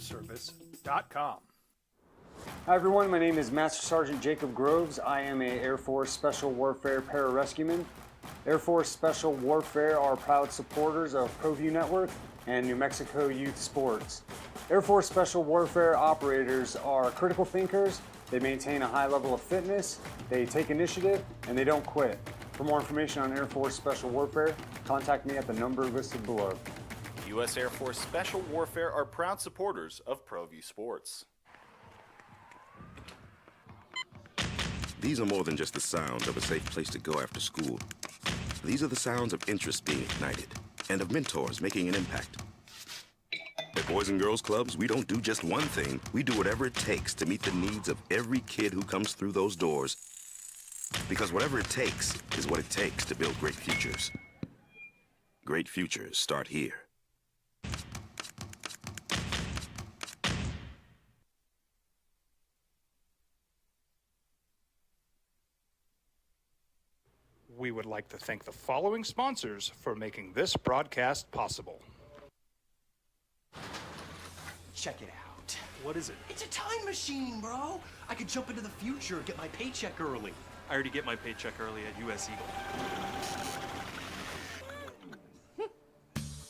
AirforceSpecialWarfareParaRescueman.com. Hi everyone, my name is Master Sergeant Jacob Groves. I am a Air Force Special Warfare Pararescueman. Air Force Special Warfare are proud supporters of ProView Network and New Mexico Youth Sports. Air Force Special Warfare operators are critical thinkers. They maintain a high level of fitness, they take initiative, and they don't quit. For more information on Air Force Special Warfare, contact me at the number listed below. U.S. Air Force Special Warfare are proud supporters of ProView Sports. These are more than just the sounds of a safe place to go after school. These are the sounds of interest being ignited and of mentors making an impact. At Boys and Girls Clubs, we don't do just one thing. We do whatever it takes to meet the needs of every kid who comes through those doors. Because whatever it takes is what it takes to build great futures. Great futures start here. We would like to thank the following sponsors for making this broadcast possible. Check it out. What is it? It's a time machine, bro. I could jump into the future and get my paycheck early. I already get my paycheck early at US Eagle.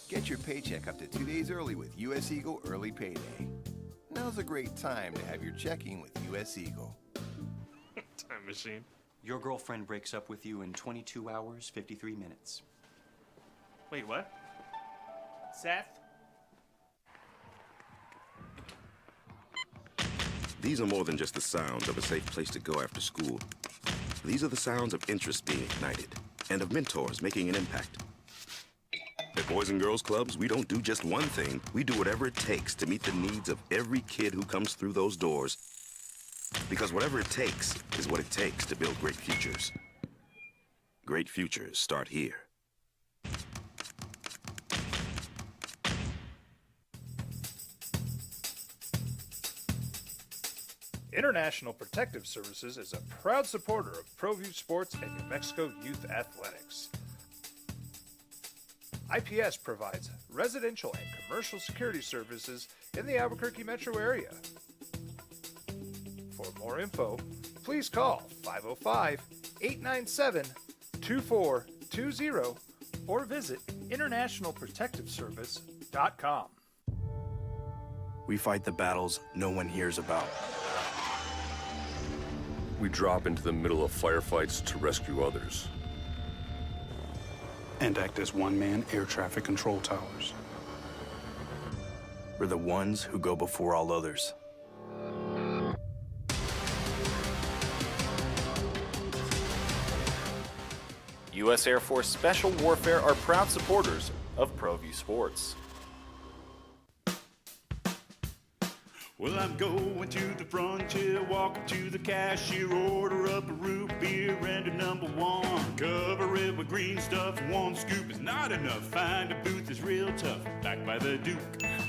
Get your paycheck up to 2 days early with US Eagle Early Payday. Now's a great time to have your checking with US Eagle. Time machine. Your girlfriend breaks up with you in 22 hours, 53 minutes. Wait, what? Seth? These are more than just the sounds of a safe place to go after school. These are the sounds of interest being ignited and of mentors making an impact. At Boys and Girls Clubs, we don't do just one thing. We do whatever it takes to meet the needs of every kid who comes through those doors. Because whatever it takes is what it takes to build great futures. Great futures start here. International Protective Services is a proud supporter of ProView Sports and New Mexico Youth Athletics. IPS provides residential and commercial security services in the Albuquerque metro area. For more info, please call 505-897-2420 or visit internationalprotectiveservice.com. We fight the battles no one hears about. We drop into the middle of firefights to rescue others. And act as one-man air traffic control towers. We're the ones who go before all others. U.S. Air Force Special Warfare are proud supporters of ProView Sports. Well, I'm going to the frontier, walk up to the cashier, order up a root beer and a number one. Cover it with green stuff, one scoop is not enough. Find a booth is real tough, back by the Duke.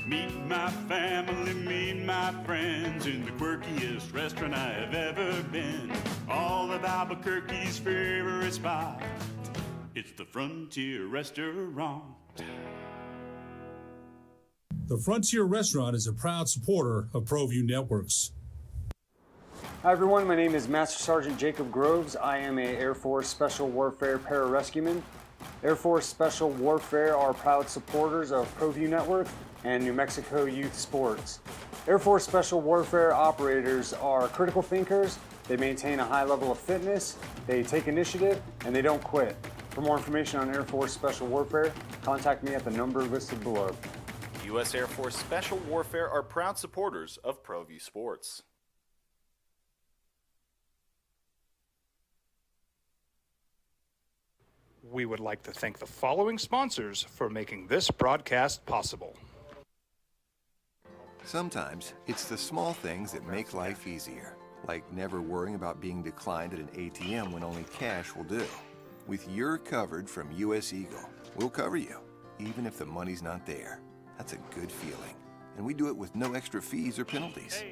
Meet my family, meet my friends in the quirkiest restaurant I have ever been. All of Albuquerque's favorite spot, it's the Frontier Restaurant. The Frontier Restaurant is a proud supporter of ProView Networks. Hi everyone, my name is Master Sergeant Jacob Groves. I am a Air Force Special Warfare Pararescueman. Air Force Special Warfare are proud supporters of ProView Network and New Mexico Youth Sports. Air Force Special Warfare operators are critical thinkers. They maintain a high level of fitness, they take initiative, and they don't quit. For more information on Air Force Special Warfare, contact me at the number listed below. U.S. Air Force Special Warfare are proud supporters of ProView Sports. We would like to thank the following sponsors for making this broadcast possible. Sometimes it's the small things that make life easier, like never worrying about being declined at an ATM when only cash will do. With your covered from US Eagle, we'll cover you, even if the money's not there. That's a good feeling. And we do it with no extra fees or penalties.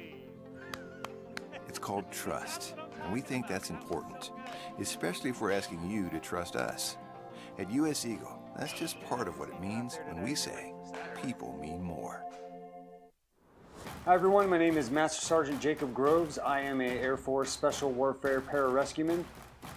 It's called trust, and we think that's important, especially if we're asking you to trust us. At US Eagle, that's just part of what it means when we say people mean more. Hi everyone, my name is Master Sergeant Jacob Groves. I am a Air Force Special Warfare Pararescueman.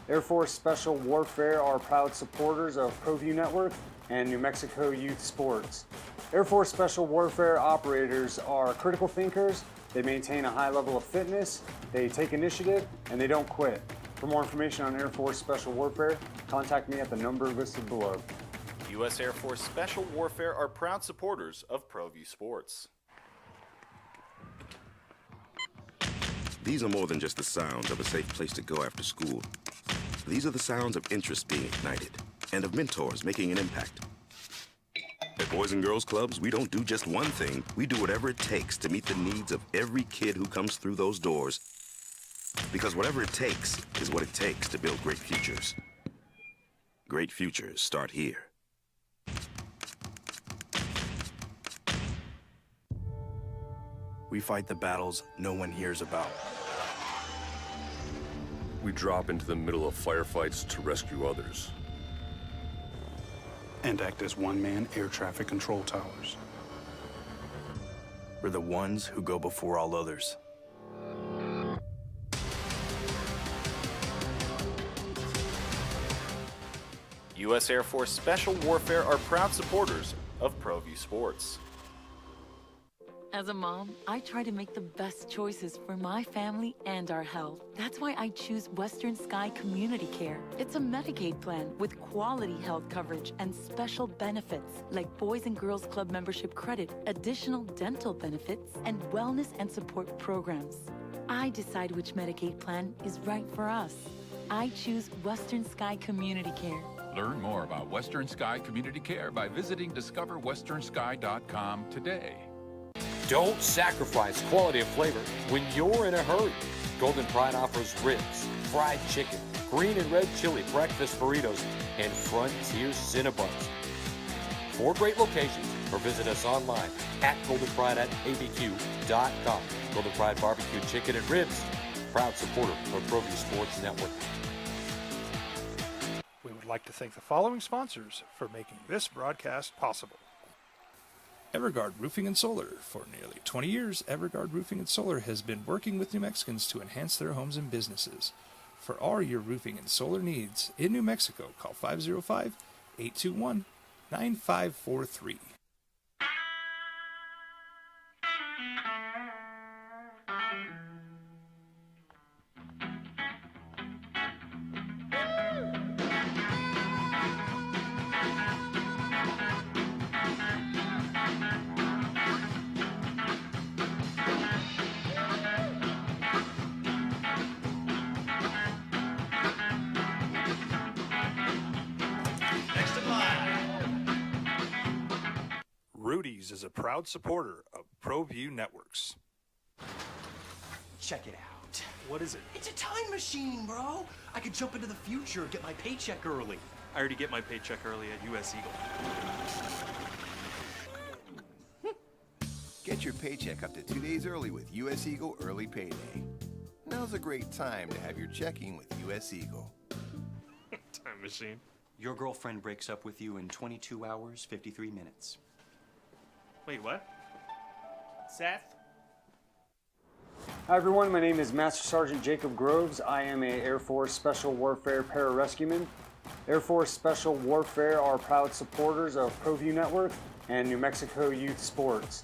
Air Force Special Warfare are proud supporters of ProView Network and New Mexico Youth Sports. Air Force Special Warfare operators are critical thinkers. They maintain a high level of fitness, they take initiative, and they don't quit. For more information on Air Force Special Warfare, contact me at the number listed below. U.S. Air Force Special Warfare are proud supporters of ProView Sports. These are more than just the sounds of a safe place to go after school. These are the sounds of interest being ignited and of mentors making an impact. At Boys and Girls Clubs, we don't do just one thing. We do whatever it takes to meet the needs of every kid who comes through those doors. Because whatever it takes is what it takes to build great futures. Great futures start here. We fight the battles no one hears about. We drop into the middle of firefights to rescue others. And act as one-man air traffic control towers. We're the ones who go before all others. U.S. Air Force Special Warfare are proud supporters of ProView Sports. As a mom, I try to make the best choices for my family and our health. That's why I choose Western Sky Community Care. It's a Medicaid plan with quality health coverage and special benefits like Boys and Girls Club membership credit, additional dental benefits, and wellness and support programs. I decide which Medicaid plan is right for us. I choose Western Sky Community Care. Learn more about Western Sky Community Care by visiting discoverwesternsky.com today. Don't sacrifice quality of flavor when you're in a hurry. Golden Pride offers ribs, fried chicken, green and red chili breakfast burritos, and Frontier Cinnabons. 4 great locations, or visit us online at goldenpride@abq.com. Golden Pride Barbecue Chicken and Ribs, proud supporter of ProView Sports Network. We would like to thank the following sponsors for making this broadcast possible. Everguard Roofing and Solar. For nearly 20 years, Everguard Roofing and Solar has been working with New Mexicans to enhance their homes and businesses. For all your roofing and solar needs in New Mexico, call 505-821-9543. Rudy's is a proud supporter of ProView Networks. Check it out. What is it? It's a time machine, bro. I could jump into the future, get my paycheck early. I already get my paycheck early at U.S. Eagle. Get your paycheck up to 2 days early with U.S. Eagle Early Payday. Now's a great time to have your checking with U.S. Eagle. Time machine. Your girlfriend breaks up with you in 22 hours, 53 minutes. Wait, what? Seth? Hi everyone, my name is Master Sergeant Jacob Groves. I am a Air Force Special Warfare Pararescueman. Air Force Special Warfare are proud supporters of ProView Network and New Mexico Youth Sports.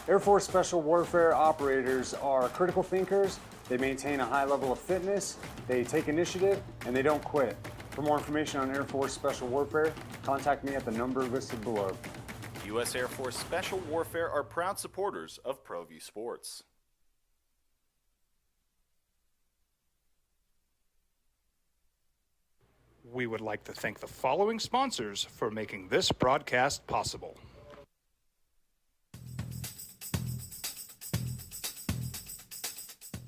Air Force Special Warfare operators are critical thinkers. They maintain a high level of fitness, they take initiative, and they don't quit. For more information on Air Force Special Warfare, contact me at the number listed below. U.S. Air Force Special Warfare are proud supporters of ProView Sports. We would like to thank the following sponsors for making this broadcast possible.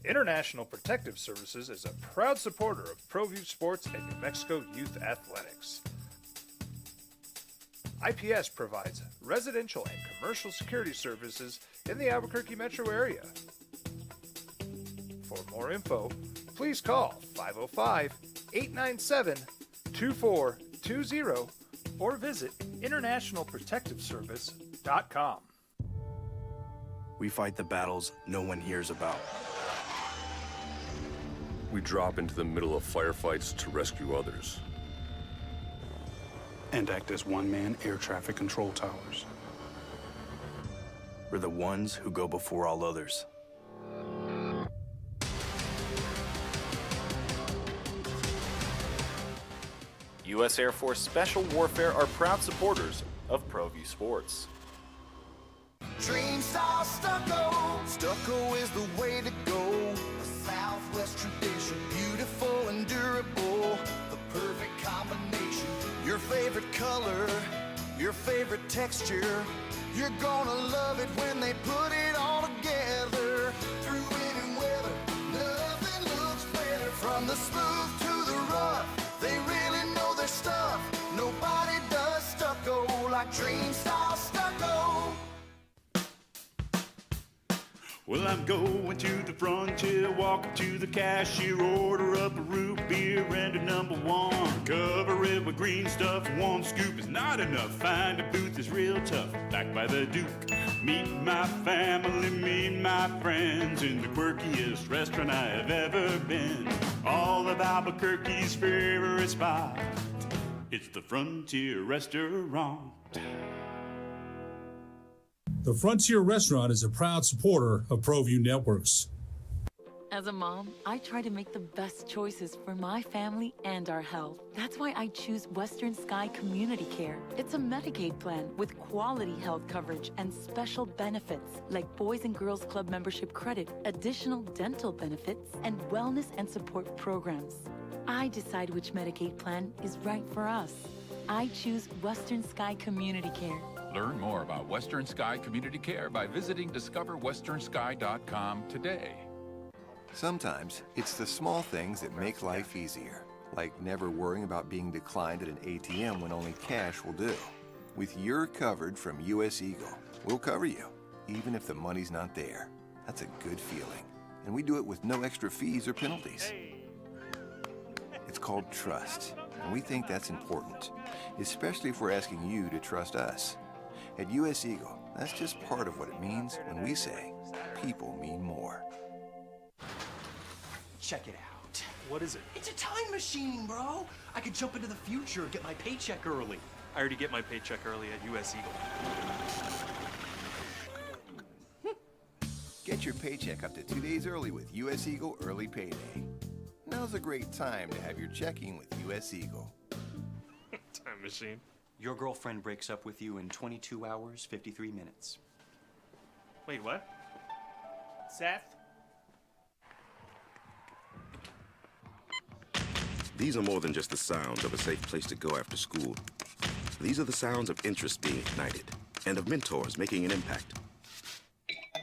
International Protective Services is a proud supporter of ProView Sports and New Mexico Youth Athletics. IPS provides residential and commercial security services in the Albuquerque metro area. For more info, please call 505-897-2420 or visit internationalprotectiveservice.com. We fight the battles no one hears about. We drop into the middle of firefights to rescue others. And act as one-man air traffic control towers. We're the ones who go before all others. U.S. Air Force Special Warfare are proud supporters of ProView Sports. Dream style stucco. Stucco is the way to go. A Southwest tradition, beautiful and durable. The perfect combination. Your favorite color, your favorite texture. You're gonna love it when they put it all together. Through any weather, nothing looks better. From the smooth to the rough, they really know their stuff. Nobody does stucco like Dream style stucco. Well, I'm going to the frontier, walking to the cashier, order up a root beer and a #1. Cover it with green stuff, one scoop is not enough. Find a booth is real tough, back by the Duke. Meet my family, meet my friends in the quirkiest restaurant I have ever been. All of Albuquerque's favorite spot, it's the Frontier Restaurant. The Frontier Restaurant is a proud supporter of ProView Networks. As a mom, I try to make the best choices for my family and our health. That's why I choose Western Sky Community Care. It's a Medicaid plan with quality health coverage and special benefits like Boys and Girls Club membership credit, additional dental benefits, and wellness and support programs. I decide which Medicaid plan is right for us. I choose Western Sky Community Care. Learn more about Western Sky Community Care by visiting discoverwesternsky.com today. Sometimes it's the small things that make life easier, like never worrying about being declined at an ATM when only cash will do. With your covered from US Eagle, we'll cover you, even if the money's not there. That's a good feeling. And we do it with no extra fees or penalties. It's called trust, and we think that's important, especially if we're asking you to trust us. At US Eagle, that's just part of what it means when we say people mean more. Check it out. What is it? It's a time machine, bro. I could jump into the future, get my paycheck early. I already get my paycheck early at U.S. Eagle. Get your paycheck up to 2 days early with US Eagle Early Payday. Now's a great time to have your checking with US Eagle. Time machine. Your girlfriend breaks up with you in 22 hours, 53 minutes. Wait, what? Seth? These are more than just the sounds of a safe place to go after school. These are the sounds of interest being ignited and of mentors making an impact.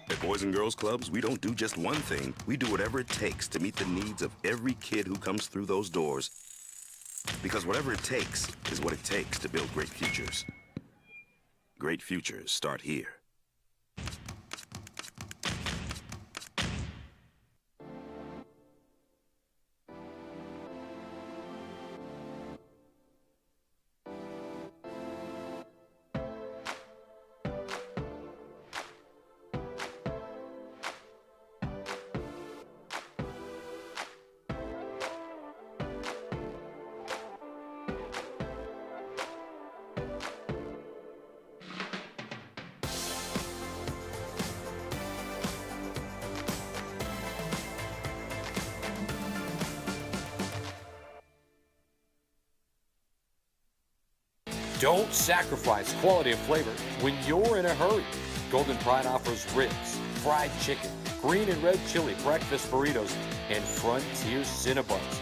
At Boys and Girls Clubs, we don't do just one thing. We do whatever it takes to meet the needs of every kid who comes through those doors. Because whatever it takes is what it takes to build great futures. Great futures start here. Don't sacrifice quality of flavor when you're in a hurry. Golden Pride offers ribs, fried chicken, green and red chili breakfast burritos, and Frontier Cinnabons.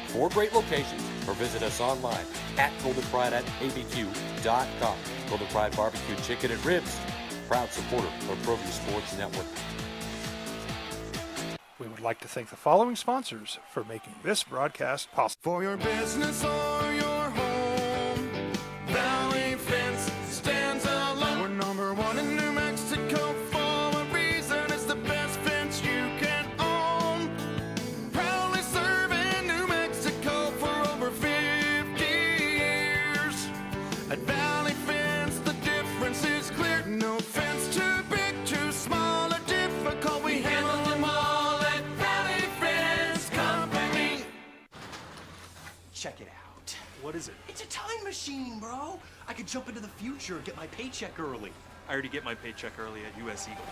4 great locations, or visit us online at goldenpride@abq.com. Golden Pride Barbecue Chicken and Ribs, proud supporter of ProView Sports Network. We would like to thank the following sponsors for making this broadcast possible. For your business or your home, Valley Fence stands alone. We're #1 in New Mexico for a reason. It's the best fence you can own. Proudly serving New Mexico for over 50 years. At Valley Fence, the difference is clear. No fence too big, too small. What is it? It's a time machine, bro. I could jump into the future and get my paycheck early. I already get my paycheck early at US Eagle.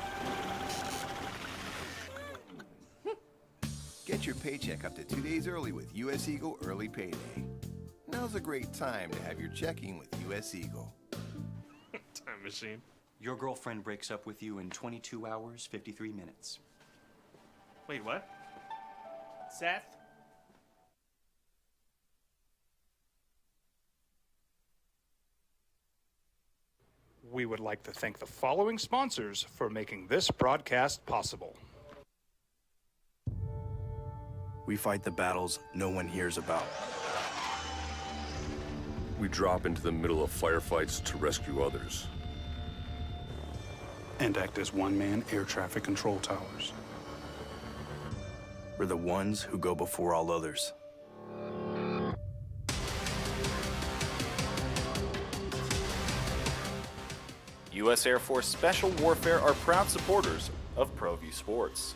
Get your paycheck up to 2 days early with US Eagle Early Payday. Now's a great time to have your checking with US Eagle. Time machine. Your girlfriend breaks up with you in 22 hours, 53 minutes. Wait, what? Seth? We would like to thank the following sponsors for making this broadcast possible. We fight the battles no one hears about. We drop into the middle of firefights to rescue others. And act as one-man air traffic control towers. We're the ones who go before all others. U.S. Air Force Special Warfare are proud supporters of ProView Sports.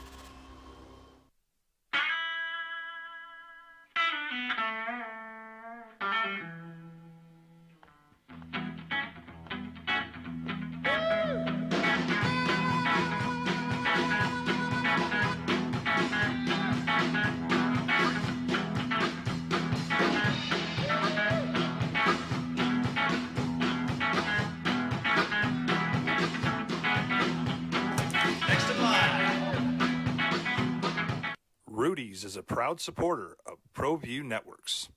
Rudy's is a proud supporter of ProView Networks.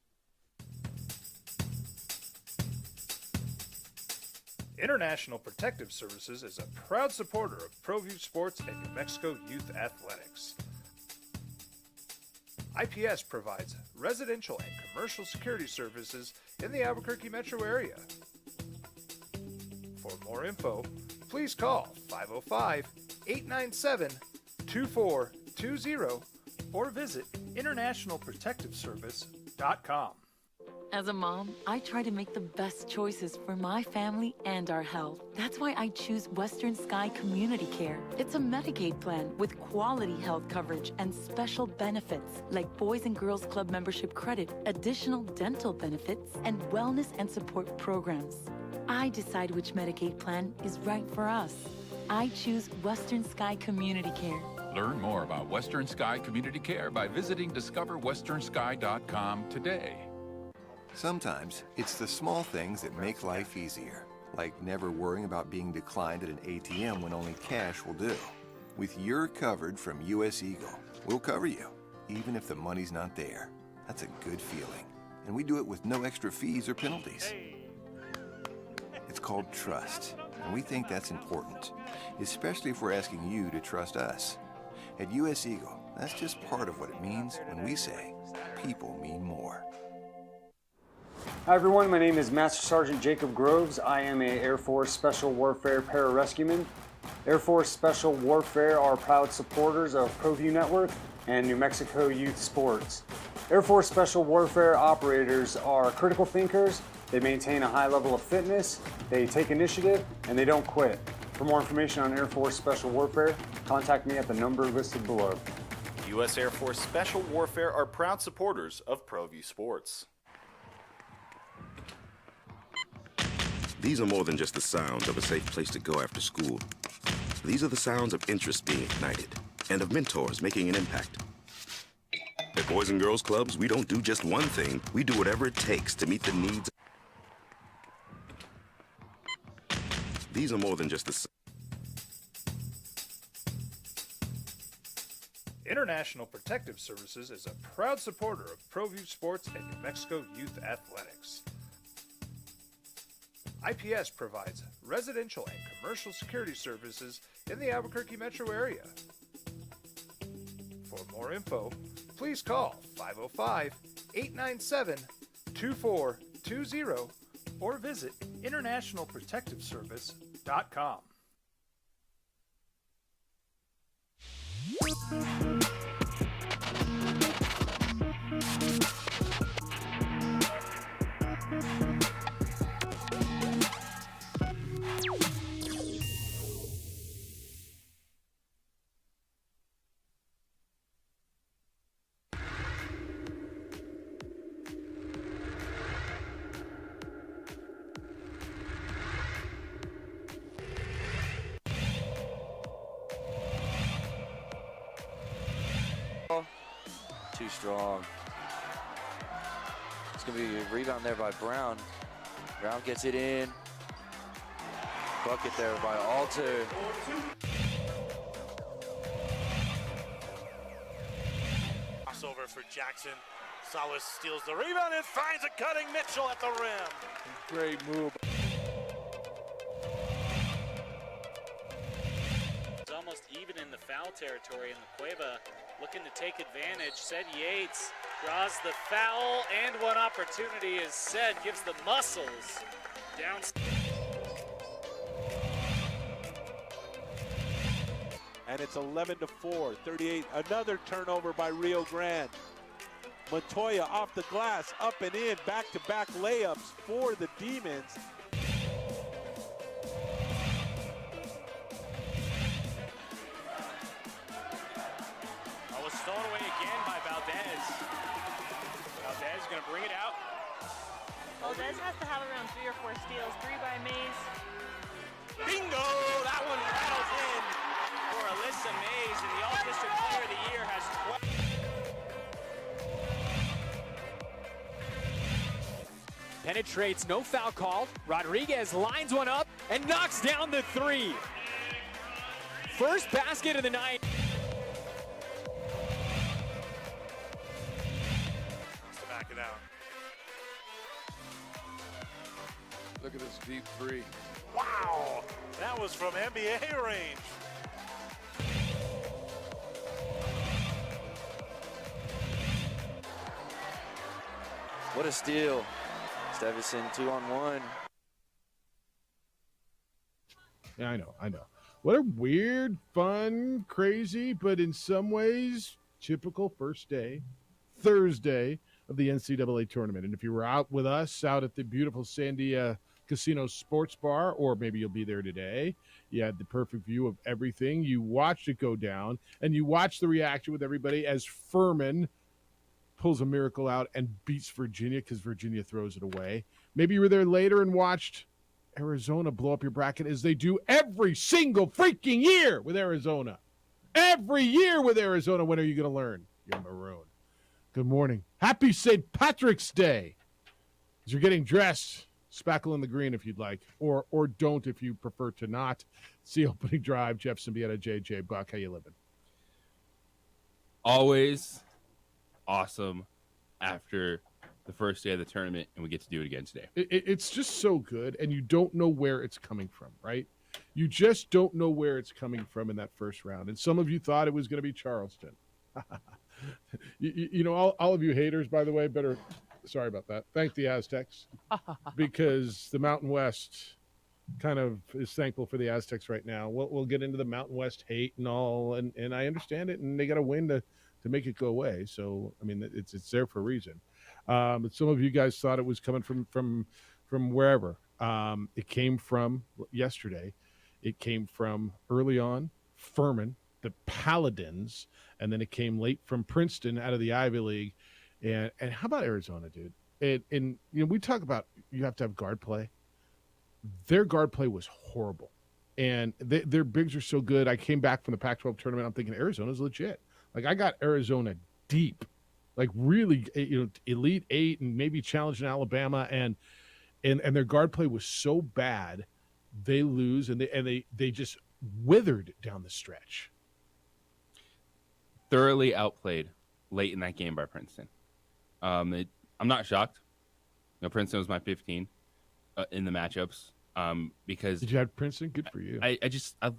International Protective Services is a proud supporter of ProView Sports and New Mexico Youth Athletics. IPS provides residential and commercial security services in the Albuquerque metro area. For more info, please call 505-897-2420 or visit internationalprotectiveservice.com. As a mom, I try to make the best choices for my family and our health. That's why I choose Western Sky Community Care. It's a Medicaid plan with quality health coverage and special benefits like Boys and Girls Club membership credit, additional dental benefits, and wellness and support programs. I decide which Medicaid plan is right for us. I choose Western Sky Community Care. Learn more about Western Sky Community Care by visiting discoverwesternsky.com today. Sometimes it's the small things that make life easier, like never worrying about being declined at an ATM when only cash will do. With your covered from US Eagle, we'll cover you, even if the money's not there. That's a good feeling. And we do it with no extra fees or penalties. It's called trust, and we think that's important, especially if we're asking you to trust us. At US Eagle, that's just part of what it means when we say people mean more. Hi everyone, my name is Master Sergeant Jacob Groves. I am a Air Force Special Warfare Pararescueman. Air Force Special Warfare are proud supporters of ProView Network and New Mexico Youth Sports. Air Force Special Warfare operators are critical thinkers. They maintain a high level of fitness, they take initiative, and they don't quit. For more information on Air Force Special Warfare, contact me at the number listed below. U.S. Air Force Special Warfare are proud supporters of ProView Sports. These are more than just the sounds of a safe place to go after school. These are the sounds of interest being ignited and of mentors making an impact. At Boys and Girls Clubs, we don't do just one thing. We do whatever it takes to meet the needs. These are more than just the... International Protective Services is a proud supporter of ProView Sports and New Mexico Youth Athletics. IPS provides residential and commercial security services in the Albuquerque metro area. For more info, please call 505-897-2420 or visit internationalprotectiveservice.com. too strong. It's going to be a rebound there by Brown. Brown gets it in. Bucket there by Alter. Crossover for Jackson. Salas steals the rebound and finds a cutting Mitchell at the rim. Great move. It's almost even in the foul territory, and the Cueva looking to take advantage. Said Yates draws the foul, and one opportunity is said, gives the muscles down. And it's 11-4, 38. Another turnover by Rio Grande. Montoya off the glass, up and in, back-to-back layups for the Demons. Oh, was stolen away again by Valdez. Valdez going to bring it out. Valdez has to have around 3 or 4 steals. 3 by Mays. Bingo! That one rattles in for Alyssa Mays, and the All-District Player of the Year has 12. Penetrates, no foul called. Rodriguez lines one up and knocks down the 3. First basket of the night. To back it out. Look at this deep 3. Wow! That was from NBA range. What a steal. Stevison 2-on-1. Yeah, I know. What a weird, fun, crazy, but in some ways typical first day, Thursday of the NCAA tournament. And if you were out with us out at the beautiful Sandia Casino Sports Bar, or maybe you'll be there today, you had the perfect view of everything. You watched it go down, and you watched the reaction with everybody as Furman pulls a miracle out and beats Virginia because Virginia throws it away. Maybe you were there later and watched Arizona blow up your bracket, as they do every single freaking year with Arizona. Every year with Arizona. When are you going to learn? You're maroon. Good morning. Happy St. Patrick's Day. As you're getting dressed, spackle in the green if you'd like, or don't if you prefer to not. See opening drive. Jeff Symbieta, JJ Buck. How you living? Always awesome after the first day of the tournament, and we get to do it again today. It's just so good, and you don't know where it's coming from, right? You just don't know where it's coming from in that first round. And some of you thought it was going to be Charleston. you know, all of you haters, by the way, better, sorry about that, thank the Aztecs, because the Mountain West kind of is thankful for the Aztecs right now. We'll get into the Mountain West hate and all, and I understand it, and they got to win to make it go away. So, I mean, it's there for a reason. But some of you guys thought it was coming from wherever. It came from yesterday. It came from early on, Furman, the Paladins, and then it came late from Princeton out of the Ivy League. And how about Arizona, dude? And you know, we talk about you have to have guard play. Their guard play was horrible. And their bigs are so good. I came back from the Pac-12 tournament. I'm thinking Arizona's legit. Like, I got Arizona deep, like really, you know, Elite Eight and maybe challenging Alabama, and their guard play was so bad, they lose, and they just withered down the stretch. Thoroughly outplayed late in that game by Princeton. I'm not shocked. You know, Princeton was my 15 in the matchups. Because did you have Princeton? Good for you. I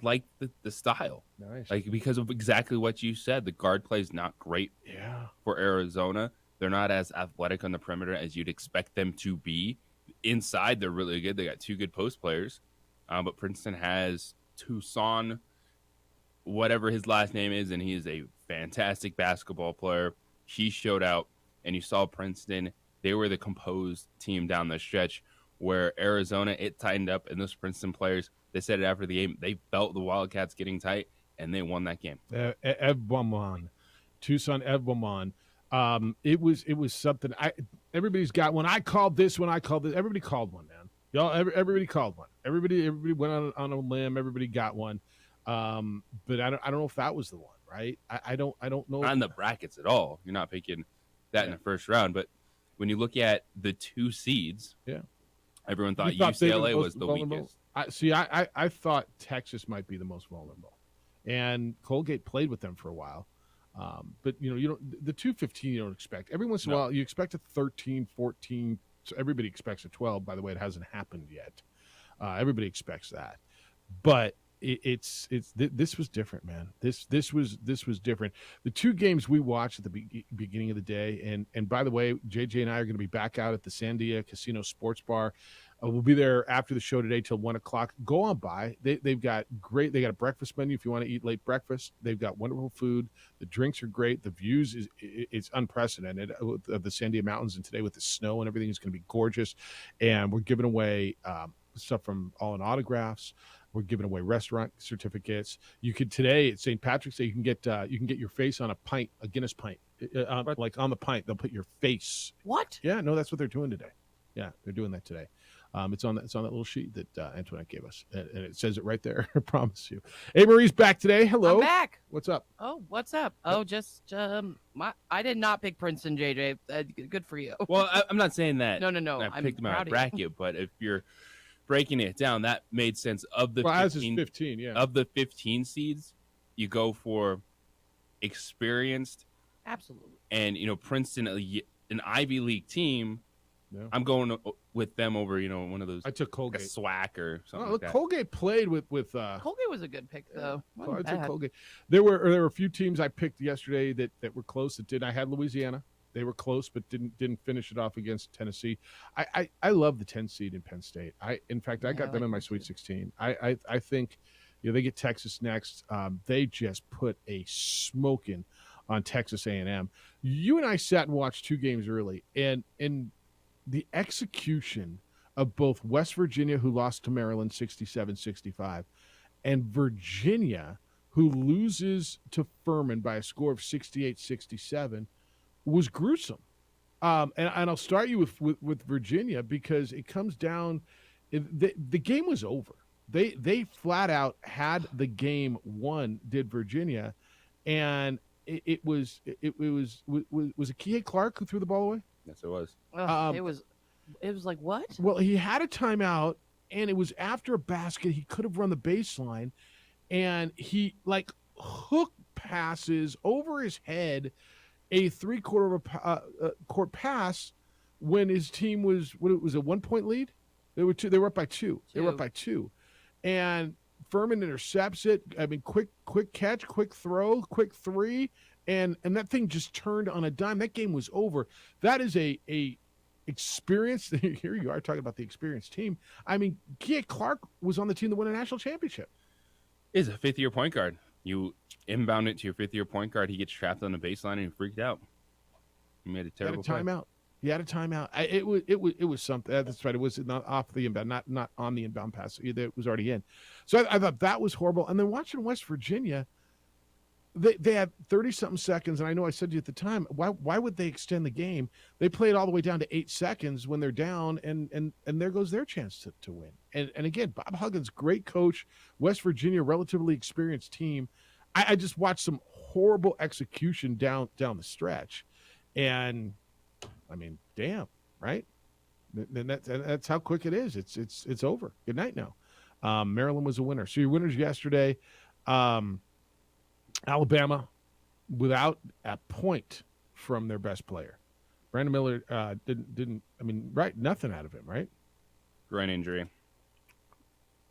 like the style. Nice. Like, because of exactly what you said, the guard play is not great. Yeah. For Arizona, they're not as athletic on the perimeter as you'd expect them to be. Inside, they're really good. They got 2 good post players, but Princeton has Tucson, whatever his last name is, and he is a fantastic basketball player. He showed out, and you saw Princeton. They were the composed team down the stretch. Where Arizona, it tightened up, and those Princeton players, they said it after the game, they felt the Wildcats getting tight, and they won that game. Evbomon, Tucson Evbomon. It was something. Everybody's got one. I called this one. Everybody called one, man. Y'all, everybody called one. Everybody went on a limb. Everybody got one. But I don't know if that was the one, right? I don't know. Not in the brackets at all. You're not picking that in the first round. But when you look at the 2 seeds, everyone thought UCLA was the weakest. I thought Texas might be the most vulnerable, and Colgate played with them for a while. But you don't the 2-15 you don't expect. Every once in a while you expect a 13, 14. So everybody expects a 12. By the way, it hasn't happened yet. Everybody expects that, but this was different, man. This was different. The 2 games we watched at the beginning of the day, and by the way, JJ and I are going to be back out at the Sandia Casino Sports Bar. We'll be there after the show today till 1:00. Go on by. They've got they got a breakfast menu if you want to eat late breakfast. They've got wonderful food. The drinks are great. The views it's unprecedented of the Sandia Mountains, and today with the snow and everything is going to be gorgeous. And we're giving away stuff from All In Autographs. We're giving away restaurant certificates. You could today at St. Patrick's Day you can get your face on a Guinness pint, like on the pint. They'll put your face. What? Yeah, no, that's what they're doing today. Yeah, they're doing that today. It's on that little sheet that Antoinette gave us, and it says it right there. I promise you. Hey, Marie's back today. Hello. I'm back. What's up? Oh, what's up? Oh, just I did not pick Princeton, JJ. Good for you. Well, I'm not saying that. No. I picked them out of bracket, but if you're breaking it down, that made sense. Of the 15, yeah. Of the 15 seeds, you go for experienced. Absolutely. And Princeton, an Ivy League team. Yeah. I'm going with them over, one of those. I took Colgate. Like a SWAC or something like that. Colgate played with. Colgate was a good pick, though. I took Colgate. There were a few teams I picked yesterday that were close. That did. I had Louisiana. They were close, but didn't finish it off against Tennessee. I love the 10 seed in Penn State. In fact, I got them in my Sweet 16. I think, they get Texas next. They just put a smoking on Texas A&M. You and I sat and watched 2 games early, and the execution of both West Virginia, who lost to Maryland 67-65, and Virginia, who loses to Furman by a score of 68-67, was gruesome. And I'll start you with Virginia because it comes down – the game was over. They flat out had the game won, did Virginia, and it was it Kihei Clark who threw the ball away? Yes, it was. It was like, what? Well, he had a timeout, and it was after a basket. He could have run the baseline, and he hook passes over his head a 3/4 of a court pass when his team was a 1-point lead. They were up by two. They were up by 2, and Furman intercepts it. I mean, quick catch, quick throw, quick 3, and that thing just turned on a dime. That game was over. That is a experience. Here you are talking about the experienced team. I mean, Kihei Clark was on the team that won a national championship. Is a 5th-year point guard. You inbound it to your 5th-year point guard. He gets trapped on the baseline and he freaked out. He made a terrible play. He had a timeout. It was something. That's right. It was not off the inbound, not on the inbound pass. It was already in. So I thought that was horrible. And then watching West Virginia, they had 30-something seconds, and I know I said to you at the time, why would they extend the game? They played all the way down to 8 seconds when they're down, and there goes their chance to win. And again, Bob Huggins, great coach. West Virginia, relatively experienced team. I just watched some horrible execution down the stretch, and I mean, damn, right? Then that's how quick it is. It's over. Good night now. Maryland was a winner. So your winners yesterday. Alabama, without a point from their best player. Brandon Miller didn't. I mean, nothing out of him, right? Groin injury.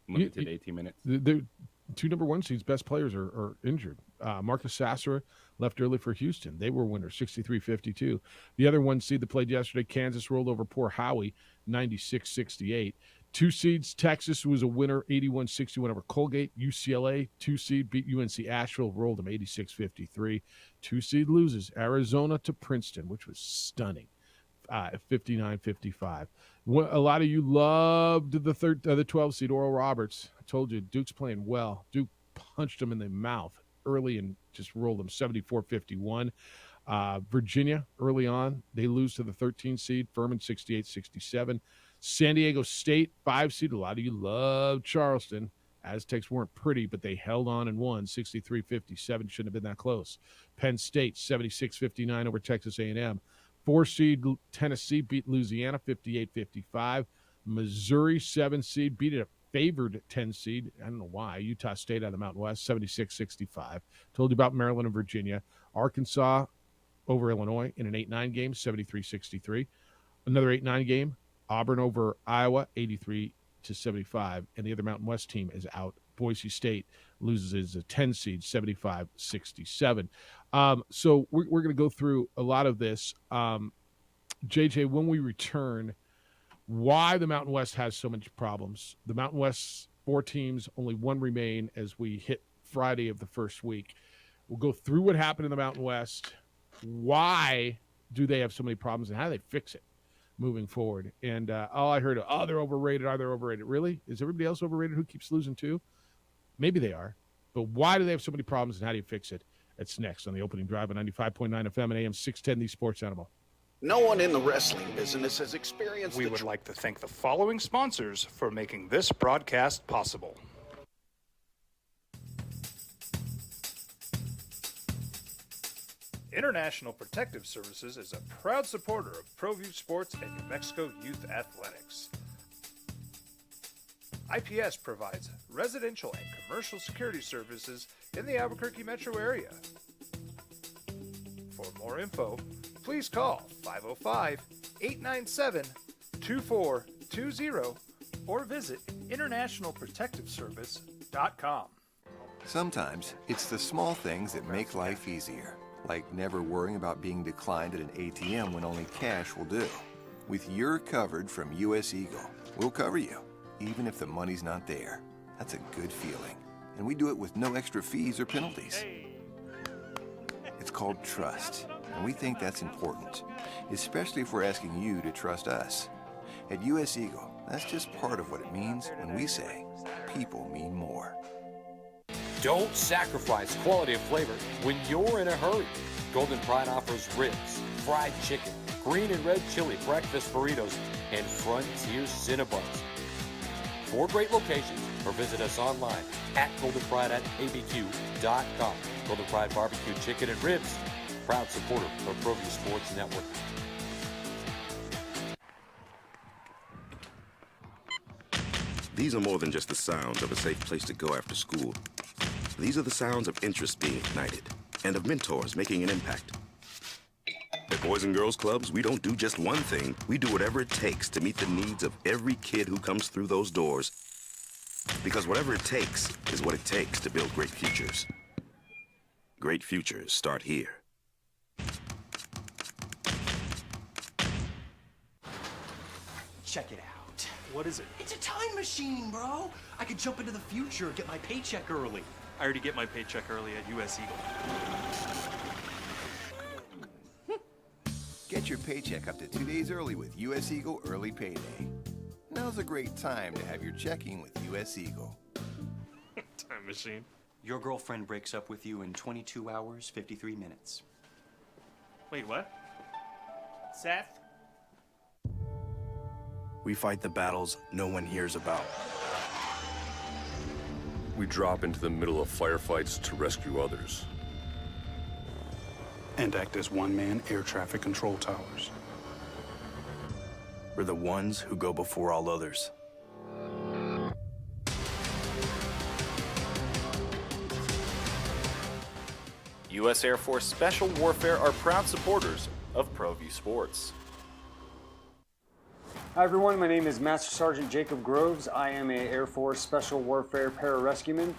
Limited 18 minutes. The 2 number 1 seeds, best players are injured. Marcus Sasser left early for Houston. They were winners, 63-52. The other 1 seed that played yesterday, Kansas rolled over poor Howie, 96-68. 2 seeds, Texas was a winner, 81-61 over Colgate. UCLA, 2 seed, beat UNC Asheville, rolled them 86-53. 2 seed loses Arizona to Princeton, which was stunning, 59-55. A lot of you loved the 12 seed, Oral Roberts. I told you, Duke's playing well. Duke punched them in the mouth early and just rolled them 74-51. Virginia, early on, they lose to the 13 seed, Furman 68-67. San Diego State, 5 seed. A lot of you love Charleston. Aztecs weren't pretty, but they held on and won 63-57. Shouldn't have been that close. Penn State 76-59 over Texas A&M. 4-seed Tennessee beat Louisiana 58-55. Missouri 7-seed beat a favored 10-seed. I don't know why. Utah State out of the Mountain West 76-65. Told you about Maryland and Virginia. Arkansas over Illinois in an 8-9 game 73-63. Another 8-9 game. Auburn over Iowa 83-75. And the other Mountain West team is out. Boise State loses a 10-seed 75-67. So we're going to go through a lot of this. JJ, when we return, why the Mountain West has so many problems. The Mountain West's 4 teams, only 1 remain as we hit Friday of the first week. We'll go through what happened in the Mountain West. Why do they have so many problems, and how do they fix it moving forward? And all I heard, they're overrated. Are they overrated? Really? Is everybody else overrated who keeps losing too? Maybe they are. But why do they have so many problems, and how do you fix it? It's next on the Opening Drive on 95.9 FM and AM 610, the Sports Animal. No one in the wrestling business has experienced We would like to thank the following sponsors for making this broadcast possible. International Protective Services is a proud supporter of ProView Sports and New Mexico Youth Athletics. IPS provides residential and commercial security services in the Albuquerque metro area. For more info, please call 505-897-2420 or visit internationalprotectiveservice.com. Sometimes it's the small things that make life easier, like never worrying about being declined at an ATM when only cash will do. With your covered from US Eagle, we'll cover you, even if the money's not there. That's a good feeling. And we do it with no extra fees or penalties. It's called trust, and we think that's important, especially if we're asking you to trust us. At US Eagle, that's just part of what it means when we say people mean more. Don't sacrifice quality of flavor when you're in a hurry. Golden Pride offers ribs, fried chicken, green and red chili breakfast burritos, and Frontier Cinnabons. 4 great locations, or visit us online at goldenpride@abq.com. Golden Pride Barbecue Chicken and Ribs, proud supporter of ProView Sports Network. These are more than just the sounds of a safe place to go after school. These are the sounds of interest being ignited and of mentors making an impact. At Boys and Girls Clubs, we don't do just one thing. We do whatever it takes to meet the needs of every kid who comes through those doors. Because whatever it takes is what it takes to build great futures. Great futures start here. Check it out. What is it? It's a time machine, bro. I could jump into the future, get my paycheck early. I already get my paycheck early at US Eagle. Get your paycheck up to 2 days early with US Eagle Early Payday. Now's a great time to have your checking with US Eagle. Time machine. Your girlfriend breaks up with you in 22 hours, 53 minutes. Wait, what? Seth? We fight the battles no one hears about. We drop into the middle of firefights to rescue others. And act as one-man air traffic control towers. We're the ones who go before all others. U.S. Air Force Special Warfare are proud supporters of ProView Sports. Hi everyone, my name is Master Sergeant Jacob Groves. I am a Air Force Special Warfare pararescueman.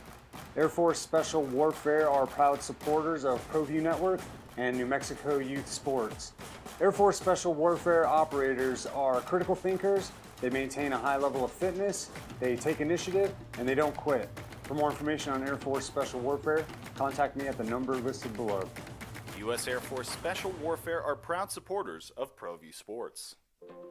Air Force Special Warfare are proud supporters of ProView Network and New Mexico Youth Sports. Air Force Special Warfare operators are critical thinkers. They maintain a high level of fitness, they take initiative, and they don't quit. For more information on Air Force Special Warfare, contact me at the number listed below. U.S. Air Force Special Warfare are proud supporters of ProView Sports.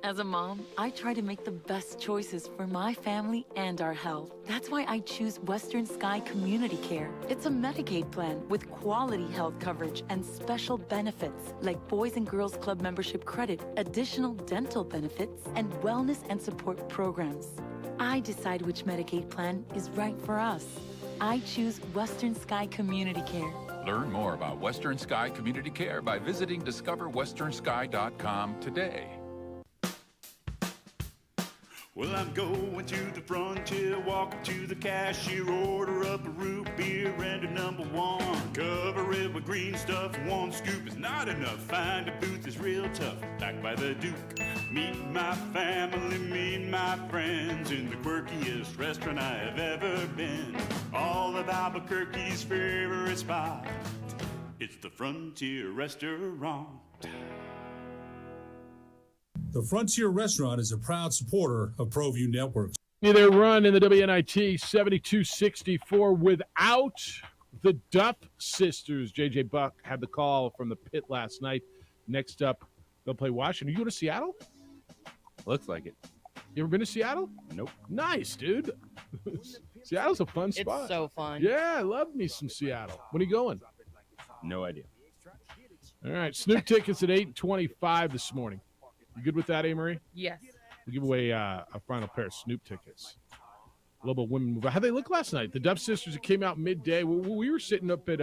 As a mom, I try to make the best choices for my family and our health. That's why I choose Western Sky Community Care. It's a Medicaid plan with quality health coverage and special benefits like Boys and Girls Club membership credit, additional dental benefits, and wellness and support programs. I decide which Medicaid plan is right for us. I choose Western Sky Community Care. Learn more about Western Sky Community Care by visiting discoverwesternsky.com today. Well, I'm going to the frontier, walk up to the cashier, order up a root beer and a number one. Cover it with green stuff, one scoop is not enough. Find a booth is real tough, back by the Duke. Meet my family, meet my friends in the quirkiest restaurant I have ever been. All of Albuquerque's favorite spot, it's the Frontier Restaurant. The Frontier Restaurant is a proud supporter of ProView Networks. Their run in the WNIT 72-64 without the Duff sisters. J.J. Buck had the call from the pit last night. Next up, they'll play Washington. You go to Seattle? Looks like it. You ever been to Seattle? Nope. Nice, dude. Seattle's a fun spot. It's so fun. Yeah, I love me some Seattle. When are you going? No idea. All right, Snoop tickets at 8:25 this morning. You good with that, Amory? Yes. We'll give away a final pair of Snoop tickets. Lobo Women Move. How'd they look last night? The Duff sisters came out midday. We were sitting up at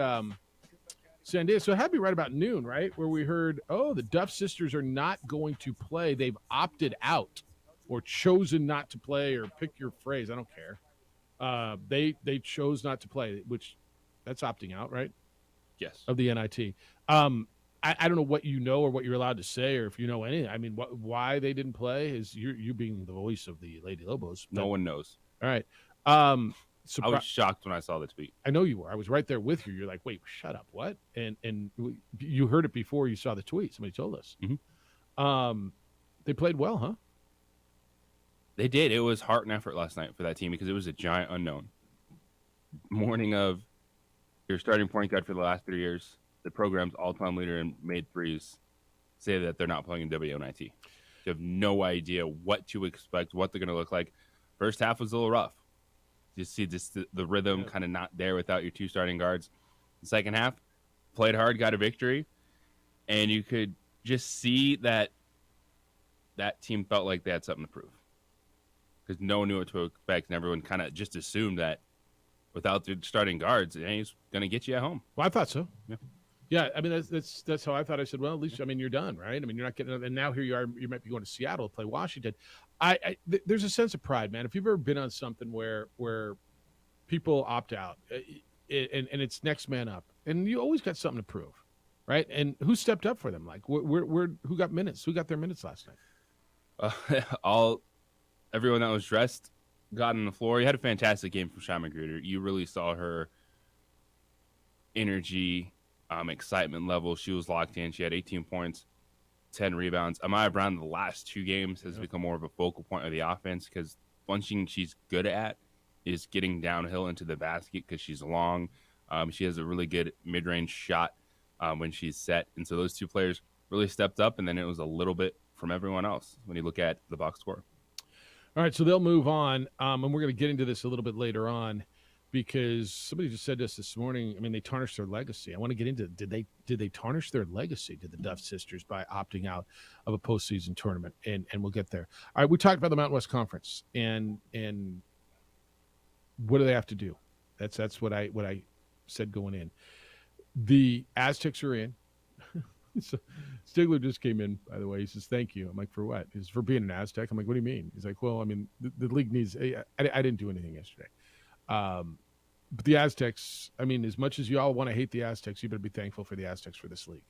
San Diego, so it had to be right about noon, right? Where we heard, oh, the Duff sisters are not going to play. They've opted out or chosen not to play, or pick your phrase. I don't care. They chose not to play, which that's opting out, right? Yes. Of the NIT. I don't know what you know or what you're allowed to say, or if you know anything. I mean, why they didn't play is you being the voice of the Lady Lobos. No one knows. All right. I was shocked when I saw the tweet. I know you were. I was right there with you. You're like, wait, shut up. What? And you heard it before you saw the tweet. Somebody told us. Mm-hmm. They played well, huh? They did. It was heart and effort last night for that team because it was a giant unknown. Morning of your starting point guard for the last 3 years, the program's all-time leader in made threes, say that they're not playing in WNIT. You have no idea what to expect, what they're going to look like. First half was a little rough. You see just the rhythm kind of not there without your two starting guards. The second half, played hard, got a victory, and you could just see that team felt like they had something to prove because no one knew what to expect, and everyone kind of just assumed that without the starting guards, he's going to get you at home. Well, I thought so. Yeah. Yeah, I mean that's how I thought. I said, well, at least you're done, right? I mean, you're not getting. And now here you are. You might be going to Seattle to play Washington. There's a sense of pride, man. If you've ever been on something where people opt out, and it's next man up, and you always got something to prove, right? And who stepped up for them? Like, who got minutes? Who got their minutes last night? Everyone that was dressed got on the floor. You had a fantastic game from Shy Magruder. You really saw her energy. Excitement level. She was locked in. She had 18 points, 10 rebounds. Amaya Brown, the last two games, has become more of a focal point of the offense because one thing she's good at is getting downhill into the basket because she's long. She has a really good mid-range shot when she's set. And so those two players really stepped up, and then it was a little bit from everyone else when you look at the box score. All right, so they'll move on, and we're going to get into this a little bit later on. Because somebody just said this morning. I mean, they tarnished their legacy. I want to get into did they tarnish their legacy? Did the Duff sisters by opting out of a postseason tournament? And we'll get there. All right, we talked about the Mountain West Conference and what do they have to do? That's what I said going in. The Aztecs are in. So Stigler just came in, by the way. He says, thank you. I'm like, for what? He says, for being an Aztec. I'm like, what do you mean? He's like, well, I mean, the league needs. I didn't do anything yesterday. But the Aztecs, I mean, as much as you all want to hate the Aztecs, you better be thankful for the Aztecs for this league.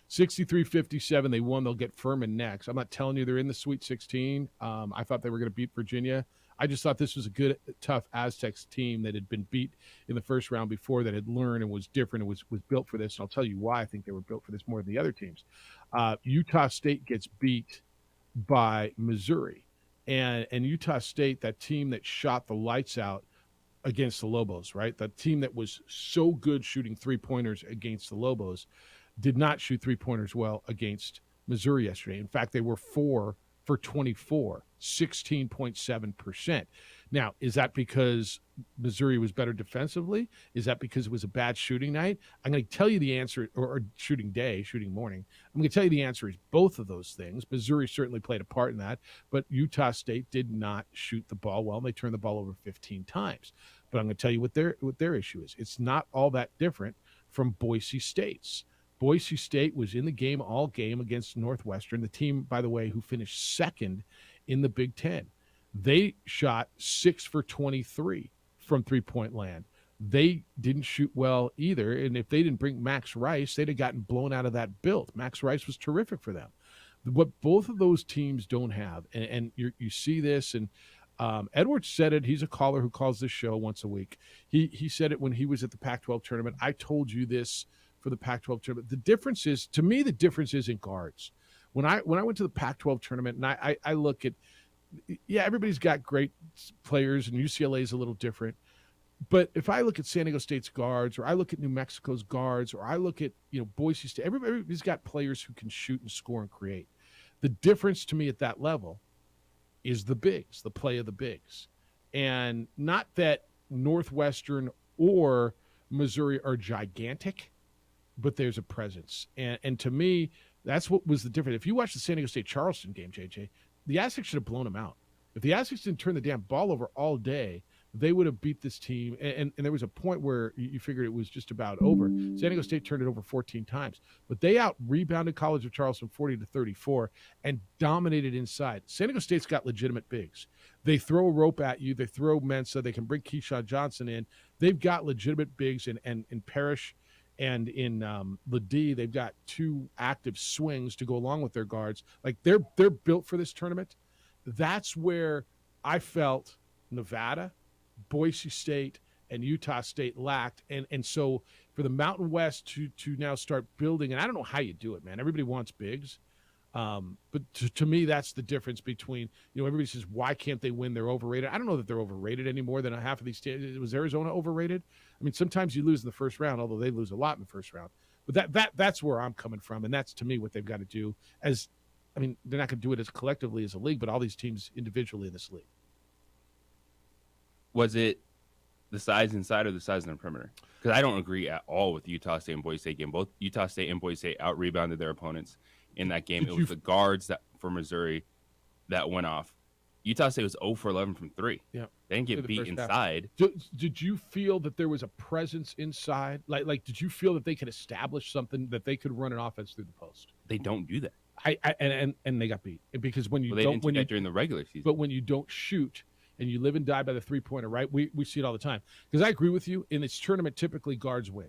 63-57, they won. They'll get Furman next. I'm not telling you they're in the Sweet 16. I thought they were going to beat Virginia. I just thought this was a good, tough Aztecs team that had been beat in the first round before, that had learned and was different and was built for this. And I'll tell you why I think they were built for this more than the other teams. Utah State gets beat by Missouri. And Utah State, that team that shot the lights out against the Lobos, right? The team that was so good shooting three-pointers against the Lobos did not shoot three-pointers well against Missouri yesterday. In fact, they were 4 for 24, 16.7%. Now, is that because Missouri was better defensively? Is that because it was a bad shooting night? I'm going to tell you the answer, or shooting day, shooting morning. I'm going to tell you the answer is both of those things. Missouri certainly played a part in that, but Utah State did not shoot the ball well, and they turned the ball over 15 times. But I'm going to tell you what their issue is. It's not all that different from Boise State's. Boise State was in the game all game against Northwestern, the team, by the way, who finished second in the Big Ten. They shot 6 for 23 from three-point land. They didn't shoot well either, and if they didn't bring Max Rice, they'd have gotten blown out of that build. Max Rice was terrific for them. What both of those teams don't have, and you see this, and Edwards said it. He's a caller who calls this show once a week. He said it when he was at the Pac-12 tournament. I told you this for the Pac-12 tournament. The difference is, to me, the difference is in guards. When I went to the Pac-12 tournament, and I look at, yeah, everybody's got great players, and UCLA is a little different. But if I look at San Diego State's guards, or I look at New Mexico's guards, or I look at Boise State, everybody's got players who can shoot and score and create. The difference to me at that level is the bigs, the play of the bigs. And not that Northwestern or Missouri are gigantic, but there's a presence. And to me, that's what was the difference. If you watch the San Diego State-Charleston game, JJ, the Aztecs should have blown them out. If the Aztecs didn't turn the damn ball over all day, they would have beat this team. And there was a point where you figured it was just about over. San Diego State turned it over 14 times. But they out-rebounded College of Charleston 40-34 and dominated inside. San Diego State's got legitimate bigs. They throw a rope at you. They throw Mensa. They can bring Keyshawn Johnson in. They've got legitimate bigs in Parrish and in Ledee. They've got two active swings to go along with their guards. Like, they're built for this tournament. That's where I felt Nevada, Boise State, and Utah State lacked. And so for the Mountain West to now start building, and I don't know how you do it, man. Everybody wants bigs. But to me, that's the difference between, everybody says, why can't they win? They're overrated. I don't know that they're overrated any more than a half of these teams. Was Arizona overrated? I mean, sometimes you lose in the first round, although they lose a lot in the first round. But that's where I'm coming from, and that's, to me, what they've got to do. They're not going to do it as collectively as a league, but all these teams individually in this league. Was it the size inside or the size in the perimeter? Because I don't agree at all with the Utah State and Boise State game. Both Utah State and Boise State out-rebounded their opponents in that game. It was the guards for Missouri that went off. Utah State was 0 for 11 from 3. Yeah. They didn't get beat inside. Did you feel that there was a presence inside? Like, did you feel that they could establish something, that they could run an offense through the post? They don't do that. And they got beat. Because when you they didn't do that during the regular season. But when you don't shoot and you live and die by the three-pointer, right? We see it all the time. Because I agree with you. In this tournament, typically guards win.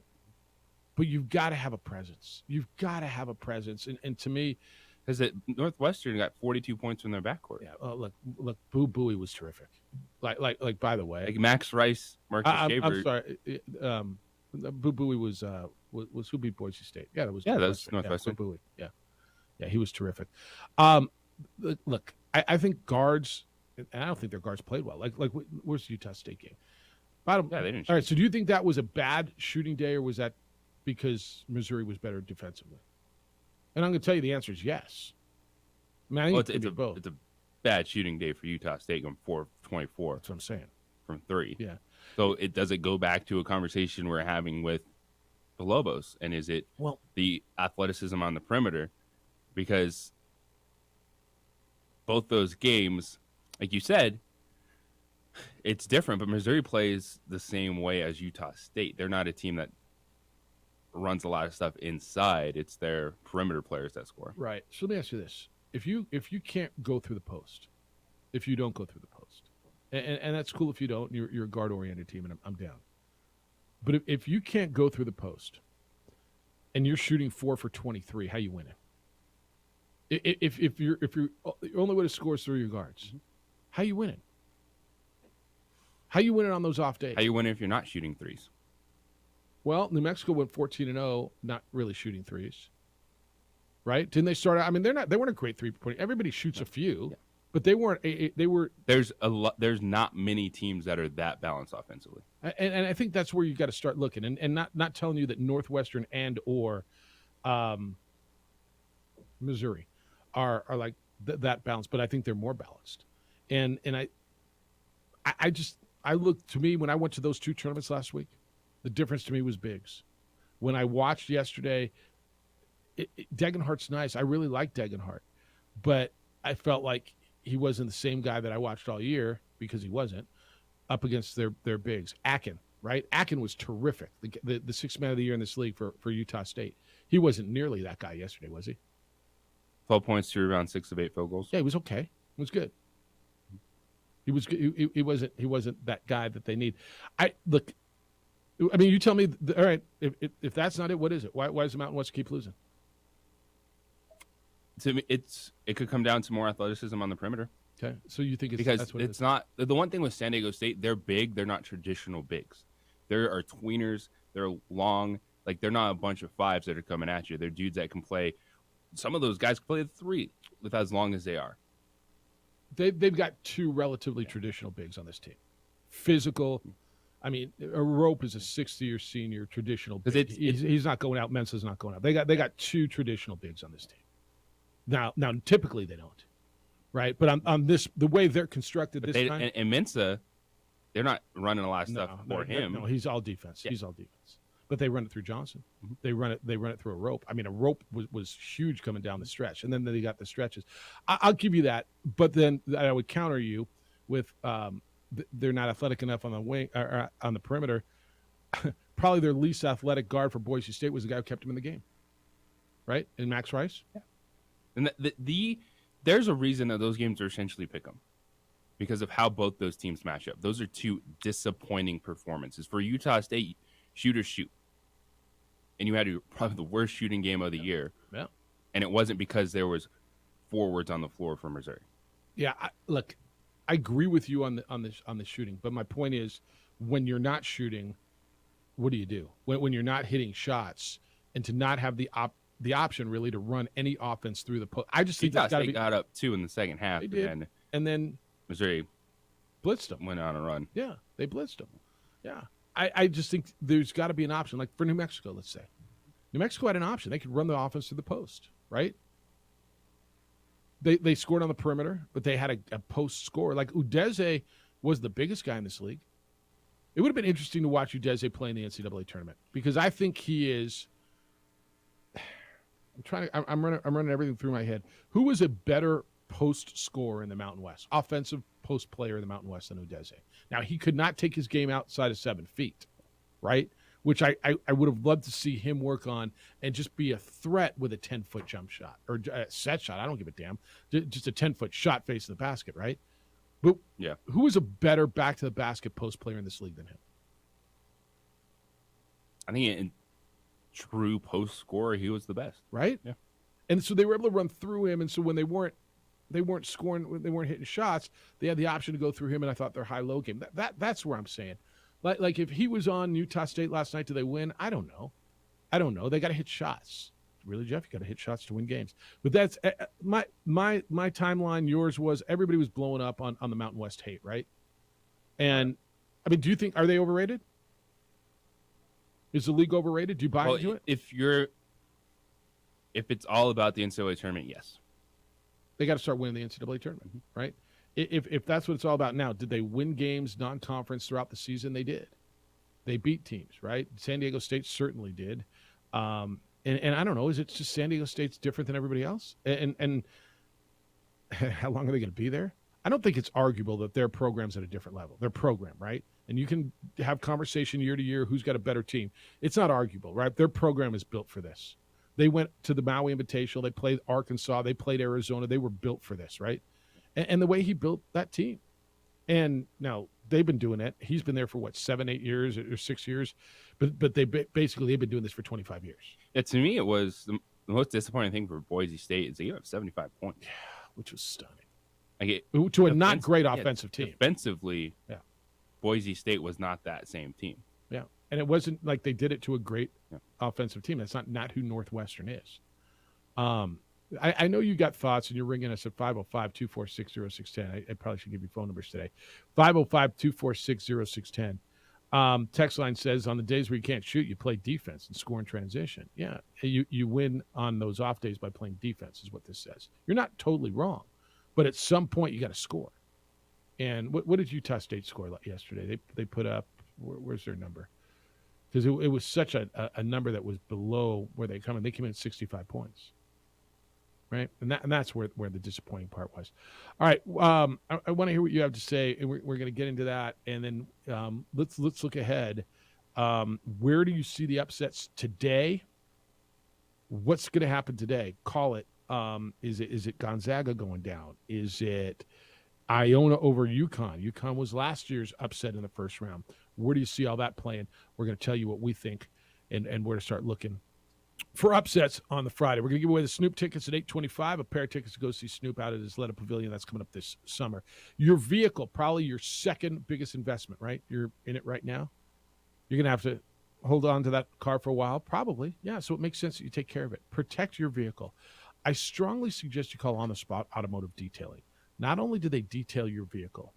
But you've got to have a presence. You've got to have a presence. And to me, because Northwestern got 42 points from their backcourt. Yeah. Look. Boo Buie was terrific. Like. By the way, like Max Rice, Marcus Shaver. I'm sorry. Boo Buie was who beat Boise State? Yeah, that was Northwestern. Boo Buie. Yeah, he was terrific. Look, I think guards. And I don't think their guards played well. Like where's the Utah State game? They didn't. All right. So do you think that was a bad shooting day, or was that because Missouri was better defensively? And I'm going to tell you the answer is yes. I think it's a bad shooting day for Utah State going 4 of 24. That's what I'm saying. From 3. Yeah. So does it go back to a conversation we're having with the Lobos? And is it the athleticism on the perimeter? Because both those games, like you said, it's different, but Missouri plays the same way as Utah State. They're not a team that runs a lot of stuff inside. It's their perimeter players that score. Right. So let me ask you this. If you can't go through the post, if you don't go through the post, and that's cool if you don't, you're a guard-oriented team, and I'm down. But if you can't go through the post and you're shooting 4 for 23, how you winning? If you're the only way to score is through your guards, how you winning? How you winning on those off days? How you winning if you're not shooting threes? Well, New Mexico went 14-0, not really shooting threes. Right? Didn't they start out? I mean, they weren't a great three-point. Everybody shoots a few, but they weren't. They were. There's There's not many teams that are that balanced offensively. And I think that's where you got to start looking, and not telling you that Northwestern and or Missouri are like that balanced, but I think they're more balanced. And I looked, to me, when I went to those two tournaments last week, the difference to me was bigs. When I watched yesterday, Degenhardt's nice. I really like Degenhardt, but I felt like he wasn't the same guy that I watched all year, because he wasn't, up against their bigs. Akin, right? Akin was terrific. The sixth man of the year in this league for Utah State. He wasn't nearly that guy yesterday, was he? 12 points, 2 rebounds, 6 of 8 field goals. Yeah, he was okay. He was good. He was good. He wasn't that guy that they need. You tell me. All right, if that's not it, what is it? Why does the Mountain West keep losing? To me, it could come down to more athleticism on the perimeter. Okay, so you think that's what it's not the one thing with San Diego State? They're big. They're not traditional bigs. There are tweeners. They're long. Like, they're not a bunch of fives that are coming at you. They're dudes that can play. Some of those guys can play the three with as long as they are. They've got two relatively traditional bigs on this team. Physical. I mean, a Rope is a sixth-year senior traditional big. He's not going out. Mensah's not going out. They got two traditional bigs on this team. Now, typically they don't, right? But on this, the way they're constructed this time, and Mensah, they're not running a lot of stuff for him. No, he's all defense. Yeah. He's all defense. But they run it through Johnson. Mm-hmm. They run it through a Rope. I mean, a Rope was huge coming down the stretch, and then they got the stretches. I'll give you that, but then I would counter you with they're not athletic enough on the wing or on the perimeter. Probably their least athletic guard for Boise State was the guy who kept him in the game, right? And Max Rice. Yeah. And there's a reason that those games are essentially pick 'em, because of how both those teams match up. Those are two disappointing performances for Utah State. Shooters shoot. And you had probably the worst shooting game of the year. Yeah. And it wasn't because there was forwards on the floor for Missouri. Yeah, look, I agree with you on the shooting, but my point is, when you're not shooting, what do? When you're not hitting shots, and to not have the option really to run any offense through the post. I just think that's got to be. Got up 2 in the second half. They did. And then Missouri blitzed them. Went on a run. Yeah, they blitzed them. Yeah. I just think there's got to be an option, like for New Mexico, let's say. New Mexico had an option. They could run the offense through the post, right? They scored on the perimeter, but they had a post score. Like, Udeze was the biggest guy in this league. It would have been interesting to watch Udeze play in the NCAA tournament, because I think he is. I'm running everything through my head. Who was a better post scorer in the Mountain West, offensive post player in the Mountain West than Udeze? Now, he could not take his game outside of 7 feet, right? Which I would have loved to see him work on and just be a threat with a 10-foot jump shot or a set shot. I don't give a damn. Just a 10-foot shot facing the basket, right? But yeah, who was a better back-to-the-basket post player in this league than him? I think in true post scorer, he was the best. Right? Yeah. And so they were able to run through him, and so when they weren't scoring, they weren't hitting shots, they had the option to go through him, and I thought their high-low game. That's where I'm saying. Like if he was on Utah State last night, do they win? I don't know. They got to hit shots. Really, Jeff? You got to hit shots to win games. But that's my timeline. Yours was everybody was blowing up on the Mountain West hate, right? And I mean, do you think, are they overrated? Is the league overrated? Do you buy into it? If it's all about the NCAA tournament, yes. They got to start winning the NCAA tournament, right? If that's what it's all about now, did they win games non-conference throughout the season? They did. They beat teams, right? San Diego State certainly did. And I don't know, is it just San Diego State's different than everybody else? And how long are they going to be there? I don't think it's arguable that their program's at a different level. Their program, right? And you can have conversation year to year who's got a better team. It's not arguable, right? Their program is built for this. They went to the Maui Invitational. They played Arkansas. They played Arizona. They were built for this, right? And the way he built that team. And now they've been doing it. He's been there for 7, 8 years or 6 years, but they've been doing this for 25 years. Yeah, to me, it was the most disappointing thing for Boise State is they gave up 75 points. Yeah, which was stunning. To a not great offensive team. Defensively, yeah, Boise State was not that same team. Yeah, and it wasn't like they did it to a great offensive team. That's not who Northwestern is. I know you got thoughts, and you're ringing us at 505-246-0610. I probably should give you phone numbers today. 505-246-0610. Text line says, on the days where you can't shoot, you play defense and score in transition. Yeah, you win on those off days by playing defense is what this says. You're not totally wrong, but at some point you got to score. And what did Utah State score yesterday? They put up, where's their number? Because it was such a number that was below where they come in. They came in at 65 points, right? And that's where the disappointing part was. All right, I want to hear what you have to say, and we're going to get into that, and then let's look ahead. Where do you see the upsets today? What's going to happen today? Call it. Is it Gonzaga going down? Is it Iona over UConn? UConn was last year's upset in the first round. Where do you see all that playing? We're going to tell you what we think and where to start looking for upsets on the Friday. We're going to give away the Snoop tickets at $8.25, a pair of tickets to go see Snoop out at his Atlanta Pavilion. That's coming up this summer. Your vehicle, probably your second biggest investment, right? You're in it right now. You're going to have to hold on to that car for a while, probably. Yeah, so it makes sense that you take care of it. Protect your vehicle. I strongly suggest you call On the Spot Automotive Detailing. Not only do they detail your vehicle,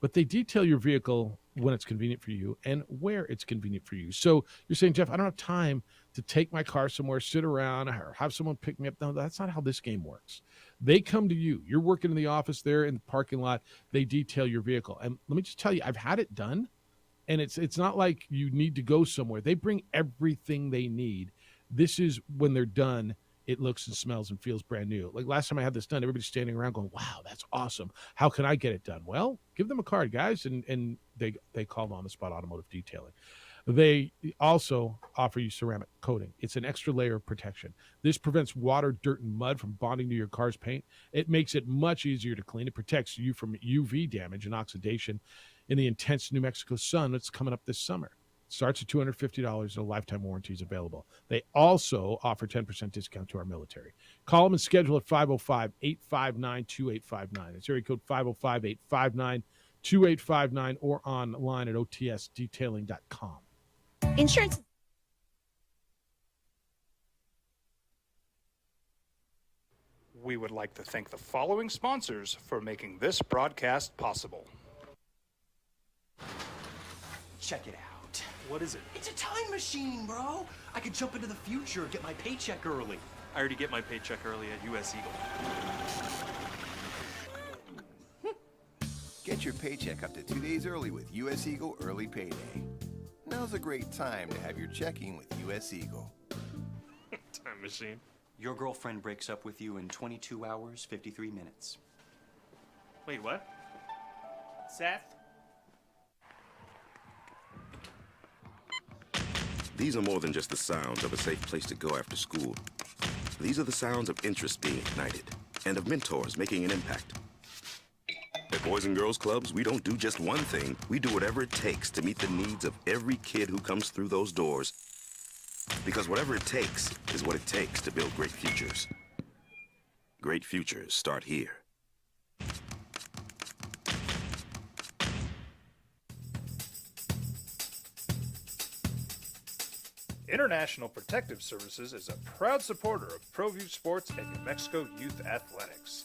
but they detail your vehicle when it's convenient for you and where it's convenient for you. So you're saying, Jeff, I don't have time to take my car somewhere, sit around, or have someone pick me up. No, that's not how this game works. They come to you. You're working in the office there in the parking lot. They detail your vehicle. And let me just tell you, I've had it done, and it's not like you need to go somewhere. They bring everything they need. This is when they're done. It looks and smells and feels brand new. Like last time I had this done, everybody's standing around going, wow, that's awesome. How can I get it done? Well, give them a card, guys, and they call On the Spot Automotive Detailing. They also offer you ceramic coating. It's an extra layer of protection. This prevents water, dirt, and mud from bonding to your car's paint. It makes it much easier to clean. It protects you from UV damage and oxidation in the intense New Mexico sun that's coming up this summer. Starts at $250 and a lifetime warranty is available. They also offer 10% discount to our military. Call them and schedule at 505-859-2859. That's area code 505-859-2859 or online at otsdetailing.com. Insurance. We would like to thank the following sponsors for making this broadcast possible. Check it out. What is it? It's a time machine, bro. I could jump into the future, get my paycheck early. I already get my paycheck early at US Eagle. Get your paycheck up to 2 days early with US Eagle Early Payday. Now's a great time to have your checking with US Eagle. Time machine. Your girlfriend breaks up with you in 22 hours, 53 minutes. Wait, what? Seth? These are more than just the sounds of a safe place to go after school. These are the sounds of interest being ignited and of mentors making an impact. At Boys and Girls Clubs, we don't do just one thing. We do whatever it takes to meet the needs of every kid who comes through those doors. Because whatever it takes is what it takes to build great futures. Great futures start here. International Protective Services is a proud supporter of ProView Sports and New Mexico Youth Athletics.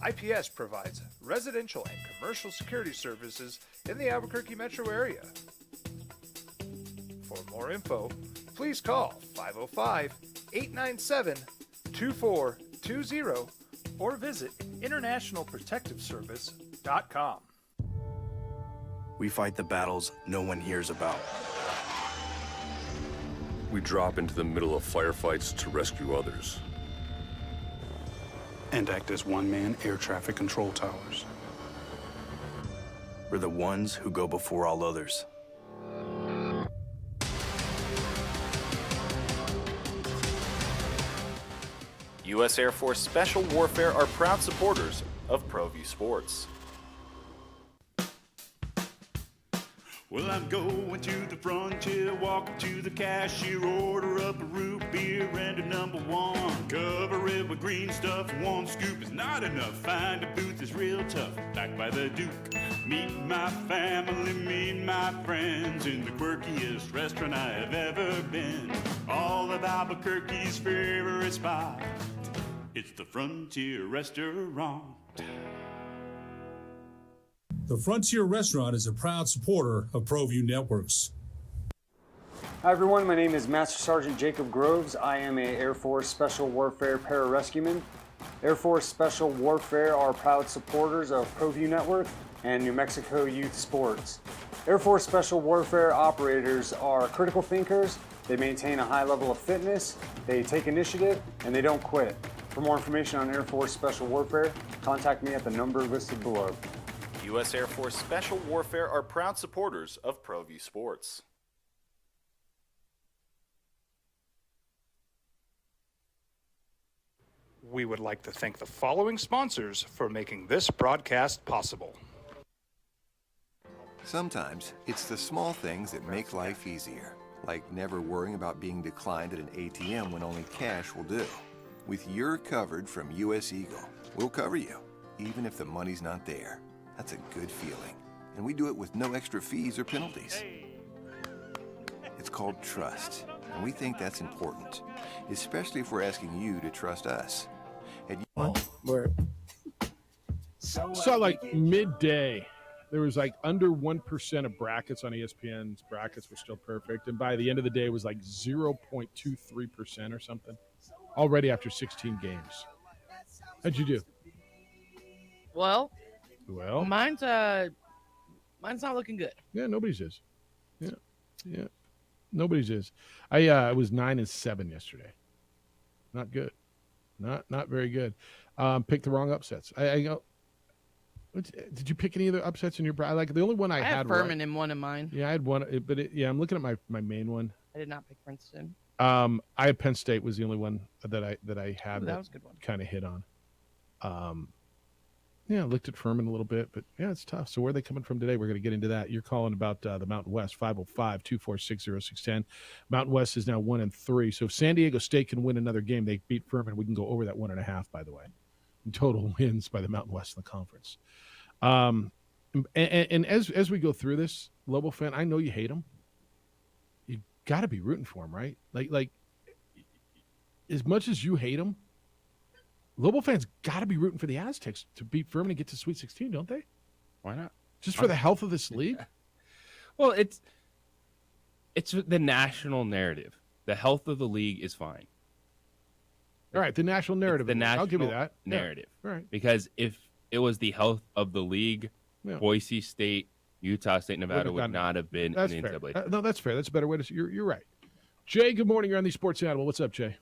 IPS provides residential and commercial security services in the Albuquerque metro area. For more info, please call 505-897-2420 or visit internationalprotectiveservice.com. We fight the battles no one hears about. We drop into the middle of firefights to rescue others. And act as one-man air traffic control towers. We're the ones who go before all others. U.S. Air Force Special Warfare are proud supporters of ProView Sports. Well, I'm going to the frontier, walking to the cashier, order up a root beer and a number one. Cover it with green stuff, one scoop is not enough. Find a booth that's real tough, back by the Duke. Meet my family, meet my friends in the quirkiest restaurant I have ever been. All of Albuquerque's favorite spot, it's the Frontier Restaurant. The Frontier Restaurant is a proud supporter of ProView Networks. Hi everyone, my name is Master Sergeant Jacob Groves. I am a Air Force Special Warfare pararescueman. Air Force Special Warfare are proud supporters of ProView Network and New Mexico Youth Sports. Air Force Special Warfare operators are critical thinkers. They maintain a high level of fitness, they take initiative, and they don't quit. For more information on Air Force Special Warfare, contact me at the number listed below. U.S. Air Force Special Warfare are proud supporters of ProView Sports. We would like to thank the following sponsors for making this broadcast possible. Sometimes it's the small things that make life easier, like never worrying about being declined at an ATM when only cash will do. With your covered from US Eagle, we'll cover you, even if the money's not there. That's a good feeling. And we do it with no extra fees or penalties. It's called trust, and we think that's important, especially if we're asking you to trust us. So like midday, there was like under 1% of brackets on ESPN's brackets were still perfect. And by the end of the day, it was like 0.23% or something already after 16 games. How'd you do? Well, mine's not looking good. Yeah, nobody's is. Yeah. Nobody's is. I was 9-7 yesterday. Not good. Not very good. Picked the wrong upsets. I go. Did you pick any other upsets in your bracket? Like the only one I had Furman in one of mine. Yeah, I had one, but I'm looking at my main one. I did not pick Princeton. I had Penn State was the only one that I had. Ooh, that was a good one. Kind of hit on. I looked at Furman a little bit, but yeah, it's tough. So where are they coming from today? We're going to get into that. You're calling about the Mountain West, 505-246-0610. Mountain West is now 1-3. So if San Diego State can win another game, they beat Furman, we can go over that 1.5, by the way. In total wins by the Mountain West in the conference. And as we go through this, Lobo fan, I know you hate them. You got to be rooting for them, right? Like as much as you hate them, Lobo fans got to be rooting for the Aztecs to beat Furman and get to Sweet 16, don't they? Why not? Just for the health of this league? Yeah. Well, it's the national narrative. The health of the league is fine. All right, the national narrative. I'll give you that. Narrative. Yeah. Right. Because if it was the health of the league, Boise State, Utah State, Nevada would not have been in the NCAA. No, that's fair. That's a better way to. You're right. Jay, good morning. You're on the Sports Animal. What's up, Jay?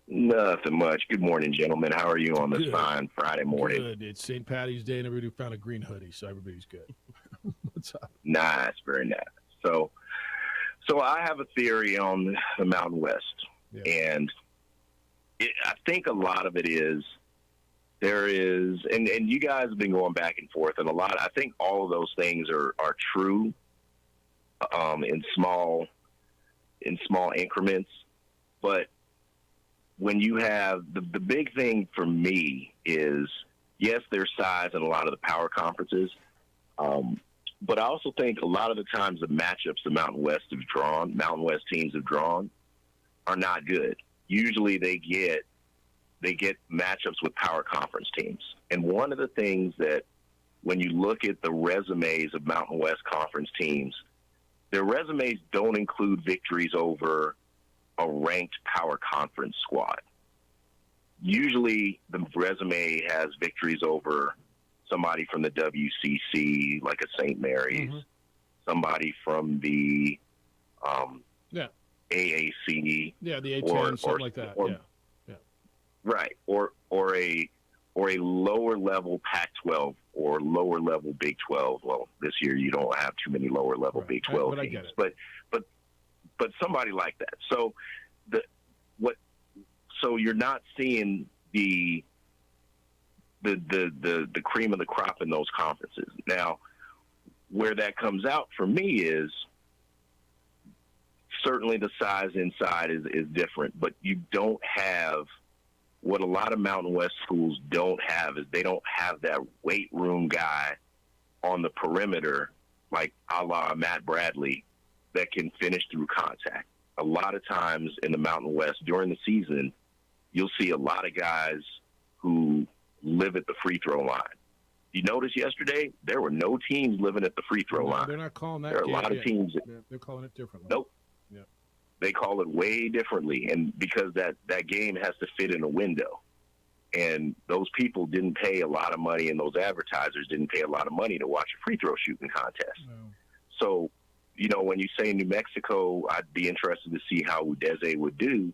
Nothing much. Good morning, gentlemen. How are you on this fine Friday morning? Good. It's St. Patty's Day, and everybody found a green hoodie, so everybody's good. What's up? Nice, very nice. So I have a theory on the Mountain West, and I think a lot of it is there is, and you guys have been going back and forth, and I think all of those things are true in small increments, but when you have the big thing for me is, yes, there's size in a lot of the power conferences, but I also think a lot of the times the matchups the Mountain West teams have drawn are not good. Usually they get matchups with power conference teams. And one of the things that when you look at the resumes of Mountain West conference teams, their resumes don't include victories over a ranked power conference squad. Usually the resume has victories over somebody from the WCC, like a St. Mary's, somebody from the AAC. Yeah, the A10, something like that. Right. Or a lower level Pac-12 or lower level Big 12. Well, this year you don't have too many lower level Big 12 teams. But somebody like that. So so you're not seeing the cream of the crop in those conferences. Now, where that comes out for me is certainly the size inside is different, but you don't have what a lot of Mountain West schools don't have is they don't have that weight room guy on the perimeter like a la Matt Bradley that can finish through contact. A lot of times in the Mountain West during the season, you'll see a lot of guys who live at the free throw line. You notice yesterday, there were no teams living at the free throw line. They're not calling that. There are a lot of teams. They're calling it differently. Nope. They call it way differently, and because that game has to fit in a window. And those people didn't pay a lot of money, and those advertisers didn't pay a lot of money to watch a free throw shooting contest. So, when you say New Mexico, I'd be interested to see how Udeze would do.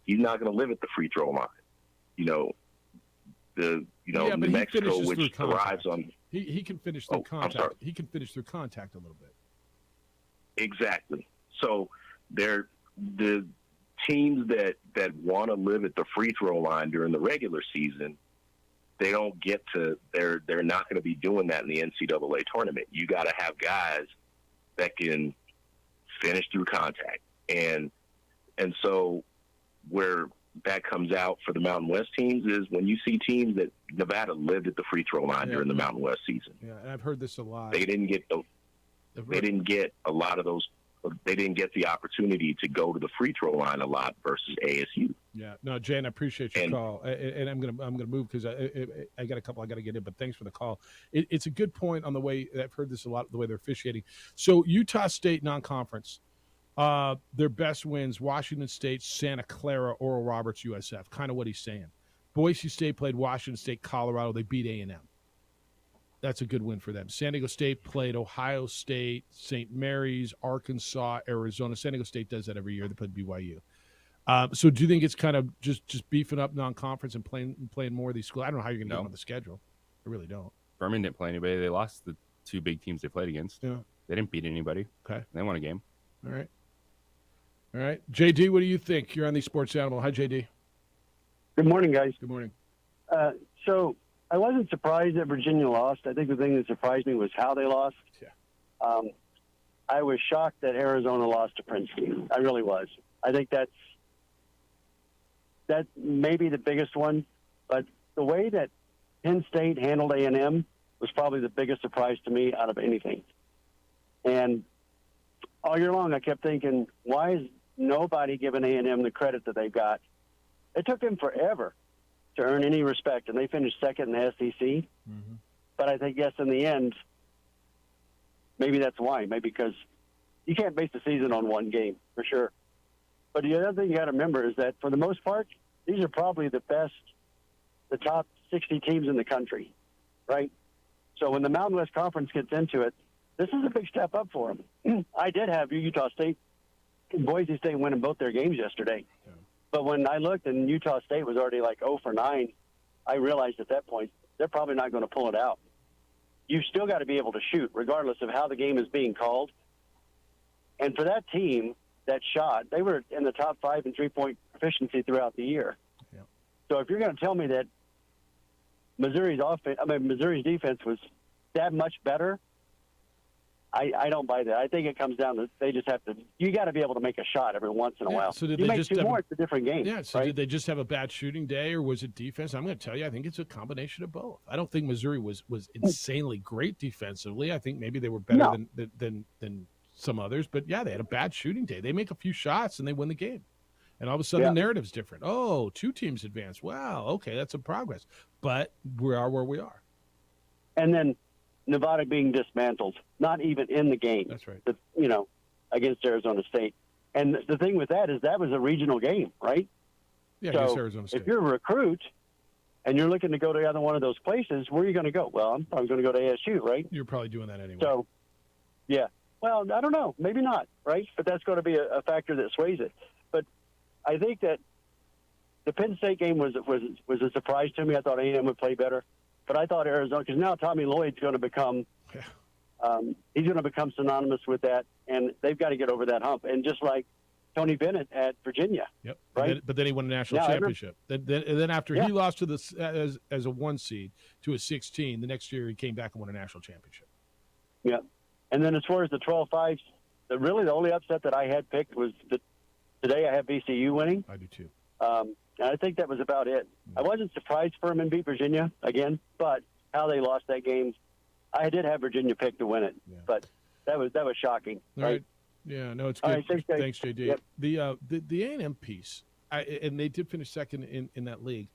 He's not going to live at the free throw line. New Mexico, which thrives on. He can finish through contact. He can finish through contact a little bit. Exactly. So the teams that want to live at the free throw line during the regular season, they don't get to. They're not going to be doing that in the NCAA tournament. You got to have guys that can finish through contact, and so where that comes out for the Mountain West teams is when you see teams that Nevada lived at the free throw line during the Mountain West season. Yeah, and I've heard this a lot. They didn't get a lot of those. They didn't get the opportunity to go to the free throw line a lot versus ASU. Yeah, no, Jane, I appreciate your call, and I'm gonna move because I got a couple I got to get in, but thanks for the call. It's a good point on the way. I've heard this a lot, the way they're officiating. So Utah State non-conference, their best wins: Washington State, Santa Clara, Oral Roberts, USF. Kind of what he's saying. Boise State played Washington State, Colorado. They beat A&M. That's a good win for them. San Diego State played Ohio State, St. Mary's, Arkansas, Arizona. San Diego State does that every year. They put BYU. So do you think it's kind of just beefing up non-conference and playing more of these schools? I don't know how you're going to get them on the schedule. I really don't. Furman didn't play anybody. They lost the two big teams they played against. Yeah. They didn't beat anybody. Okay. They won a game. All right. JD, what do you think? You're on the Sports Animal. Hi, JD. Good morning, guys. Good morning. So I wasn't surprised that Virginia lost. I think the thing that surprised me was how they lost. Yeah. I was shocked that Arizona lost to Princeton. I really was. I think that may be the biggest one, but the way that Penn State handled A&M was probably the biggest surprise to me out of anything. And all year long, I kept thinking, why is nobody giving A&M the credit that they got? It took them forever to earn any respect, and they finished second in the SEC. Mm-hmm. But I think, yes, in the end, maybe that's why. Maybe because you can't base the season on one game, for sure. But the other thing you got to remember is that, for the most part, these are probably the top 60 teams in the country, right? So when the Mountain West Conference gets into it, this is a big step up for them. I did have Utah State and Boise State winning both their games yesterday. Yeah. But when I looked and Utah State was already like 0 for 9, I realized at that point they're probably not going to pull it out. You've still got to be able to shoot, regardless of how the game is being called. And for that team that shot, they were in the top 5 in three-point proficiency throughout the year. Yeah. So if you're going to tell me that Missouri's defense was that much better, I don't buy that. I think it comes down to they just have to. You got to be able to make a shot every once in a while. So did you they make just two have more, it's a different game. Yeah. So right? did they just have a bad shooting day, or was it defense? I'm going to tell you, I think it's a combination of both. I don't think Missouri was insanely great defensively. I think maybe they were better than some others. But yeah, they had a bad shooting day. They make a few shots and they win the game. And all of a sudden, the narrative's different. Oh, 2 teams advanced. Wow, okay, that's a progress. But we are where we are. And then Nevada being dismantled, not even in the game. That's right. But, against Arizona State. And the thing with that is that was a regional game, right? Yeah, so against Arizona State. If you're a recruit and you're looking to go to either one of those places, where are you going to go? Well, I'm probably going to go to ASU, right? You're probably doing that anyway. So, yeah. Well, I don't know. Maybe not, right? But that's going to be a factor that sways it. But I think that the Penn State game was a surprise to me. I thought A&M would play better. But I thought Arizona, because now Tommy Lloyd's going to become he's going to become synonymous with that, and they've got to get over that hump. And just like Tony Bennett at Virginia. Yep. Right. But then he won a national championship. Then after he lost to as a 1 seed to a 16, the next year he came back and won a national championship. Yeah. And then as far as the 12-5s, really the only upset that I had picked was today I have VCU winning. I do too. And I think that was about it. I wasn't surprised Furman beat Virginia again, but how they lost that game, I did have Virginia picked to win it, but that was shocking. All right. Yeah, no, it's good. All right, thanks, JD. Yep. The A&M piece, and they did finish second in that league.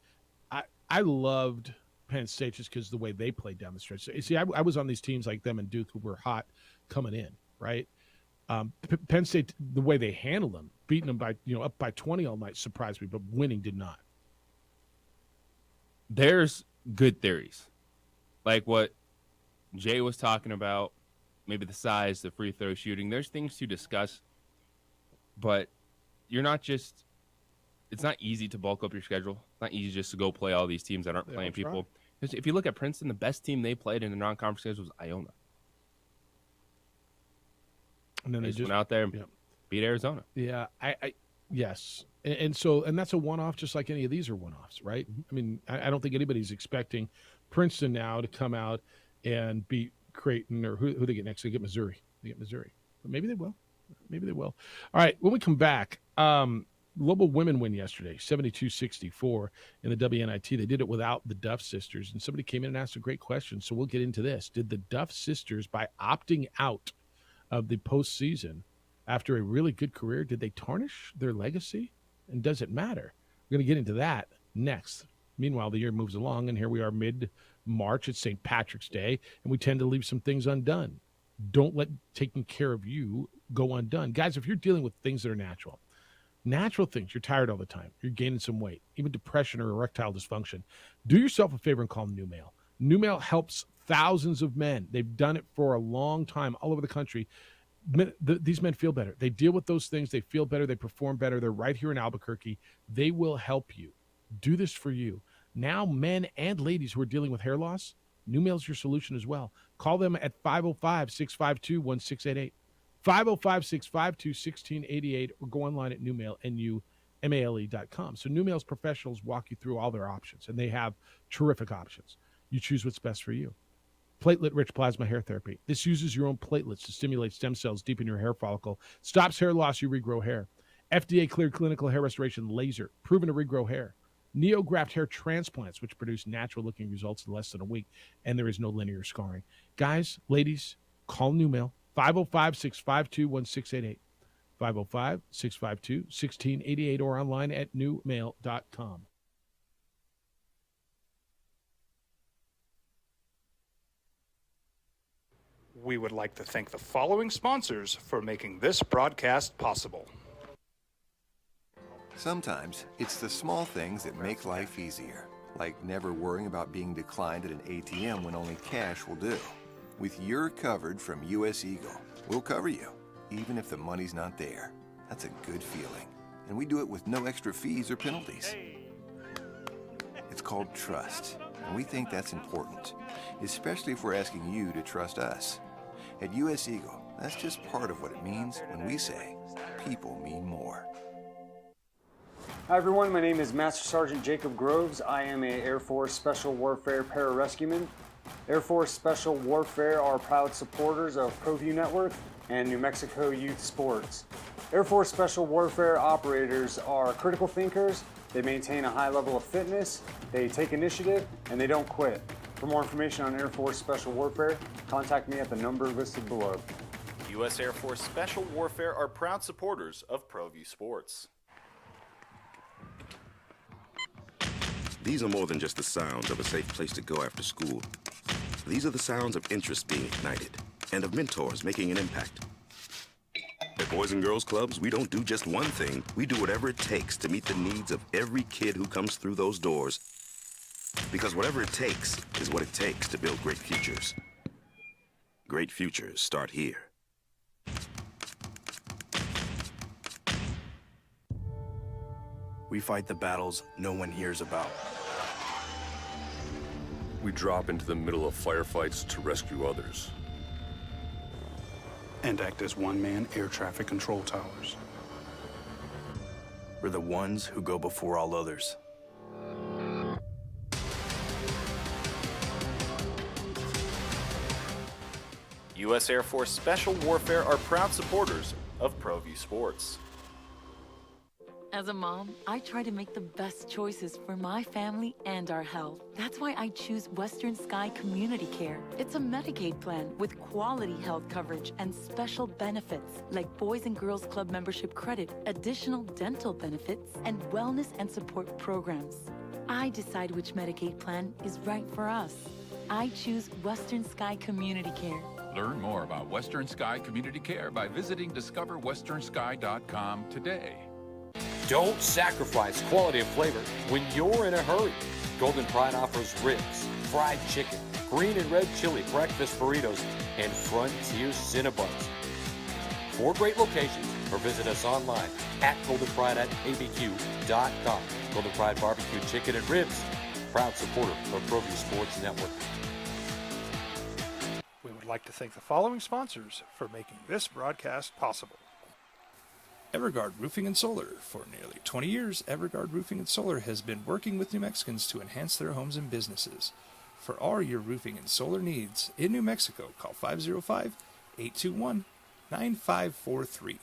I loved Penn State just because the way they played down the stretch. So, you see, I was on these teams like them and Duke who were hot coming in, right? Penn State, the way they handled them, beating them by up by 20 all night surprised me, but winning did not. there's good theories, like what Jay was talking about, maybe the size, the free throw shooting. There's things to discuss, but you're not just. It's not easy to bulk up your schedule. It's not easy just to go play all these teams that aren't playing people. Because if you look at Princeton, the best team they played in the non-conference schedule was Iona. And then they just went out there and beat Arizona. Yeah, yes. And so that's a one-off, just like any of these are one-offs, right? I mean, I don't think anybody's expecting Princeton now to come out and beat Creighton, or who they get next. They get Missouri. But maybe they will. All right, when we come back, Global women win yesterday, 72-64 in the WNIT. They did it without the Duff sisters, and somebody came in and asked a great question, so we'll get into this. Did the Duff sisters, by opting out of the postseason after a really good career, did they tarnish their legacy? And does it matter? We're going to get into that next. Meanwhile, the year moves along, and here we are mid-March. It's St. Patrick's Day, and we tend to leave some things undone. Don't let taking care of you go undone. Guys, if you're dealing with things that are natural things, you're tired all the time, you're gaining some weight, even depression or erectile dysfunction, do yourself a favor and call NuMale. NuMale helps thousands of men. They've done it for a long time all over the country. These men feel better. They deal with those things. They feel better. They perform better. They're right here in Albuquerque. They will help you. Do this for you. Now, men and ladies who are dealing with hair loss, NuMale's your solution as well. Call them at 505-652-1688. 505-652-1688, or go online at NuMale, NuMale.com. So NuMale's professionals walk you through all their options, and they have terrific options. You choose what's best for you. Platelet-rich plasma hair therapy. This uses your own platelets to stimulate stem cells deep in your hair follicle. Stops hair loss, you regrow hair. FDA-cleared clinical hair restoration laser, proven to regrow hair. NeoGraft hair transplants, which produce natural-looking results in less than a week, and there is no linear scarring. Guys, ladies, call NuMale. 505-652-1688. 505-652-1688, or online at NuMale.com. We would like to thank the following sponsors for making this broadcast possible. Sometimes it's the small things that make life easier, like never worrying about being declined at an ATM when only cash will do. With your covered from US Eagle, we'll cover you, even if the money's not there. That's a good feeling. And we do it with no extra fees or penalties. It's called trust, and we think that's important, especially if we're asking you to trust us. At US Eagle, that's just part of what it means when we say people mean more. Hi everyone, my name is Master Sergeant Jacob Groves. I am a Air Force Special Warfare Pararescueman. Air Force Special Warfare are proud supporters of ProView Network and New Mexico Youth Sports. Air Force Special Warfare operators are critical thinkers. They maintain a high level of fitness, they take initiative, and they don't quit. For more information on Air Force Special Warfare, contact me at the number listed below. U.S. Air Force Special Warfare are proud supporters of ProView Sports. These are more than just the sounds of a safe place to go after school. These are the sounds of interest being ignited and of mentors making an impact. At Boys and Girls Clubs, we don't do just one thing. We do whatever it takes to meet the needs of every kid who comes through those doors. Because whatever it takes is what it takes to build great futures. Great futures start here. We fight the battles no one hears about. We drop into the middle of firefights to rescue others. And act as one-man air traffic control towers. We're the ones who go before all others. U.S. Air Force Special Warfare are proud supporters of ProView Sports. As a mom, I try to make the best choices for my family and our health. That's why I choose Western Sky Community Care. It's a Medicaid plan with quality health coverage and special benefits like Boys and Girls Club membership credit, additional dental benefits, and wellness and support programs. I decide which Medicaid plan is right for us. I choose Western Sky Community Care. Learn more about Western Sky Community Care by visiting discoverwesternsky.com today. Don't sacrifice quality and flavor when you're in a hurry. Golden Pride offers ribs, fried chicken, green and red chili breakfast burritos, and Frontier Cinnabons. 4 great locations, or visit us online at goldenpride@abq.com. Golden Pride Barbecue Chicken and Ribs, proud supporter of ProView Sports Network. We would like to thank the following sponsors for making this broadcast possible. Everguard Roofing and Solar. For nearly 20 years, Everguard Roofing and Solar has been working with New Mexicans to enhance their homes and businesses. For all your roofing and solar needs in New Mexico, call 505-821-9543.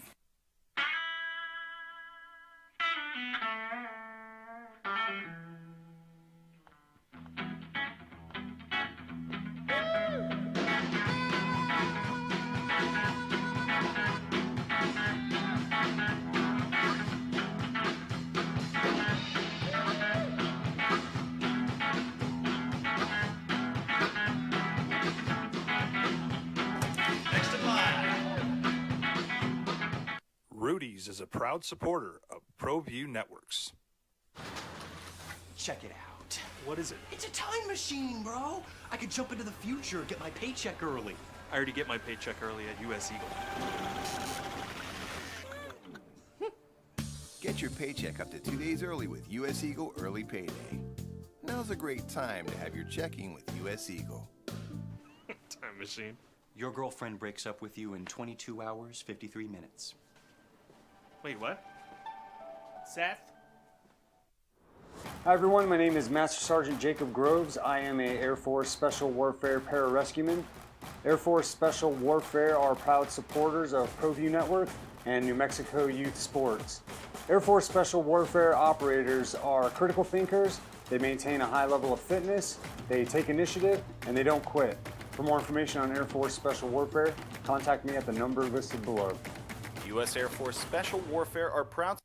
Rudy's is a proud supporter of ProView Networks. Check it out. What is it? It's a time machine, bro. I could jump into the future, get my paycheck early. I already get my paycheck early at US Eagle. Get your paycheck up to 2 days early with US Eagle Early Payday. Now's a great time to have your checking with US Eagle. Time machine. Your girlfriend breaks up with you in 22 hours, 53 minutes. Wait, what? Seth? Hi everyone, my name is Master Sergeant Jacob Groves. I am a Air Force Special Warfare Pararescueman. Air Force Special Warfare are proud supporters of ProView Network and New Mexico Youth Sports. Air Force Special Warfare operators are critical thinkers. They maintain a high level of fitness, they take initiative, and they don't quit. For more information on Air Force Special Warfare, contact me at the number listed below. U.S. Air Force Special Warfare are proud.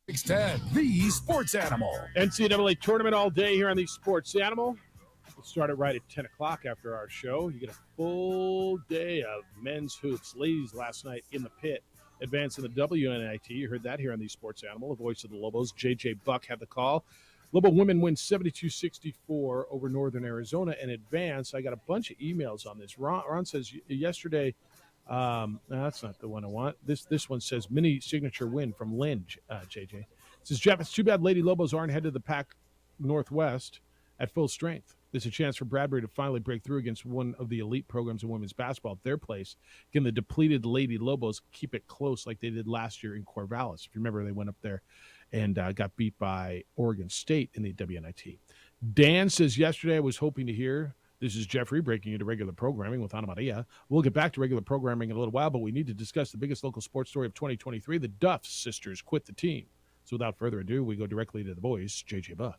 10, the Sports Animal. NCAA tournament all day here on the Sports Animal. We'll start it right at 10 o'clock after our show. You get a full day of men's hoops. Ladies last night in the pit, advancing the WNIT. You heard that here on the Sports Animal. The voice of the Lobos, J.J. Buck, had the call. Lobo women win 72-64 over Northern Arizona and advance. I got a bunch of emails on this. Ron says yesterday, no, that's not the one I want. This one says mini signature win from Lynn, JJ. It says, Jeff, it's too bad Lady Lobos aren't headed to the Pac Northwest at full strength. There's a chance for Bradbury to finally break through against one of the elite programs in women's basketball at their place. Can the depleted Lady Lobos keep it close like they did last year in Corvallis? If you remember, they went up there and got beat by Oregon State in the WNIT. Dan says, yesterday I was hoping to hear. This is Jeffrey breaking into regular programming with Ana Maria. We'll get back to regular programming in a little while, but we need to discuss the biggest local sports story of 2023. The Duff sisters quit the team. So without further ado, we go directly to the boys, J.J. Buck.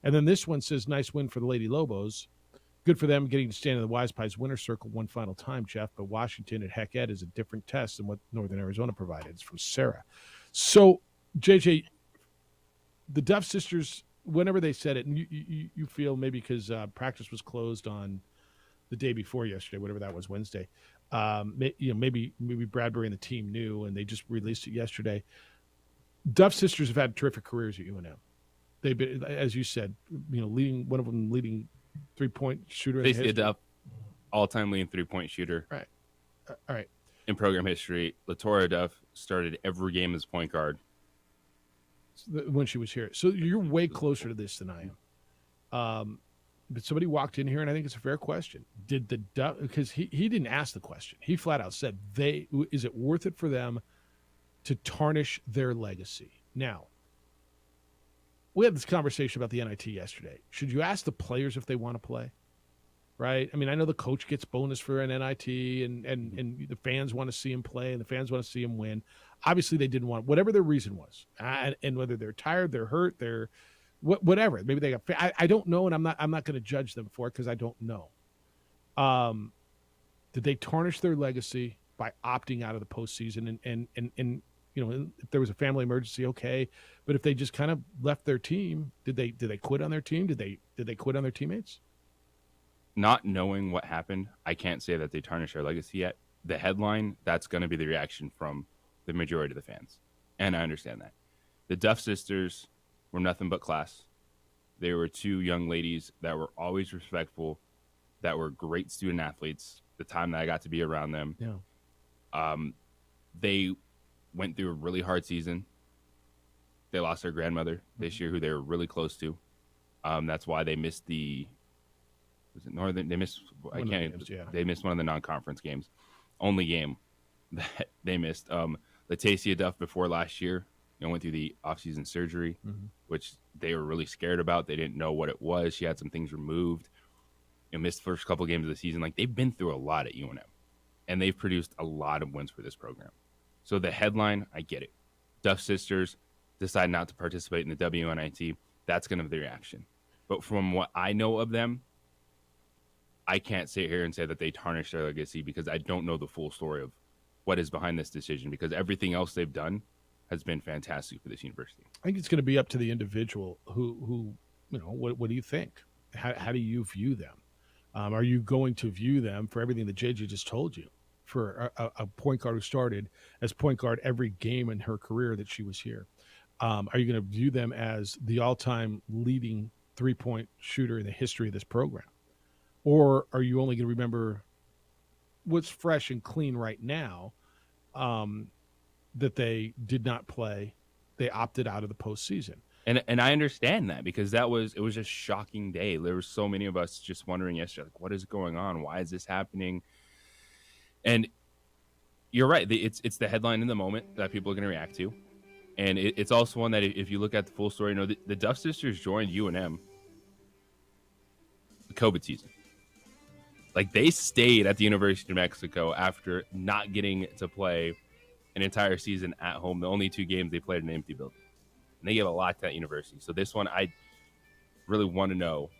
And then this one says, nice win for the Lady Lobos. Good for them getting to stand in the Wise Pies winner's circle one final time, Jeff. But Washington at Heck Ed is a different test than what Northern Arizona provided. It's from Sarah. So, J.J., the Duff sisters, whenever they said it, and you feel maybe because practice was closed on the day before yesterday, whatever that was, Wednesday, maybe Bradbury and the team knew and they just released it yesterday. Duff sisters have had terrific careers at UNM. They've been, as you said, leading, one of them leading 3-point shooter. Basically, a Duff all-time leading 3-point shooter. Right. All right. In program history, Latoya Duff started every game as point guard when she was here. So you're way closer to this than I am. But somebody walked in here, and I think it's a fair question. Did the Duff, because he didn't ask the question. He flat out said, is it worth it for them to tarnish their legacy? Now, we had this conversation about the NIT yesterday. Should you ask the players if they want to play? Right? I mean, I know the coach gets bonus for an NIT, and the fans want to see him play, and the fans want to see him win. Obviously, they didn't want whatever their reason was, and whether they're tired, they're hurt, they're whatever. Maybe they got. I don't know, and I'm not going to judge them for it because I don't know. Did they tarnish their legacy by opting out of the postseason? And if there was a family emergency, okay. But if they just kind of left their team, did they quit on their team? Did they quit on their teammates? Not knowing what happened, I can't say that they tarnished their legacy yet. The headline, that's going to be the reaction from the majority of the fans. And I understand that. The Duff sisters were nothing but class. They were two young ladies that were always respectful, that were great student athletes. The time that I got to be around them, they went through a really hard season. They lost their grandmother this year, who they were really close to. That's why they missed was it Northern? They missed. They missed one of the non-conference games. Only game that they missed. Latacia Duff before last year, went through the off-season surgery, which they were really scared about. They didn't know what it was. She had some things removed. Missed the first couple of games of the season. Like, they've been through a lot at UNM, and they've produced a lot of wins for this program. So the headline, I get it. Duff sisters decide not to participate in the WNIT. That's going to be the reaction. But from what I know of them, I can't sit here and say that they tarnished their legacy, because I don't know the full story of what is behind this decision, because everything else they've done has been fantastic for this university. I think it's going to be up to the individual who what do you think? How do you view them? Are you going to view them for everything that JJ just told you, for a point guard who started as point guard every game in her career that she was here? Are you going to view them as the all-time leading three-point shooter in the history of this program? Or are you only going to remember what's fresh and clean right now, that they did not play? They opted out of the postseason. And I understand that, because it was a shocking day. There were so many of us just wondering yesterday, like, what is going on? Why is this happening? And you're right. It's the headline in the moment that people are going to react to. And it's also one that, if you look at the full story, the Duff sisters joined UNM the COVID season. Like, they stayed at the University of New Mexico after not getting to play an entire season at home. The only 2 games they played in an empty building. And they gave a lot to that university. So this one, I really want to know.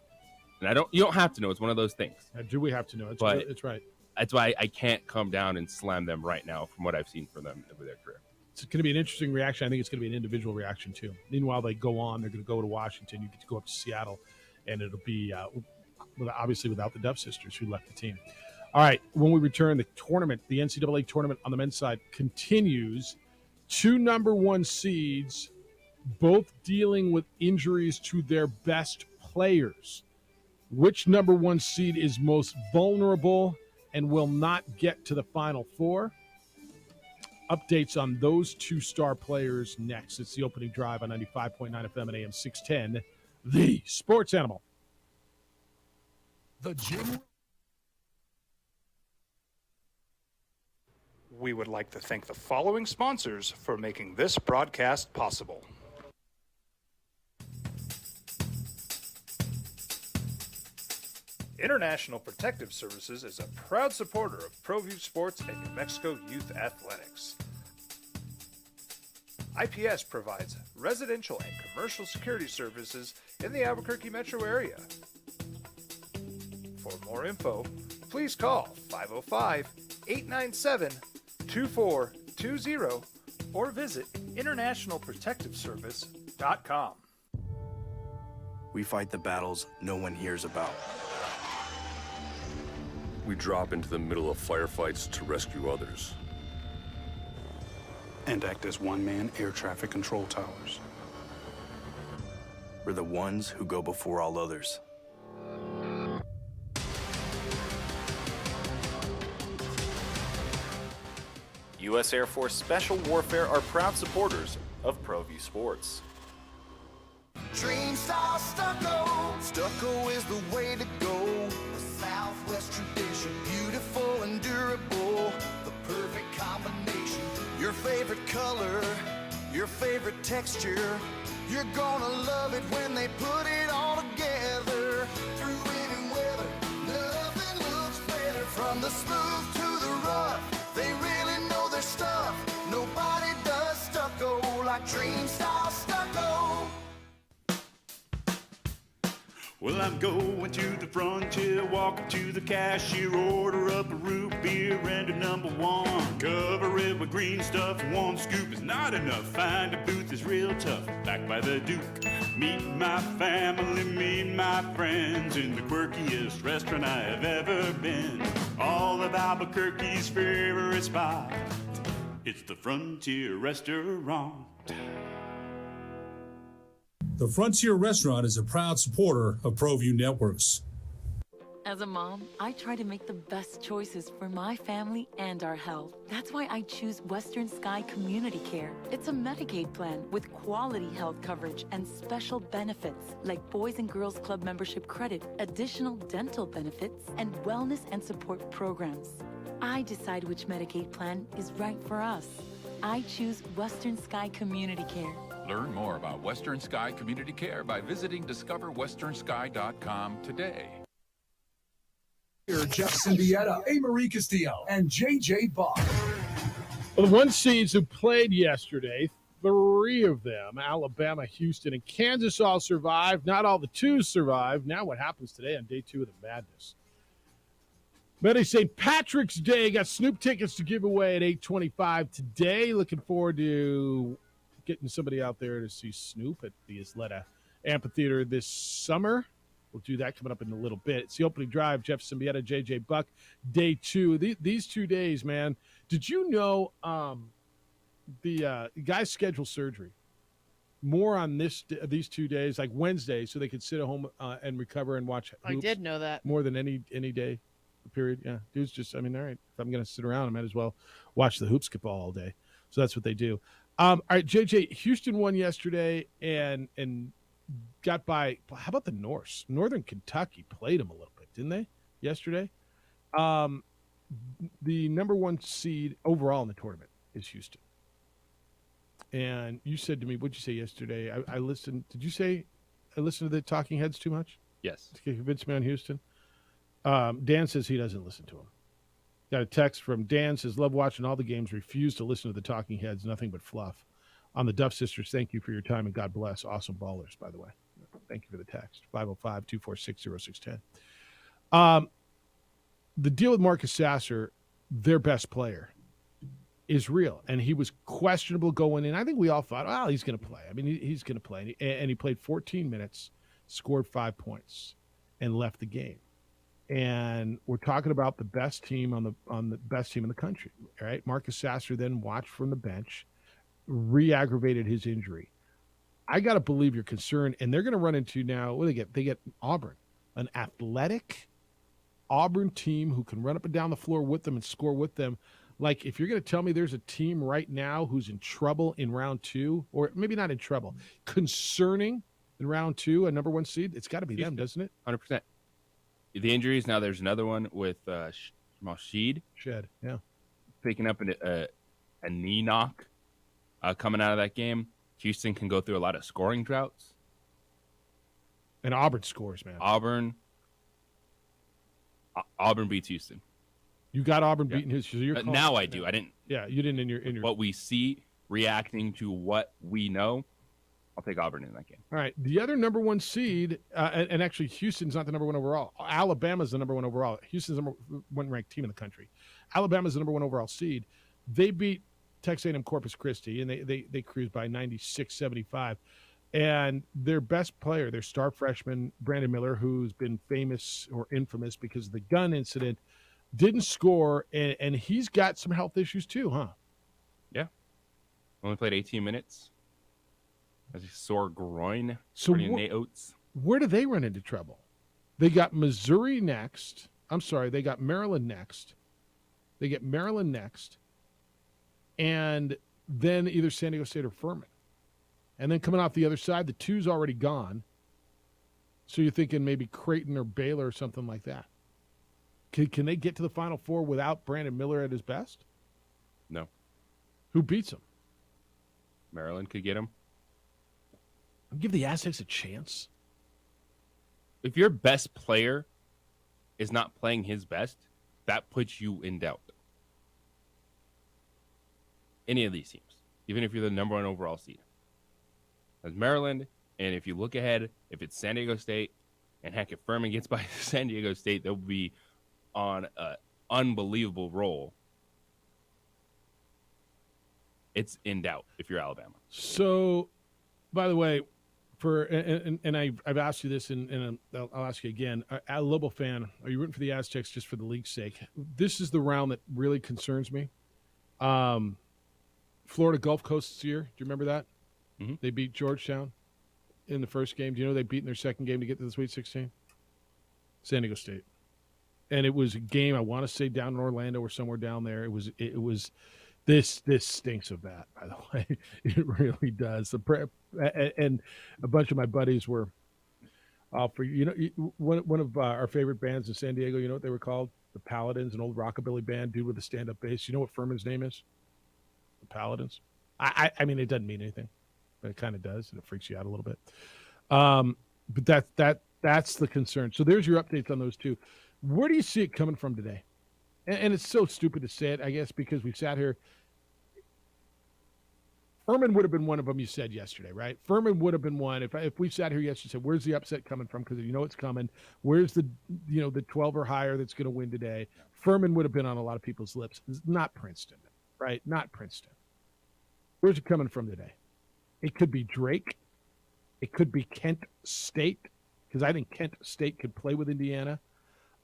And you don't have to know. It's one of those things. Do we have to know? It's right. That's why I can't come down and slam them right now from what I've seen from them over their career. It's going to be an interesting reaction. I think it's going to be an individual reaction, too. Meanwhile, they go on. They're going to go to Washington. You get to go up to Seattle. And it'll be, obviously, without the Duff sisters who left the team. All right, when we return, the tournament, the NCAA tournament on the men's side, continues. 2 number 1 seeds, both dealing with injuries to their best players. Which number 1 seed is most vulnerable and will not get to the Final Four? Updates on those 2 star players next. It's the opening drive on 95.9 FM and AM 610, the Sports Animal. The Jim. We would like to thank the following sponsors for making this broadcast possible. International Protective Services is a proud supporter of ProView Sports and New Mexico Youth Athletics. IPS provides residential and commercial security services in the Albuquerque metro area. For more info, please call 505-897-2420 or visit internationalprotectiveservice.com. We fight the battles no one hears about. We drop into the middle of firefights to rescue others. And act as one-man air traffic control towers. We're the ones who go before all others. U.S. Air Force Special Warfare are proud supporters of ProView Sports. Dream style stucco. Stucco is the way to go. A Southwest tradition, beautiful and durable. The perfect combination. Your favorite color, your favorite texture. You're gonna love it when they put it all together. Through any weather, nothing looks better. From the smooth to the rough, they really know their stuff. Nobody does stucco like Dream style stucco. Well, I'm going to the frontier, walking to the cashier, order up a root beer and a number 1. Cover it with green stuff, 1 scoop is not enough. Find a booth is real tough, back by the Duke. Meet my family, meet my friends in the quirkiest restaurant I have ever been. All of Albuquerque's favorite spot, it's the Frontier Restaurant. The Frontier Restaurant is a proud supporter of ProView Networks. As a mom, I try to make the best choices for my family and our health. That's why I choose Western Sky Community Care. It's a Medicaid plan with quality health coverage and special benefits like Boys and Girls Club membership credit, additional dental benefits, and wellness and support programs. I decide which Medicaid plan is right for us. I choose Western Sky Community Care. Learn more about Western Sky Community Care by visiting discoverwesternsky.com today. Here, Jeff Symbieta, A. Marie Castillo, and J.J. Buck. Well, the one seeds who played yesterday, 3 of them, Alabama, Houston, and Kansas, all survived. Not all the 2s survived. Now what happens today on day 2 of the madness? But St. Patrick's Day, got Snoop tickets to give away at 8:25 today. Looking forward to getting somebody out there to see Snoop at the Isleta Amphitheater this summer. We'll do that coming up in a little bit. It's the opening drive. Jeff Symbieta, J.J. Buck, day 2. These 2 days, man. Did you know the guys schedule surgery more on these 2 days, like Wednesday, so they could sit at home and recover and watch hoops? I did know that. More than any day period. Yeah, dudes just, all right, if I'm going to sit around, I might as well watch the hoops ball all day. So that's what they do. All right, JJ, Houston won yesterday and got by. How about the Norse? Northern Kentucky played them a little bit, didn't they, yesterday? The number 1 seed overall in the tournament is Houston. And you said to me, what'd you say yesterday? I listened. Did you say I listened to the Talking Heads too much? Yes. To convince me on Houston? Dan says he doesn't listen to them. Got a text from Dan, says, love watching all the games, refuse to listen to the Talking Heads, nothing but fluff. On the Duff Sisters, thank you for your time, and God bless. Awesome ballers, by the way. Thank you for the text. 505-246-0610. The deal with Marcus Sasser, their best player, is real. And he was questionable going in. I think we all thought, well, he's going to play. I mean, he's going to play. And he played 14 minutes, scored 5 points, and left the game. And we're talking about the best team on the best team in the country, right? Marcus Sasser then watched from the bench, re-aggravated his injury. I got to believe you're concerned, and they're going to run into now, what do they get? They get Auburn, an athletic Auburn team who can run up and down the floor with them and score with them. Like, if you're going to tell me there's a team right now who's in trouble in round 2, or maybe not in trouble, concerning in round 2, a number 1 seed, it's got to be them, doesn't it? 100%. The injuries, now there's another one with Sheed. Shed, yeah. Picking up a knee knock coming out of that game. Houston can go through a lot of scoring droughts. And Auburn scores, man. Auburn beats Houston. You got Auburn beating his. So now I do. I didn't. Yeah, you didn't in your. What we see reacting to what we know. I'll take Auburn in that game. All right. The other number 1 seed, and actually Houston's not the number 1 overall. Alabama's the number 1 overall. Houston's the number 1 ranked team in the country. Alabama's the number 1 overall seed. They beat Texas A&M Corpus Christi, and they cruised by 96-75. And their best player, their star freshman, Brandon Miller, who's been famous or infamous because of the gun incident, didn't score, and he's got some health issues too, huh? Yeah. Only played 18 minutes. Has a sore groin. So Nate Oates. Where do they run into trouble? They got Missouri next. I'm sorry, they got Maryland next. They get Maryland next. And then either San Diego State or Furman. And then coming off the other side, the 2's already gone. So you're thinking maybe Creighton or Baylor or something like that. Can they get to the Final Four without Brandon Miller at his best? No. Who beats him? Maryland could get him. Give the Aztecs a chance. If your best player is not playing his best, that puts you in doubt. Any of these teams, even if you're the number 1 overall seed. That's Maryland, and if you look ahead, if it's San Diego State, and heck, if Furman gets by San Diego State, they'll be on an unbelievable roll. It's in doubt if you're Alabama. So, by the way, I've asked you this, and I'll ask you again. A Lobo fan, are you rooting for the Aztecs just for the league's sake? This is the round that really concerns me. Florida Gulf Coast this year. Do you remember that? Mm-hmm. They beat Georgetown. in the first game? Do you know they beat in their second game to get to the Sweet 16? San Diego State. And it was a game, I want to say, down in Orlando or somewhere down there. It was this stinks of that, by the way. It really does. And a bunch of my buddies were for one of our favorite bands in San Diego. You know what they were called? The Paladins, an old rockabilly band, dude with a stand-up bass. You know what Furman's name is? The Paladins. I mean, it doesn't mean anything, but it kind of does, and it freaks you out a little bit. But that's the concern. So there's your updates on those two. Where do you see it coming from today? And it's so stupid to say it, I guess, because we sat here. Furman would have been one of them you said yesterday, right? Furman would have been one. If we sat here yesterday and said, where's the upset coming from? Because you know it's coming. Where's the 12 or higher that's going to win today? Furman would have been on a lot of people's lips. It's not Princeton, right? Not Princeton. Where's it coming from today? It could be Drake. It could be Kent State, because I think Kent State could play with Indiana.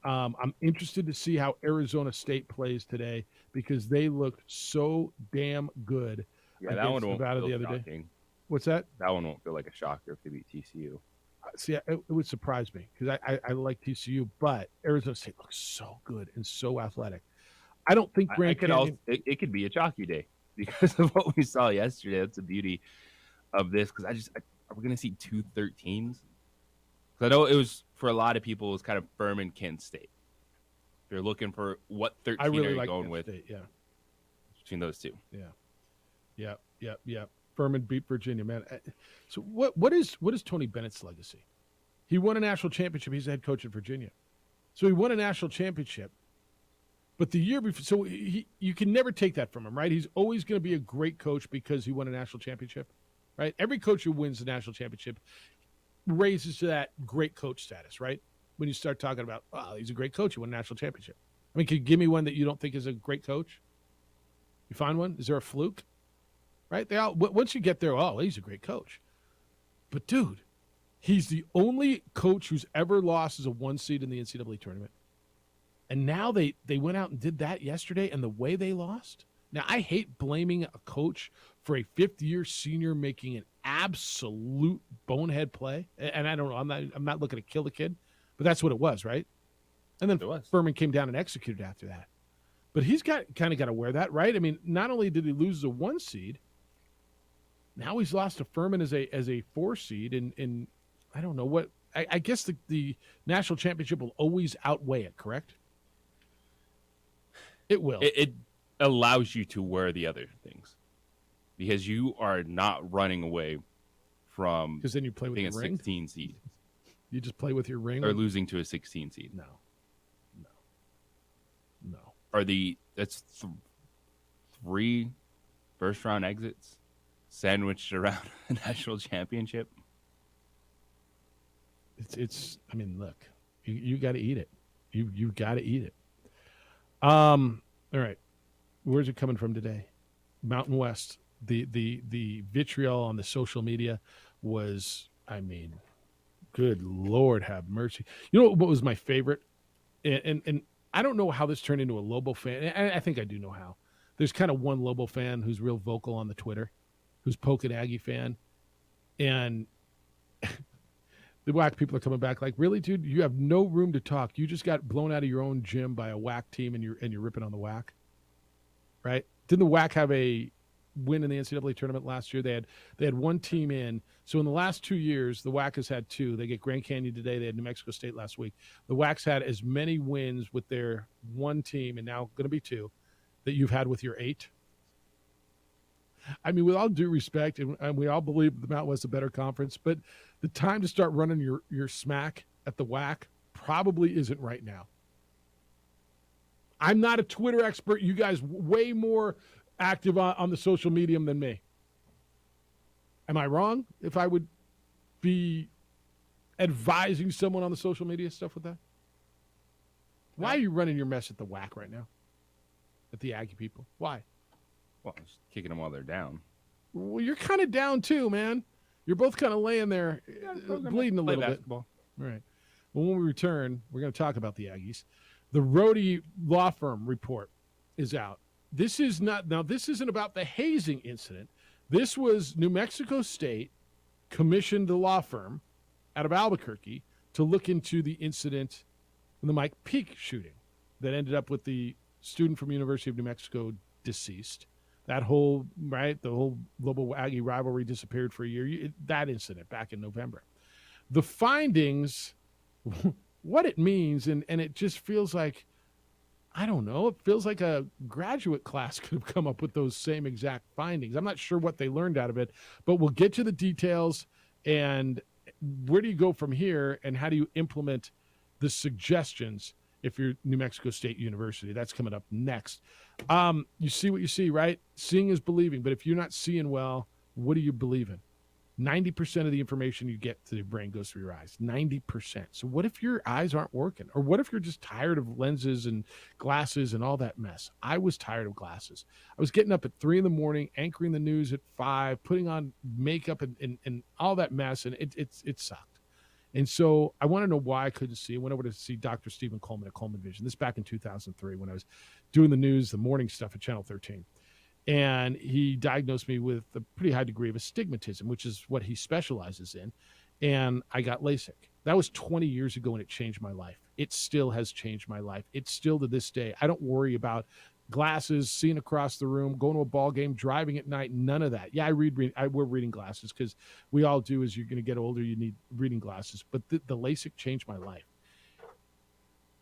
I'm interested to see how Arizona State plays today because they looked so damn good. Yeah, that one won't Nevada feel the other shocking. day. What's that? That one won't feel like a shocker if they beat TCU. See, it would surprise me because I like TCU, but Arizona State looks so good and so athletic. I don't think Grand Canyon. It could be a chalky day because of what we saw yesterday. That's the beauty of this because are we going to see 2 13s? Because I know it was, for a lot of people, it was kind of Furman, Kent State. If you're looking for what 13 I really are you like going Kent with State, yeah. between those two? Yeah. Yep. Furman beat Virginia, man. So what is Tony Bennett's legacy? He won a national championship. He's the head coach at Virginia. So he won a national championship. But the year before, so you can never take that from him, right? He's always going to be a great coach because he won a national championship, right? Every coach who wins the national championship raises to that great coach status, right? When you start talking about, oh, he's a great coach, he won a national championship. I mean, can you give me one that you don't think is a great coach? You find one? Is there a fluke? Right? Once you get there, oh, he's a great coach. But, dude, he's the only coach who's ever lost as a 1 seed in the NCAA tournament. And now they went out and did that yesterday, and the way they lost. Now, I hate blaming a coach for a fifth-year senior making an absolute bonehead play. And I don't know, I'm not looking to kill the kid, but that's what it was, right? And then Furman came down and executed after that. But he's kind of got to wear that, right? I mean, not only did he lose the 1 seed, now he's lost to Furman as a 4 seed, and I don't know what. I guess the national championship will always outweigh it, correct? It will. It allows you to wear the other things because you are not running away from because then you play with being your a ring? 16 seed. You just play with your ring or losing to a 16 seed. No. That's 3 first round exits sandwiched around a national championship. It's I mean, look, you got to eat it. You got to eat it. All right. Where's it coming from today? Mountain West. The vitriol on the social media was, I mean, good Lord have mercy. You know what was my favorite? And I don't know how this turned into a Lobo fan. I think I do know how. There's kind of one Lobo fan who's real vocal on the Twitter, who's poking Aggie fan. And the WAC people are coming back like, really, dude? You have no room to talk. You just got blown out of your own gym by a WAC team, and you're ripping on the WAC, right? Didn't the WAC have a win in the NCAA tournament last year? They had one team in. So in the last 2 years, the WAC has had 2. They get Grand Canyon today. They had New Mexico State last week. The WAC's had as many wins with their one team, and now going to be 2, that you've had with your 8. I mean, with all due respect, and we all believe the Mountain West is a better conference, but the time to start running your smack at the WAC probably isn't right now. I'm not a Twitter expert. You guys way more active on the social medium than me. Am I wrong if I would be advising someone on the social media stuff with that? Why are you running your mess at the WAC right now? At the Aggie people? Why? Well, just kicking them while they're down. Well, you're kind of down too, man. You're both kind of laying there, bleeding a little basketball. bit. All right. Well, when we return, we're going to talk about the Aggies. The Rohde Law Firm report is out. This isn't about the hazing incident. This was New Mexico State commissioned a law firm out of Albuquerque to look into the incident in the Mike Peake shooting that ended up with the student from University of New Mexico deceased. That whole, right, the whole Lobo-Aggie rivalry disappeared for a year. That incident back in November. The findings, what it means, and it just feels like, I don't know, it feels like a graduate class could have come up with those same exact findings. I'm not sure what they learned out of it, but we'll get to the details and where do you go from here and how do you implement the suggestions if you're New Mexico State University? That's coming up next. You see what you see, right? Seeing is believing, but if you're not seeing well, what do you believe in? 90% of the information you get to your brain goes through your eyes. 90%. So what if your eyes aren't working? Or what if you're just tired of lenses and glasses and all that mess? I was tired of glasses. I was getting up at 3 a.m, anchoring the news at 5, putting on makeup and all that mess, and it sucked. And so I want to know why I couldn't see. I went over to see Dr. Stephen Coleman at Coleman Vision. This back in 2003 when I was doing the news, the morning stuff at Channel 13. And he diagnosed me with a pretty high degree of astigmatism, which is what he specializes in. And I got LASIK. That was 20 years ago, and it changed my life. It still has changed my life. It's still to this day. I don't worry about glasses, seeing across the room, going to a ball game, driving at night, none of that. Yeah, I wear reading glasses because we all do. As you're going to get older, you need reading glasses. But the LASIK changed my life.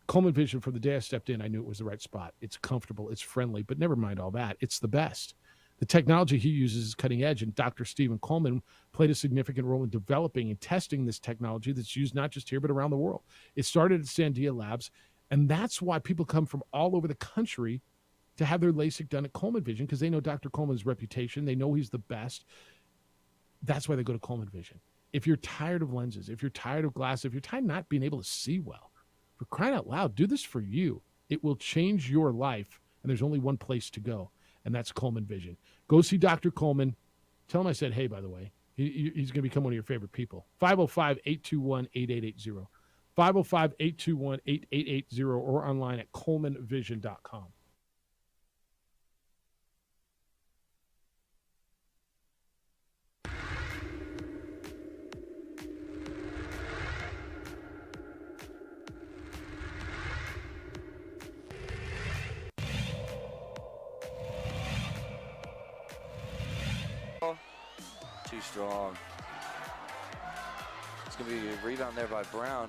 Coleman Vision, from the day I stepped in, I knew it was the right spot. It's comfortable, it's friendly, but never mind all that. It's the best. The technology he uses is cutting edge, and Dr. Stephen Coleman played a significant role in developing and testing this technology that's used not just here, but around the world. It started at Sandia Labs, and that's why people come from all over the country to have their LASIK done at Coleman Vision, because they know Dr. Coleman's reputation. They know he's the best. That's why they go to Coleman Vision. If you're tired of lenses, if you're tired of glasses, if you're tired of not being able to see well, for crying out loud, do this for you. It will change your life, and there's only one place to go, and that's Coleman Vision. Go see Dr. Coleman. Tell him I said, hey, by the way. He's going to become one of your favorite people. 505-821-8880. 505-821-8880 or online at colemanvision.com. Too strong. It's going to be a rebound there by Brown.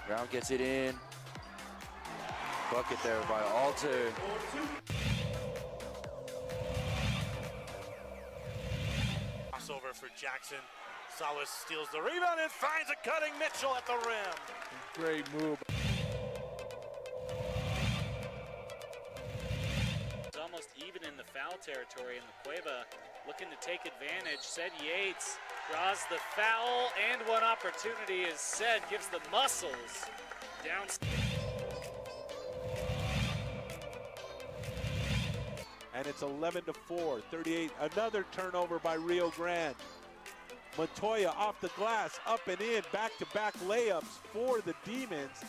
Brown gets it in. Bucket there by Alter. Crossover for Jackson. Salas steals the rebound and finds a cutting Mitchell at the rim. Great move. It's almost even in the foul territory, and the Cueva looking to take advantage. Said Yates draws the foul, and one opportunity is said, gives the muscles down. And it's 11-4, 38. Another turnover by Rio Grande. Montoya off the glass, up and in, back-to-back layups for the Demons.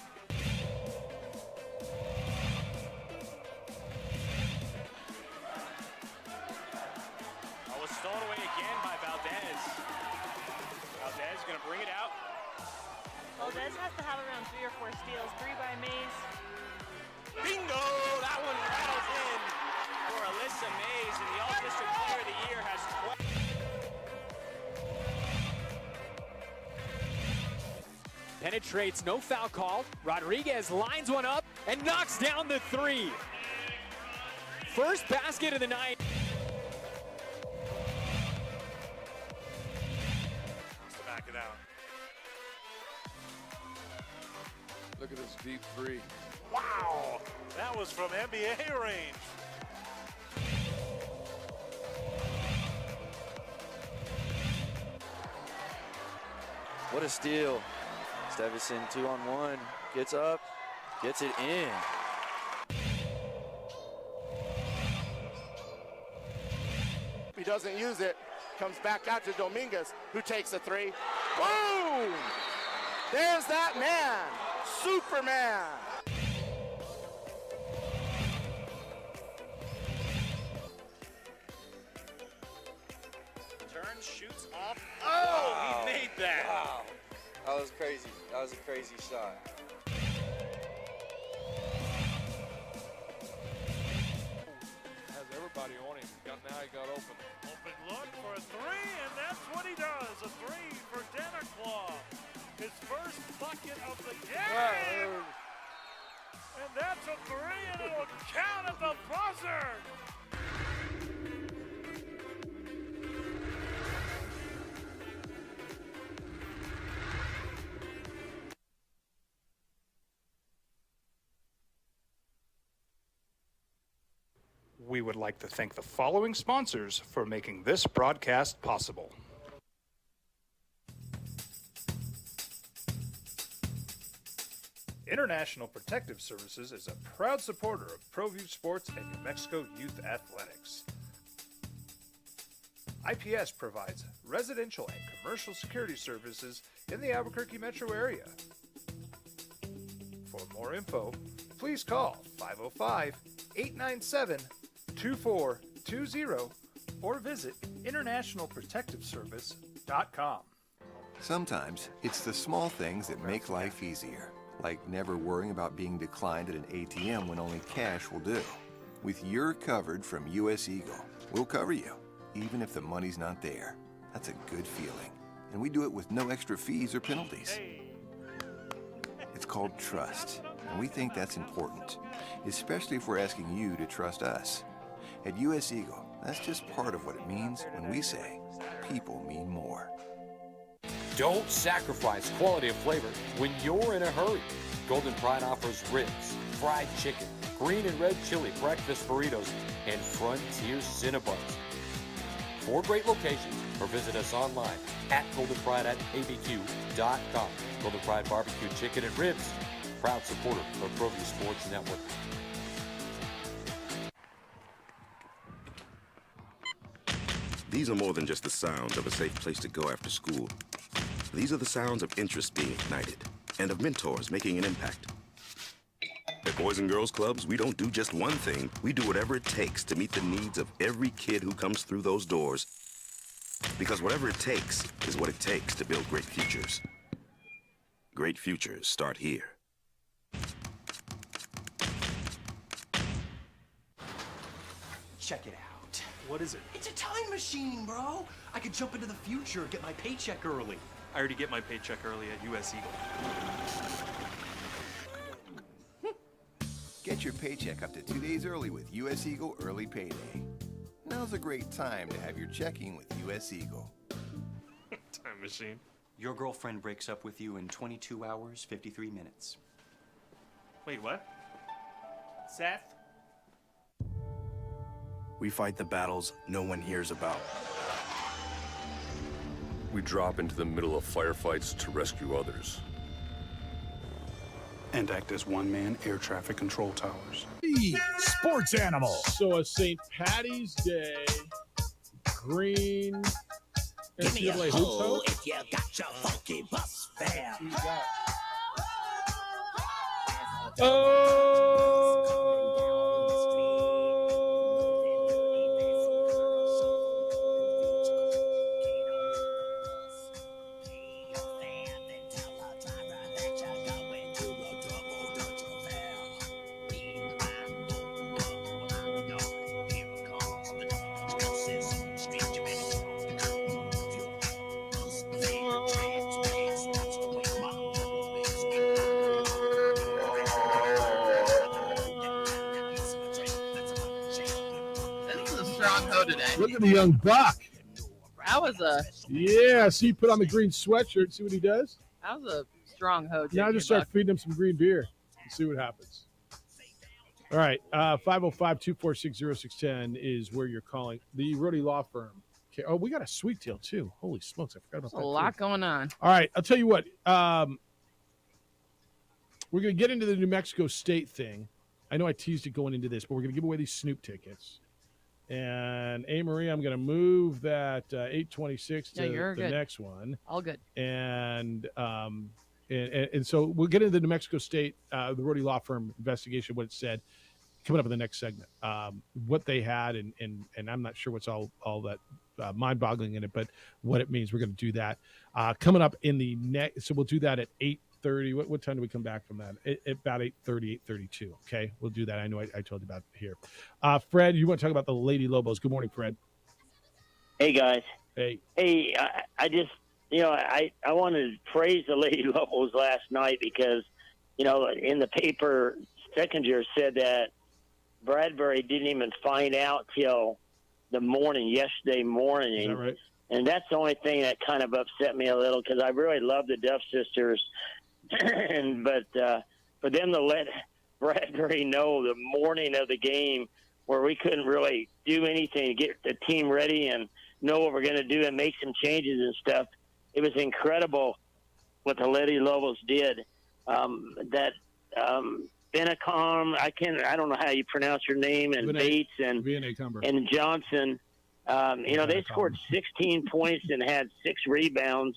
Stolen away again by Valdez. Valdez going to bring it out. Valdez has to have around 3 or 4 steals. 3 by Mays. Bingo! That one rattles in for Alyssa Mays, and the All-District Player of the Year has 12. Penetrates, no foul call. Rodriguez lines one up and knocks down the 3. First basket of the night. Back it out. Look at this deep 3. Wow! That was from NBA range. What a steal. Stevison 2-on-1, gets up, gets it in. He doesn't use it. Comes back out to Dominguez, who takes a 3. Boom! There's that man, Superman. Turns, shoots Oh, he made that. Wow. That was crazy. That was a crazy shot. Has everybody on him. Now he got open. Open look for a three, and that's what he does. A three for Dennerclaw. His first bucket of the game. And that's a three, and it'll count at the buzzer. We would like to thank the following sponsors for making this broadcast possible. International Protective Services is a proud supporter of ProView Sports and New Mexico Youth Athletics. IPS provides residential and commercial security services in the Albuquerque metro area. For more info, please call 505-897-2420 or visit internationalprotectiveservice.com. Sometimes it's the small things that make life easier, like never worrying about being declined at an ATM when only cash will do. With You're Covered from US Eagle, we'll cover you, even if the money's not there. That's a good feeling. And we do it with no extra fees or penalties. It's called trust, and we think that's important, especially if we're asking you to trust us. At US Eagle, that's just part of what it means when we say people mean more. Don't sacrifice quality of flavor when you're in a hurry. Golden Pride offers ribs, fried chicken, green and red chili breakfast burritos, and Frontier Cinnabons. 4 great locations, or visit us online at goldenpride@abq.com. Golden Pride Barbecue Chicken and Ribs, proud supporter of ProView Sports Network. These are more than just the sounds of a safe place to go after school. These are the sounds of interest being ignited and of mentors making an impact. At Boys and Girls Clubs, we don't do just one thing. We do whatever it takes to meet the needs of every kid who comes through those doors. Because whatever it takes is what it takes to build great futures. Great futures start here. Check it out. What is it? It's a time machine, bro. I could jump into the future, get my paycheck early. I already get my paycheck early at US Eagle. Get your paycheck up to 2 days early with US Eagle Early Payday. Now's a great time to have your checking with US Eagle. Time machine. Your girlfriend breaks up with you in 22 hours, 53 minutes. Wait, what? Seth? We fight the battles no one hears about. We drop into the middle of firefights to rescue others. And act as one-man air traffic control towers. The Sports Animal. So a St. Patty's Day green NCAA hoops if you got your funky bus fare. Look at the young buck. That was a See, put on the green sweatshirt. See what he does. strong hoe. Now just start feeding him some green beer and see what happens. All right, 505-246-0610 is where you're calling. The Rohde Law Firm. Okay. Oh, we got a sweet deal too. Holy smokes, I forgot about that. A lot going on. All right, I'll tell you what. We're going to get into the New Mexico State thing. I know I teased it going into this, but we're going to give away these Snoop tickets. And Marie, I'm going to move that 826 to the next one. All good. And so we'll get into the New Mexico State, the Rohde Law Firm investigation, what it said, coming up in the next segment. What they had, and I'm not sure what's all that mind-boggling in it, but what it means, we're going to do that coming up in the next. So we'll do that at 8:30. What time do we come back from that? About 8:30, 8:32. Okay, we'll do that. I know I told you about it here. Fred, you want to talk about the Lady Lobos? Good morning, Fred. Hey guys. Hey. Hey, I just, I wanted to praise the Lady Lobos last night because, in the paper, Seconder said that Bradbury didn't even find out till yesterday morning. Is that right? And that's the only thing that kind of upset me a little because I really love the Duff sisters. But for them to let Bradbury know the morning of the game where we couldn't really do anything to get the team ready and know what we're going to do and make some changes and stuff, it was incredible what the Lady Lobos did. Benacom, I don't know how you pronounce your name, and Bates and Johnson. They scored 16 points and had 6 rebounds,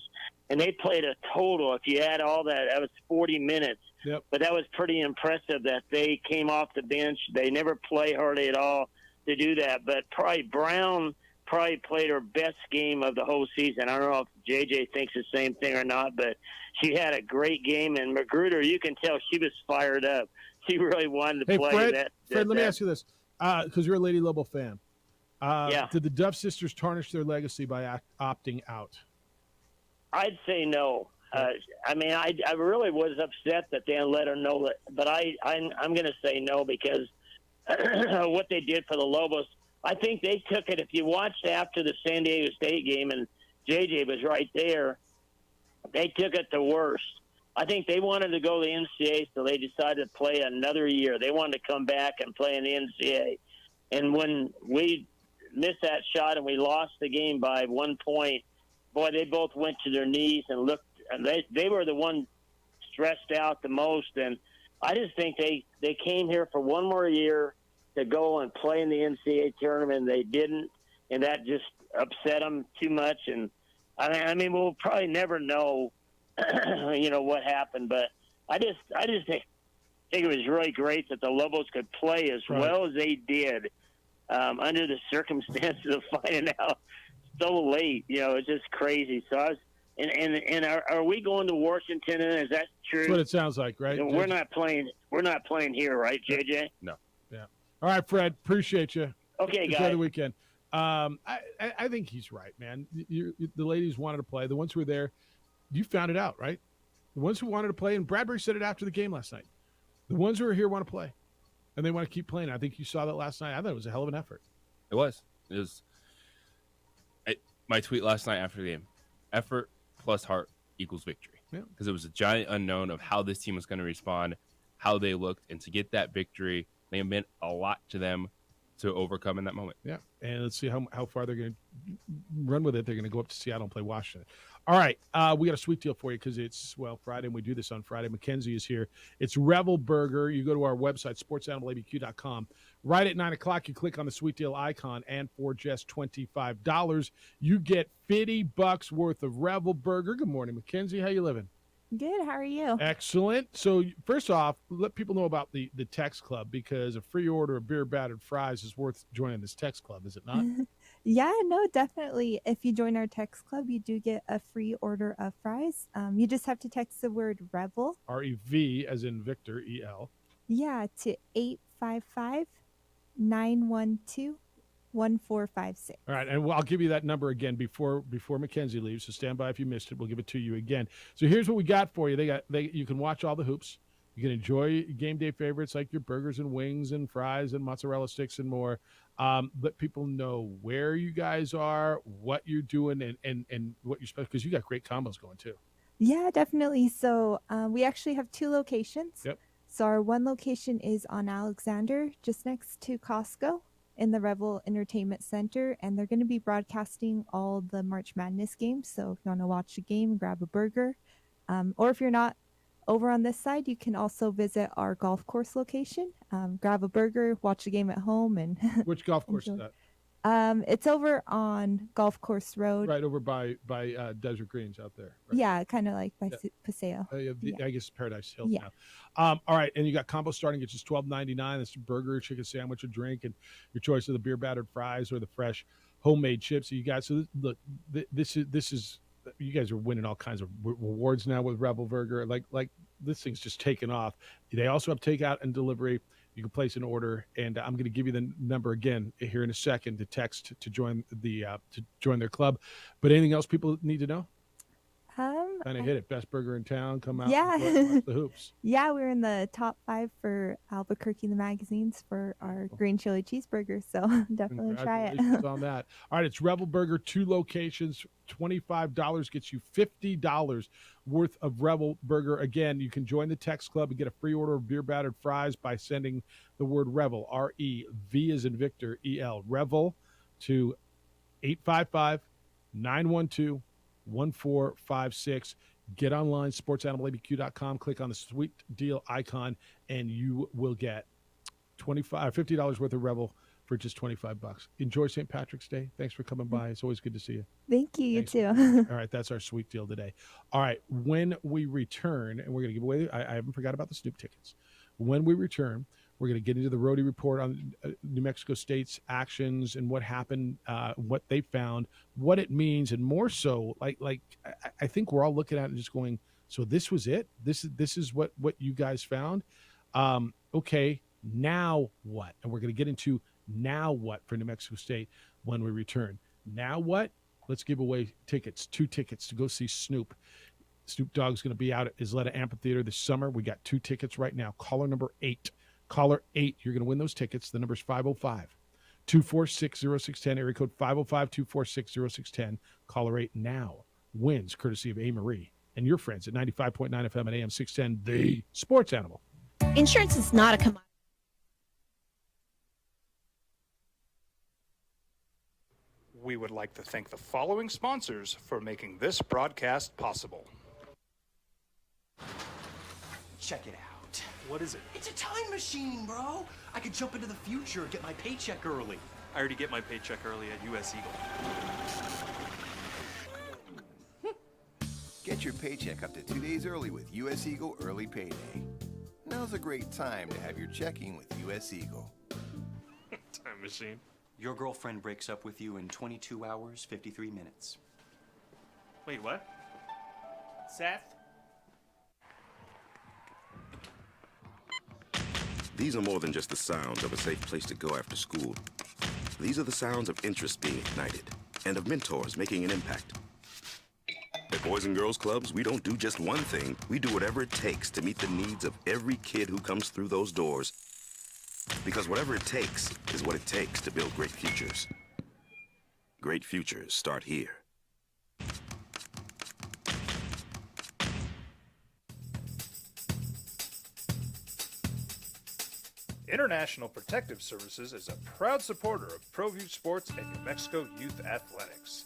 and they played a total. If you add all that, that was 40 minutes. Yep. But that was pretty impressive that they came off the bench. They never play hardly at all to do that. But Brown played her best game of the whole season. I don't know if JJ thinks the same thing or not, but she had a great game. And Magruder, you can tell she was fired up. She really wanted to play. Fred, let me ask you this, because you're a Lady Lobo fan. Yeah. Did the Duff sisters tarnish their legacy by opting out? I'd say no. I really was upset that they let her know that, but I'm going to say no because what they did for the Lobos, I think they took it. If you watched after the San Diego State game, and JJ was right there, they took it the worst. I think they wanted to go to the NCAA, so they decided to play another year. They wanted to come back and play in the NCAA. And when we missed that shot and we lost the game by 1 point, boy, they both went to their knees and looked. And they were the one stressed out the most. And I just think they came here for one more year to go and play in the NCAA tournament. They didn't, and that just upset them too much. And I mean, we'll probably never know, what happened. But I just think it was really great that the Lobos could play as well as they did under the circumstances of finding out so late. It's just crazy. So I was. And are we going to Washington? Is that true? That's what it sounds like, right? We're not playing. We're not playing here, right, JJ? No. Yeah. All right, Fred. Appreciate you. Okay, Enjoy guys. the weekend. I think he's right, man. The ladies wanted to play. The ones who were there, you found it out, right? The ones who wanted to play, and Bradbury said it after the game last night. The ones who are here want to play, and they want to keep playing. I think you saw that last night. I thought it was a hell of an effort. It was. My tweet last night after the game: effort plus heart equals victory. Because it was a giant unknown of how this team was going to respond, how they looked, and to get that victory, they meant a lot to them to overcome in that moment. Yeah, and let's see how far they're going to run with it. They're going to go up to Seattle and play Washington. All right, we got a sweet deal for you because it's, Friday, and we do this on Friday. Mackenzie is here. It's Revel Burger. You go to our website, sportsanimалabq.com. Right at 9 o'clock, you click on the sweet deal icon, and for just $25, you get $50 worth of Revel Burger. Good morning, Mackenzie. How you living? Good. How are you? Excellent. So first off, let people know about the text club, because a free order of beer battered fries is worth joining this text club, is it not? Yeah, no, definitely. If you join our text club, you do get a free order of fries. You just have to text the word Revel. REV as in Victor, EL. Yeah, to 855-912-1456. All right, and I'll give you that number again before Mackenzie leaves. So stand by if you missed it. We'll give it to you again. So here's what we got for you. You can watch all the hoops. You can enjoy game day favorites like your burgers and wings and fries and mozzarella sticks and more. Let people know where you guys are, what you're doing, and what you're special, because you got great combos going too. Yeah, definitely. So we actually have 2 locations. Yep. So our one location is on Alexander, just next to Costco, in the Revel Entertainment Center, and they're going to be broadcasting all the March Madness games. So if you want to watch the game, grab a burger, or if you're not over on this side, you can also visit our golf course location, grab a burger, watch the game at home. And which golf course is that? It's over on Golf Course Road, right over by Desert Greens out there. Right? Yeah, kind of like by Paseo. I guess Paradise Hills Yeah. now. All right, and you got combo starting at just $12.99. That's a burger, chicken sandwich, a drink, and your choice of the beer battered fries or the fresh homemade chips that you got. So look, this is you guys are winning all kinds of rewards now with Rebel Burger. Like this thing's just taken off. They also have takeout and delivery. You can place an order, and I'm going to give you the number again here in a second to text to join their club. But anything else people need to know? Kind of hit it. Best burger in town. Come out. Yeah. And watch the hoops. Yeah, we're in the top 5 for Albuquerque in the magazines for our green chili cheeseburger. So definitely try it. Congratulations on that. All right, it's Rebel Burger, 2 locations. $25 gets you $50 worth of Rebel Burger. Again, you can join the text club and get a free order of beer battered fries by sending the word Revel, R-E-V as in Victor, E-L, Revel to 855-912-1456. Get online, sportsanimalaBQ.com. Click on the sweet deal icon, and you will get $50 worth of Rebel for just $25. Enjoy St. Patrick's Day. Thanks for coming by. It's always good to see you. Thank you. Thanks. You too. All right, that's our sweet deal today. All right, when we return, and we're going to give away, I haven't forgot about the Snoop tickets. When we return, we're going to get into the Roadie Report on New Mexico State's actions and what happened, what they found, what it means, and more so, I think we're all looking at it and just going, so this was it? This is what you guys found? Okay, now what? And we're going to get into now what for New Mexico State when we return. Now what? Let's give away tickets, 2 tickets to go see Snoop. Snoop Dogg's going to be out at Isleta Amphitheater this summer. We got 2 tickets right now. Caller number 8. Caller 8, you're going to win those tickets. The number's 505-246-0610, area code 505-246-0610. Caller 8 now wins, courtesy of A. Marie and your friends at 95.9 FM and AM 610, the Sports Animal. Insurance is not a commodity. We would like to thank the following sponsors for making this broadcast possible. Check it out. What is it? It's a time machine, bro. I could jump into the future, get my paycheck early. I already get my paycheck early at US Eagle. Get your paycheck up to 2 days early with US Eagle Early Payday. Now's a great time to have your checking with US Eagle. Time machine. Your girlfriend breaks up with you in 22 hours, 53 minutes. Wait, what? Seth? These are more than just the sounds of a safe place to go after school. These are the sounds of interest being ignited and of mentors making an impact. At Boys and Girls Clubs, we don't do just one thing. We do whatever it takes to meet the needs of every kid who comes through those doors. Because whatever it takes is what it takes to build great futures. Great futures start here. International Protective Services is a proud supporter of ProView Sports and New Mexico Youth Athletics.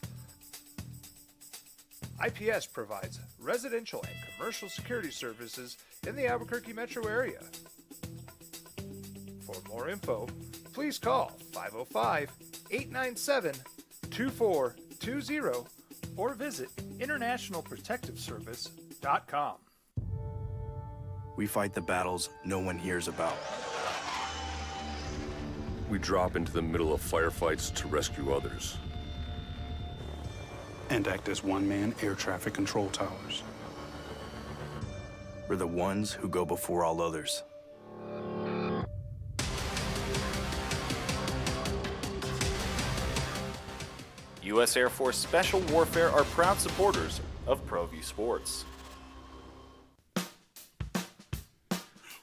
IPS provides residential and commercial security services in the Albuquerque metro area. For more info, please call 505-897-2420 or visit internationalprotectiveservice.com. We fight the battles no one hears about. We drop into the middle of firefights to rescue others. And act as one-man air traffic control towers. We're the ones who go before all others. U.S. Air Force Special Warfare are proud supporters of ProView Sports.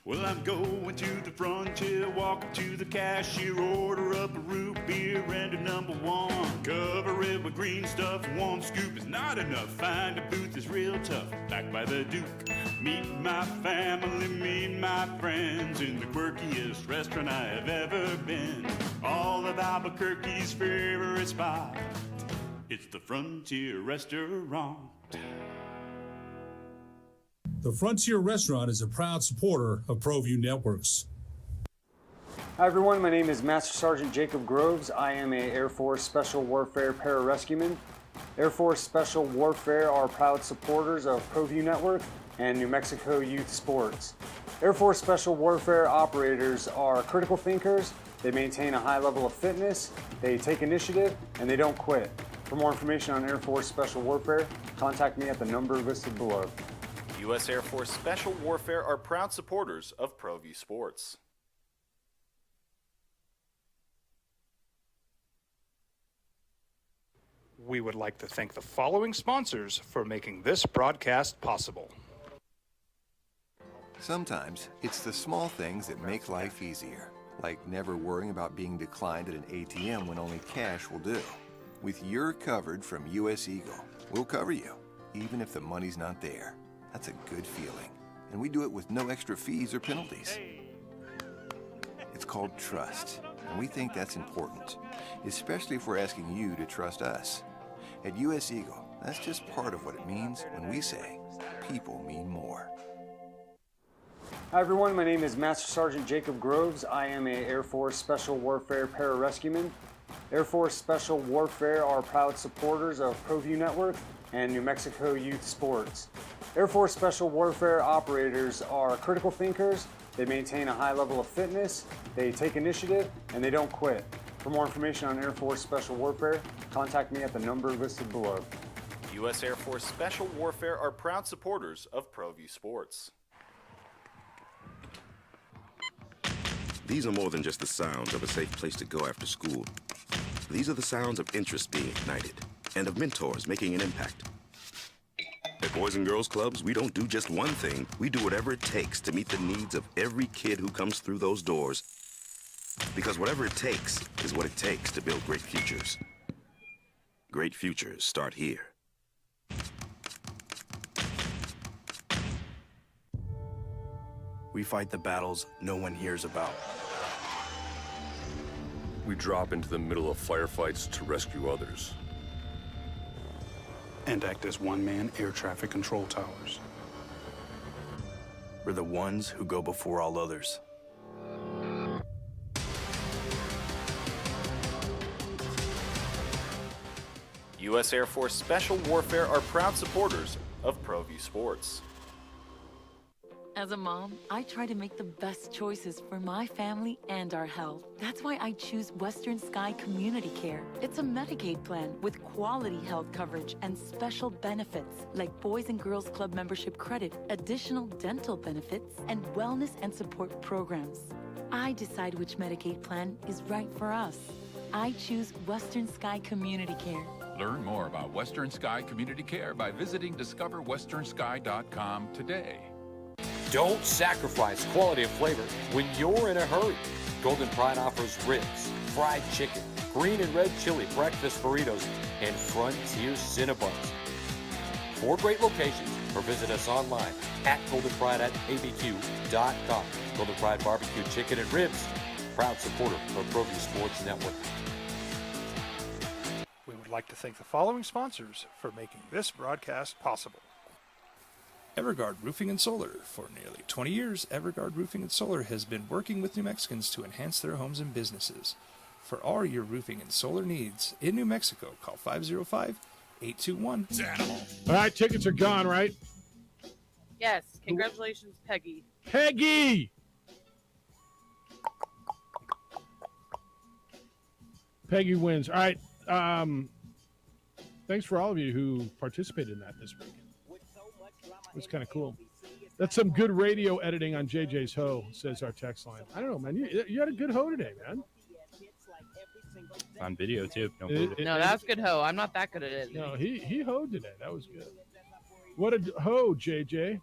Well, I'm going to the frontier, walk up to the cashier, order up a root beer and a number 1. Cover it with green stuff, 1 scoop is not enough. Find a booth is real tough, back by the Duke. Meet my family, meet my friends in the quirkiest restaurant I have ever been. All of Albuquerque's favorite spot, it's the Frontier Restaurant. The Frontier Restaurant is a proud supporter of ProView Networks. Hi everyone, my name is Master Sergeant Jacob Groves. I am a Air Force Special Warfare pararescueman. Air Force Special Warfare are proud supporters of ProView Network and New Mexico Youth Sports. Air Force Special Warfare operators are critical thinkers, They maintain a high level of fitness, they take initiative, and they don't quit. For more information on Air Force Special Warfare, contact me at the number listed below. U.S. Air Force Special Warfare are proud supporters of ProView Sports. We would like to thank the following sponsors for making this broadcast possible. Sometimes it's the small things that make life easier, like never worrying about being declined at an ATM when only cash will do. With You're Covered from US Eagle, we'll cover you, even if the money's not there. That's a good feeling. And we do it with no extra fees or penalties. It's called trust, and we think that's important, especially if we're asking you to trust us. At US Eagle, that's just part of what it means when we say people mean more. Hi everyone, my name is Master Sergeant Jacob Groves. I am a Air Force Special Warfare Pararescueman. Air Force Special Warfare are proud supporters of ProView Network and New Mexico Youth Sports. Air Force Special Warfare operators are critical thinkers. They maintain a high level of fitness, they take initiative, and they don't quit. For more information on Air Force Special Warfare, contact me at the number listed below. U.S. Air Force Special Warfare are proud supporters of ProView Sports. These are more than just the sounds of a safe place to go after school. These are the sounds of interest being ignited and of mentors making an impact. At Boys and Girls Clubs, we don't do just one thing. We do whatever it takes to meet the needs of every kid who comes through those doors. Because whatever it takes is what it takes to build great futures. Great futures start here. We fight the battles no one hears about. We drop into the middle of firefights to rescue others. And act as one-man air traffic control towers. We're the ones who go before all others. U.S. Air Force Special Warfare are proud supporters of ProView Sports. As a mom, I try to make the best choices for my family and our health. That's why I choose Western Sky Community Care. It's a Medicaid plan with quality health coverage and special benefits like Boys and Girls Club membership credit, additional dental benefits, and wellness and support programs. I decide which Medicaid plan is right for us. I choose Western Sky Community Care. Learn more about Western Sky Community Care by visiting discoverwesternsky.com today. Don't sacrifice quality of flavor when you're in a hurry. Golden Pride offers ribs, fried chicken, green and red chili breakfast burritos, and Frontier Cinnabons. 4 great locations, or visit us online at goldenpride@abq.com. Golden Pride Barbecue Chicken and Ribs, proud supporter of ProView Sports Network. We would like to thank the following sponsors for making this broadcast possible. Everguard Roofing and Solar. For nearly 20 years, Everguard Roofing and Solar has been working with New Mexicans to enhance their homes and businesses. For all your roofing and solar needs in New Mexico, call 505-821. All right, tickets are gone, right? Yes. Congratulations, Peggy. Peggy! Peggy wins. All right. Thanks for all of you who participated in that this week. It was kind of cool. That's some good radio editing on JJ's hoe, says our text line. I don't know, man. You had a good hoe today, man. On video, too. No, that's good hoe. I'm not that good at it. No, he hoed today. That was good. What a hoe, JJ.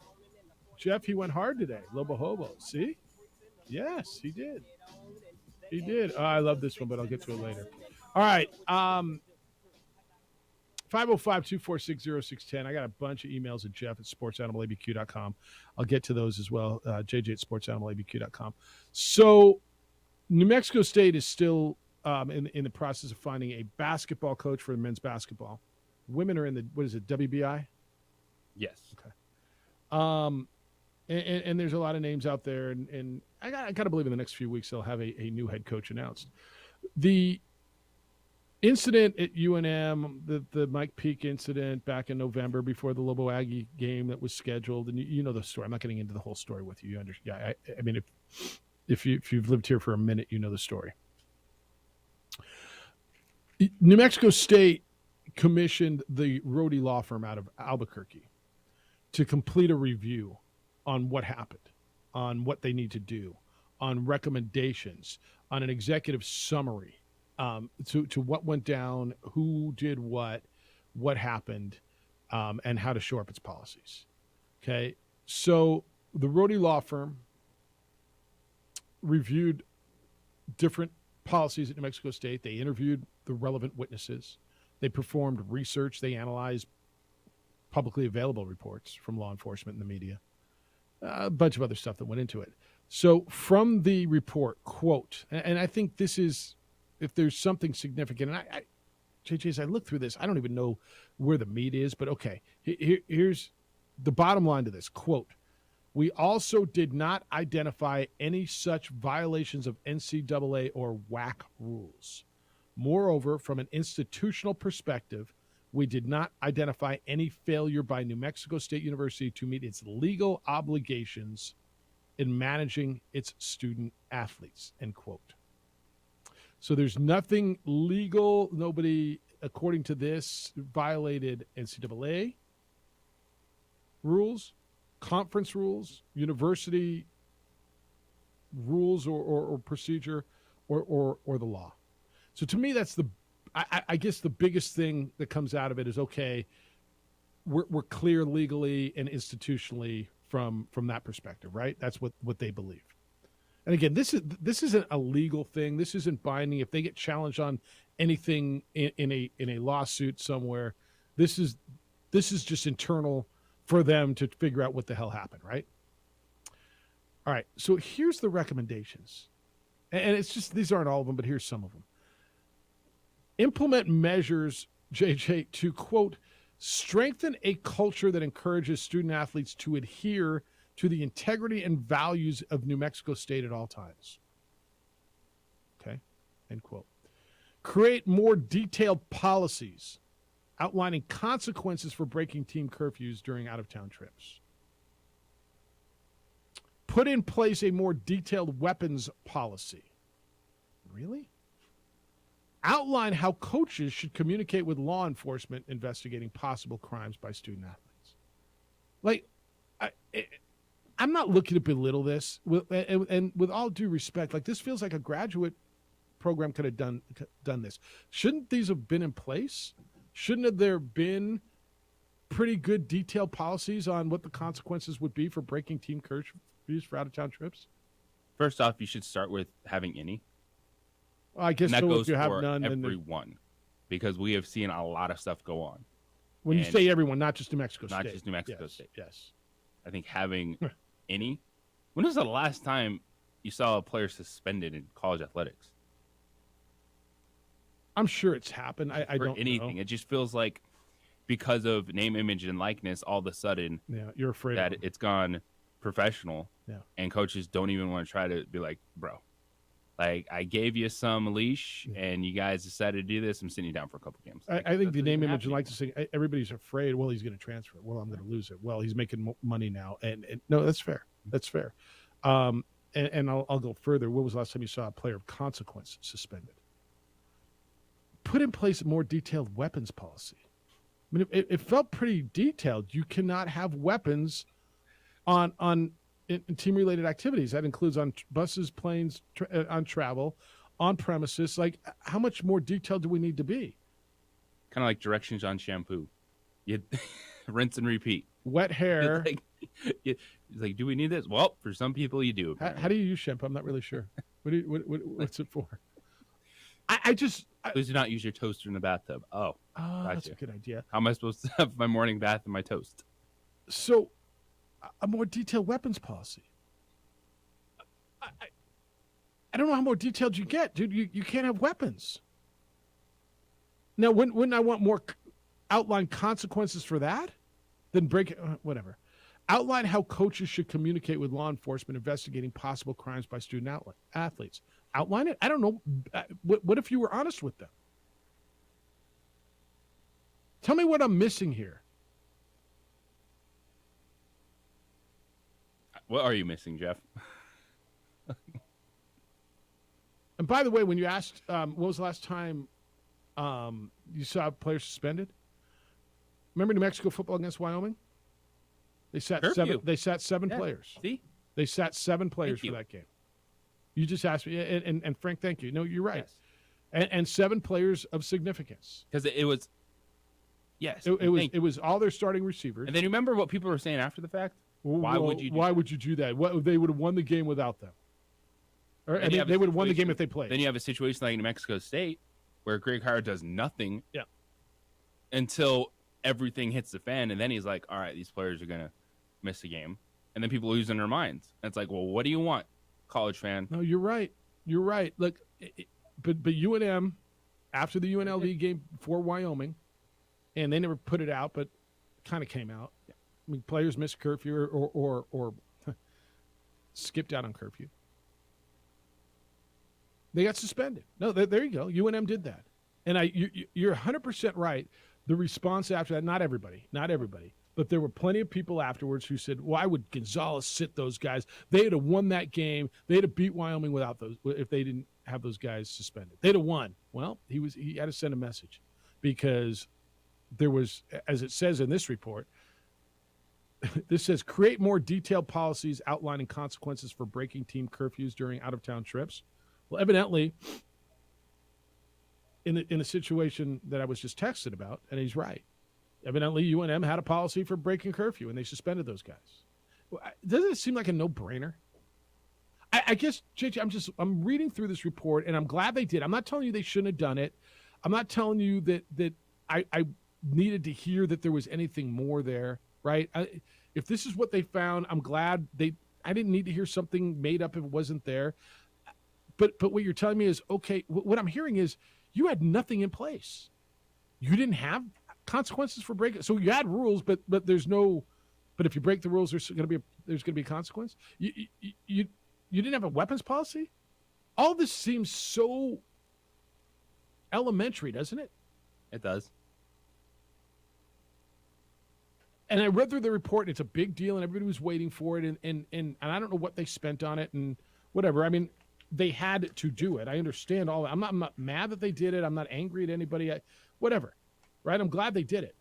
Jeff, he went hard today. Lobo Hobo. See? Yes, he did. He did. Oh, I love this one, but I'll get to it later. All right. 505-246-0610. I got a bunch of emails at Jeff at sportsanimalabq.com. I'll get to those as well. JJ at sportsanimalabq.com. So New Mexico State is still in the process of finding a basketball coach for men's basketball. Women are in the, what is it, WBI? Yes. Okay. And there's a lot of names out there, and I got to believe in the next few weeks they'll have a new head coach announced. The incident at UNM, the Mike Peake incident back in November before the Lobo Aggie game that was scheduled, and you know the story. I'm not getting into the whole story with you. I mean, if you've lived here for a minute, you know the story. New Mexico State commissioned the Rohde law firm out of Albuquerque to complete a review on what happened, on what they need to do, on recommendations, on an executive summary, to what went down, who did what happened, and how to shore up its policies. Okay, so the Rohde law firm reviewed different policies at New Mexico State. They interviewed the relevant witnesses. They performed research. They analyzed publicly available reports from law enforcement and the media, a bunch of other stuff that went into it. So from the report, quote, and I think this is, if there's something significant, and JJ, as I look through this, I don't even know where the meat is, but okay, here's the bottom line to this, quote, we also did not identify any such violations of NCAA or WAC rules. Moreover, from an institutional perspective, we did not identify any failure by New Mexico State University to meet its legal obligations in managing its student athletes, end quote. So there's nothing legal. Nobody, according to this, violated NCAA rules, conference rules, university rules or procedure or the law. So to me, that's I guess the biggest thing that comes out of it is, okay, we're clear legally and institutionally from that perspective, right? That's what they believe. And again, this isn't a legal thing. This isn't binding. If they get challenged on anything in a lawsuit somewhere, this is just internal for them to figure out what the hell happened, right? All right, so here's the recommendations. And it's just, these aren't all of them, but here's some of them. Implement measures, JJ, to, quote, strengthen a culture that encourages student athletes to adhere to the integrity and values of New Mexico State at all times. Okay, end quote. Create more detailed policies outlining consequences for breaking team curfews during out-of-town trips. Put in place a more detailed weapons policy. Really? Outline how coaches should communicate with law enforcement investigating possible crimes by student athletes. Like, I'm not looking to belittle this, and with all due respect, like, this feels like a graduate program could have done this. Shouldn't these have been in place? Shouldn't there been pretty good detailed policies on what the consequences would be for breaking team curfews for out-of-town trips? First off, you should start with having any. Well, I guess and that so goes if you have for none, everyone, because we have seen a lot of stuff go on. When you say everyone, not just New Mexico State. Not just New Mexico State. Yes. I think having any. When was the last time you saw a player suspended in college athletics? I'm sure it's happened. I don't anything. know. It just feels like because of name, image, and likeness, all of a sudden, you're afraid that it's gone professional. Yeah. And coaches don't even want to try to be like, bro, like, I gave you some leash and you guys decided to do this. I'm sitting you down for a couple games. Like, I think the name, image, and likeness thing, everybody's afraid, well, he's going to transfer it. Well, I'm going to lose it. Well, he's making money now. And no, that's fair. That's fair. And I'll go further. When was the last time you saw a player of consequence suspended? Put in place a more detailed weapons policy. I mean, it felt pretty detailed. You cannot have weapons on team-related activities. That includes on buses, planes, on travel, on premises. Like, how much more detailed do we need to be? Kind of like directions on shampoo. You rinse and repeat. Wet hair. It's like, do we need this? Well, for some people, you do. How do you use shampoo? I'm not really sure. What's it for? I just... Please do not use your toaster in the bathtub. Oh, gotcha. That's a good idea. How am I supposed to have my morning bath and my toast? So, a more detailed weapons policy. I don't know how more detailed you get, dude. You can't have weapons. Now, wouldn't I want more outline consequences for that? Then break it, whatever. Outline how coaches should communicate with law enforcement investigating possible crimes by student athletes. Outline it. I don't know. What if you were honest with them? Tell me what I'm missing here. What are you missing, Jeff? And by the way, when you asked, what was the last time You saw players suspended. Remember New Mexico football against Wyoming? They sat Curfew. seven Yeah. players. See? They sat 7 players Thank you. for that game. You just asked me, and Frank, thank you. No, you're right. Yes. And 7 players of significance. Because it was, yes. It was all their starting receivers. And then remember what people were saying after the fact? Why would you do Why that? would you do that? What, they would have won the game without them. Or, Then I you mean, have a they would have won the game situation- if they played. Then you have a situation like New Mexico State where Greg Harrod does nothing Yeah. until everything hits the fan, and then he's like, all right, these players are going to miss a game. And then people lose in their minds. And it's like, well, what do you want, college fan? No, you're right. You're right. Look, but UNM, after the UNLV game for Wyoming, and they never put it out, but kind of came out. I mean, players missed curfew or skipped out on curfew. They got suspended. No, there you go. UNM did that. And you're 100% right. The response after that, not everybody, but there were plenty of people afterwards who said, why would Gonzalez sit those guys? They'd have won that game. They'd have beat Wyoming without those, if they didn't have those guys suspended. They'd have won. Well, he had to send a message because there was, as it says in this report, this says create more detailed policies outlining consequences for breaking team curfews during out-of-town trips. Well, evidently, in a situation that I was just texted about, and he's right. Evidently, UNM had a policy for breaking curfew, and they suspended those guys. Doesn't it seem like a no-brainer? I guess, JJ, I'm reading through this report, and I'm glad they did. I'm not telling you they shouldn't have done it. I'm not telling you that I needed to hear that there was anything more there, right? If this is what they found, I'm glad I didn't need to hear something made up if it wasn't there. But what you're telling me is, okay, what I'm hearing is you had nothing in place. You didn't have consequences for breaking. So you had rules, but there's no. But if you break the rules, there's going to be a consequence. You didn't have a weapons policy. All this seems so elementary, doesn't it? It does. And I read through the report, and it's a big deal, and everybody was waiting for it, and I don't know what they spent on it, and whatever. I mean, they had to do it. I understand all that. I'm not mad that they did it. I'm not angry at anybody. Whatever, right? I'm glad they did it.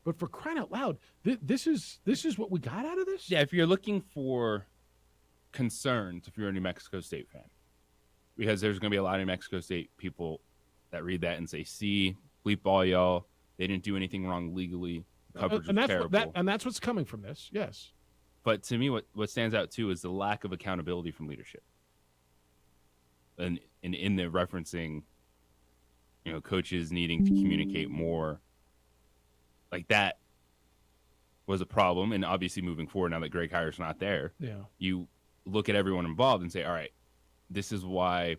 But for crying out loud, this is what we got out of this? Yeah, if you're looking for concerns, if you're a New Mexico State fan, because there's going to be a lot of New Mexico State people that read that and say, see, bleep all y'all. They didn't do anything wrong legally. Coverage and was that's terrible. and that's what's coming from this. Yes. But to me, what stands out too is the lack of accountability from leadership. And in the referencing, coaches needing to communicate more, like that was a problem. And obviously moving forward, now that Greg Hire's not there, you look at everyone involved and say, all right, this is why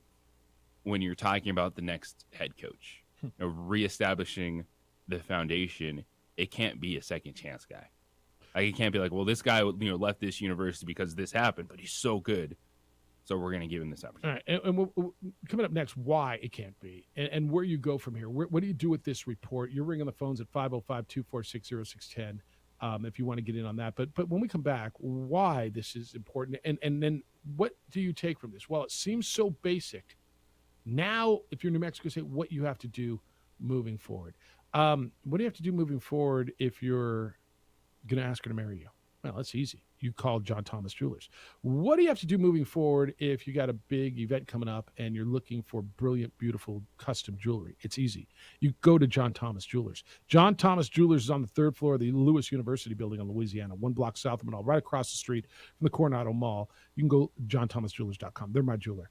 when you're talking about the next head coach, reestablishing the foundation, it can't be a second chance guy. Like, it can't be like, well, this guy left this university because this happened, but he's so good, so we're going to give him this opportunity. All right, and we'll, coming up next, why it can't be, and where you go from here. What do you do with this report? You're ringing the phones at 505-246-0610 if you want to get in on that. But when we come back, why this is important, and then what do you take from this? Well, it seems so basic. Now, if you're New Mexico State, what you have to do moving forward. What do you have to do moving forward if you're going to ask her to marry you? Well, that's easy. You call John Thomas Jewelers. What do you have to do moving forward if you got a big event coming up and you're looking for brilliant, beautiful custom jewelry? It's easy. You go to John Thomas Jewelers. John Thomas Jewelers is on the 3rd floor of the Lewis University building in Louisiana, 1 block south of Manal, right across the street from the Coronado Mall. You can go johnthomasjewelers.com. They're my jeweler.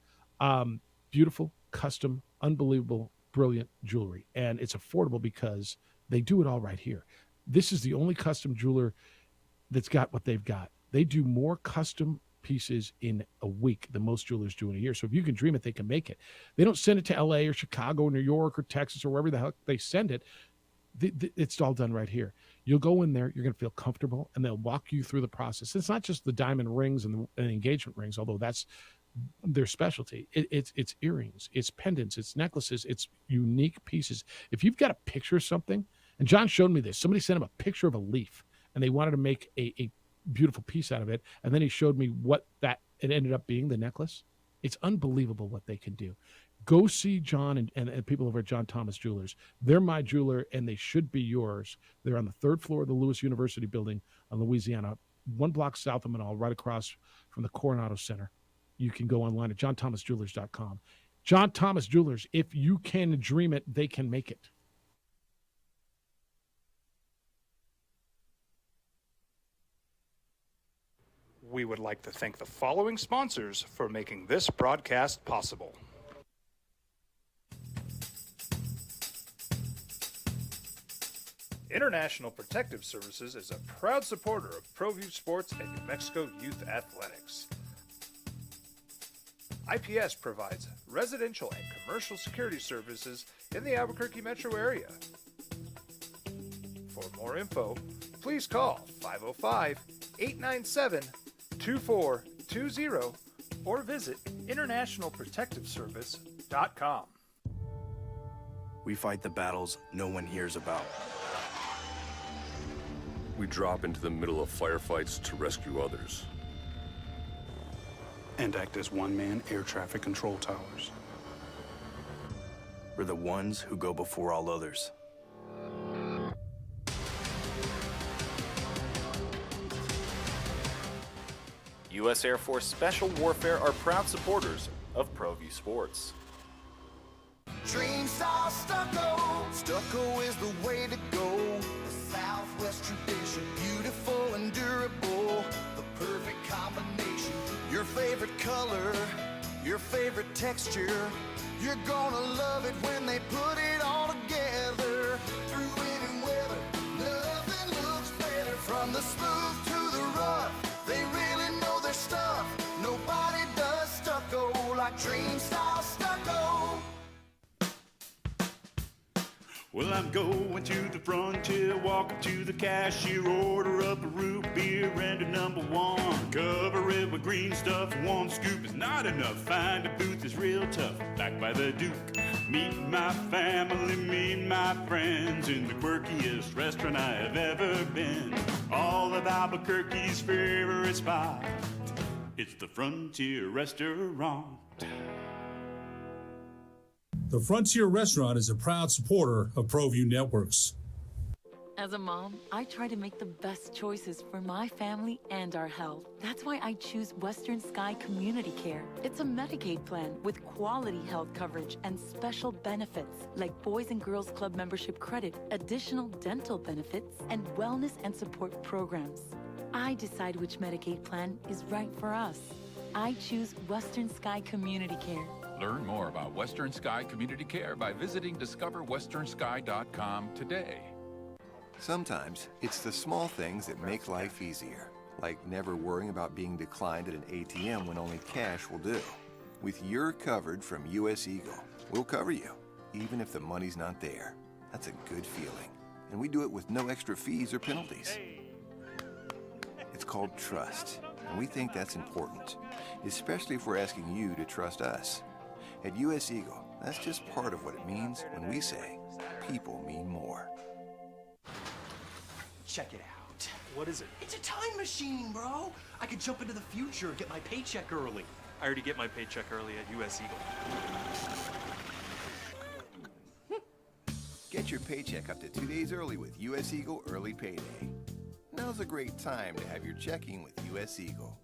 Beautiful, custom, unbelievable, brilliant jewelry. And it's affordable because they do it all right here. This is the only custom jeweler that's got what they've got. They do more custom pieces in a week than most jewelers do in a year. So if you can dream it, they can make it. They don't send it to LA or Chicago or New York or Texas or wherever the hell they send it. It's all done right here. You'll go in there, you're going to feel comfortable, and they'll walk you through the process. It's not just the diamond rings and the engagement rings, although that's their specialty. It's earrings, it's pendants, it's necklaces, it's unique pieces. If you've got a picture of something, and John showed me this, somebody sent him a picture of a leaf, and they wanted to make a beautiful piece out of it, and then he showed me what it ended up being, the necklace. It's unbelievable what they can do. Go see John and people over at John Thomas Jewelers. They're my jeweler, and they should be yours. They're on the third floor of the Lewis University building on Louisiana, 1 block south of Manal, right across from the Coronado Center. You can go online at johnthomasjewelers.com. John Thomas Jewelers, if you can dream it, they can make it. We would like to thank the following sponsors for making this broadcast possible. International Protective Services is a proud supporter of ProView Sports and New Mexico Youth Athletics. IPS provides residential and commercial security services in the Albuquerque metro area. For more info, please call 505-897-2420 or visit internationalprotectiveservice.com. We fight the battles no one hears about. We drop into the middle of firefights to rescue others. And act as one-man air traffic control towers. We're the ones who go before all others. U.S. Air Force Special Warfare are proud supporters of ProView Sports. Dream style stucco. Stucco is the way to go. The Southwest tradition, beautiful and durable. The perfect combination. Your favorite color, your favorite texture. You're gonna love it when they put it all together. Through any weather, nothing looks better. From the smooth to the rough, they really know their stuff. Nobody does stucco like Dream style stucco. Well, I'm going to the frontier, walking to the cashier, order up a root beer and a number one. Cover it with green stuff, one scoop is not enough. Find a booth is real tough, back by the Duke. Meet my family, meet my friends in the quirkiest restaurant I have ever been. All of Albuquerque's favorite spot, it's the Frontier Restaurant. The Frontier Restaurant is a proud supporter of ProView Networks. As a mom, I try to make the best choices for my family and our health. That's why I choose Western Sky Community Care. It's a Medicaid plan with quality health coverage and special benefits like Boys and Girls Club membership credit, additional dental benefits, and wellness and support programs. I decide which Medicaid plan is right for us. I choose Western Sky Community Care. Learn more about Western Sky Community Care by visiting discoverwesternsky.com today. Sometimes it's the small things that make life easier, like never worrying about being declined at an ATM when only cash will do. With You're Covered from US Eagle, we'll cover you, even if the money's not there. That's a good feeling. And we do it with no extra fees or penalties. It's called trust, and we think that's important, especially if we're asking you to trust us. At US Eagle, that's just part of what it means when we say people mean more. Check it out. What is it? It's a time machine, bro. I could jump into the future and get my paycheck early. I already get my paycheck early at US Eagle. Get your paycheck up to 2 days early with US Eagle Early Payday. Now's a great time to have your checking with US Eagle.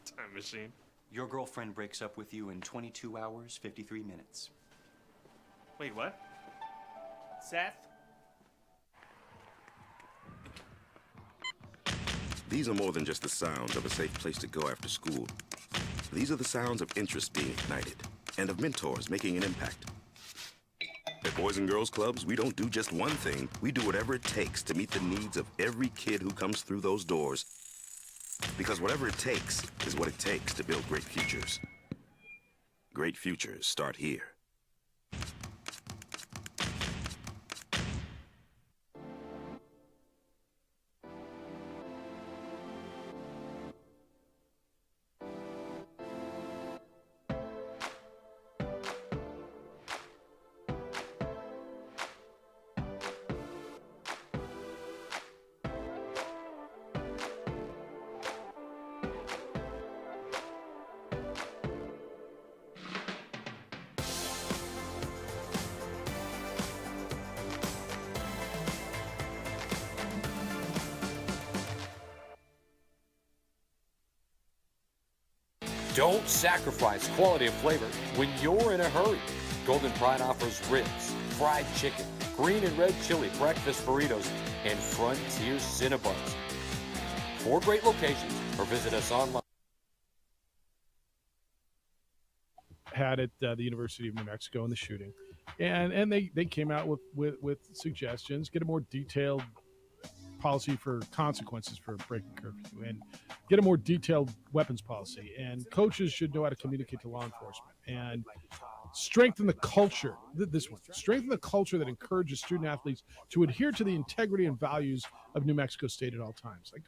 Time machine. Your girlfriend breaks up with you in 22 hours, 53 minutes. Wait, what? Seth? These are more than just the sounds of a safe place to go after school. These are the sounds of interest being ignited and of mentors making an impact. At Boys and Girls Clubs, we don't do just one thing. We do whatever it takes to meet the needs of every kid who comes through those doors. Because whatever it takes is what it takes to build great futures. Great futures start here. Don't sacrifice quality and flavor when you're in a hurry. Golden Pride offers ribs, fried chicken, green and red chili breakfast burritos, and Frontier Cinnabons. 4 great locations, or visit us online. Had at the University of New Mexico in the shooting, and they came out with suggestions, get a more detailed policy for consequences for breaking curfew, and get a more detailed weapons policy, and coaches should know how to communicate to law enforcement, and strengthen the culture. Strengthen the culture that encourages student athletes to adhere to the integrity and values of New Mexico State at all times. Like,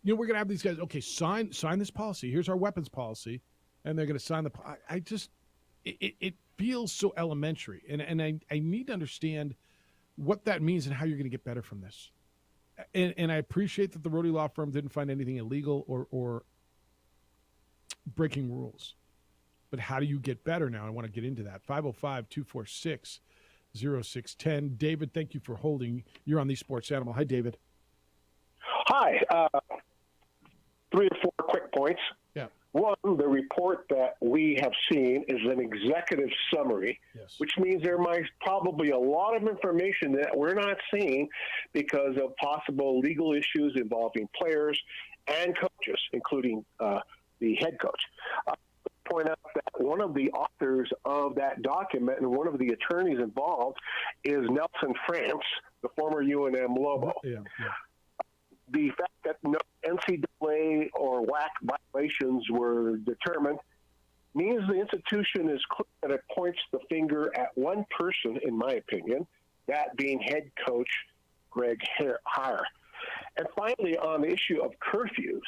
we're going to have these guys, okay, sign this policy. Here's our weapons policy. And they're going to sign it feels so elementary. And I need to understand what that means and how you're going to get better from this. And I appreciate that the Rody Law Firm didn't find anything illegal or breaking rules. But how do you get better now? I want to get into that. 505-246-0610. David, thank you for holding. You're on the Sports Animal. Hi, David. Hi. 3 or 4 quick points. Yeah. One, the report that we have seen is an executive summary, which means there might probably a lot of information that we're not seeing because of possible legal issues involving players and coaches, including the head coach. Point out that one of the authors of that document and one of the attorneys involved is Nelson France, the former UNM Lobo. Yeah. The fact that no NCAA or WAC violations were determined means the institution is clear that it points the finger at one person, in my opinion, that being head coach Greg Heiar. And finally, on the issue of curfews,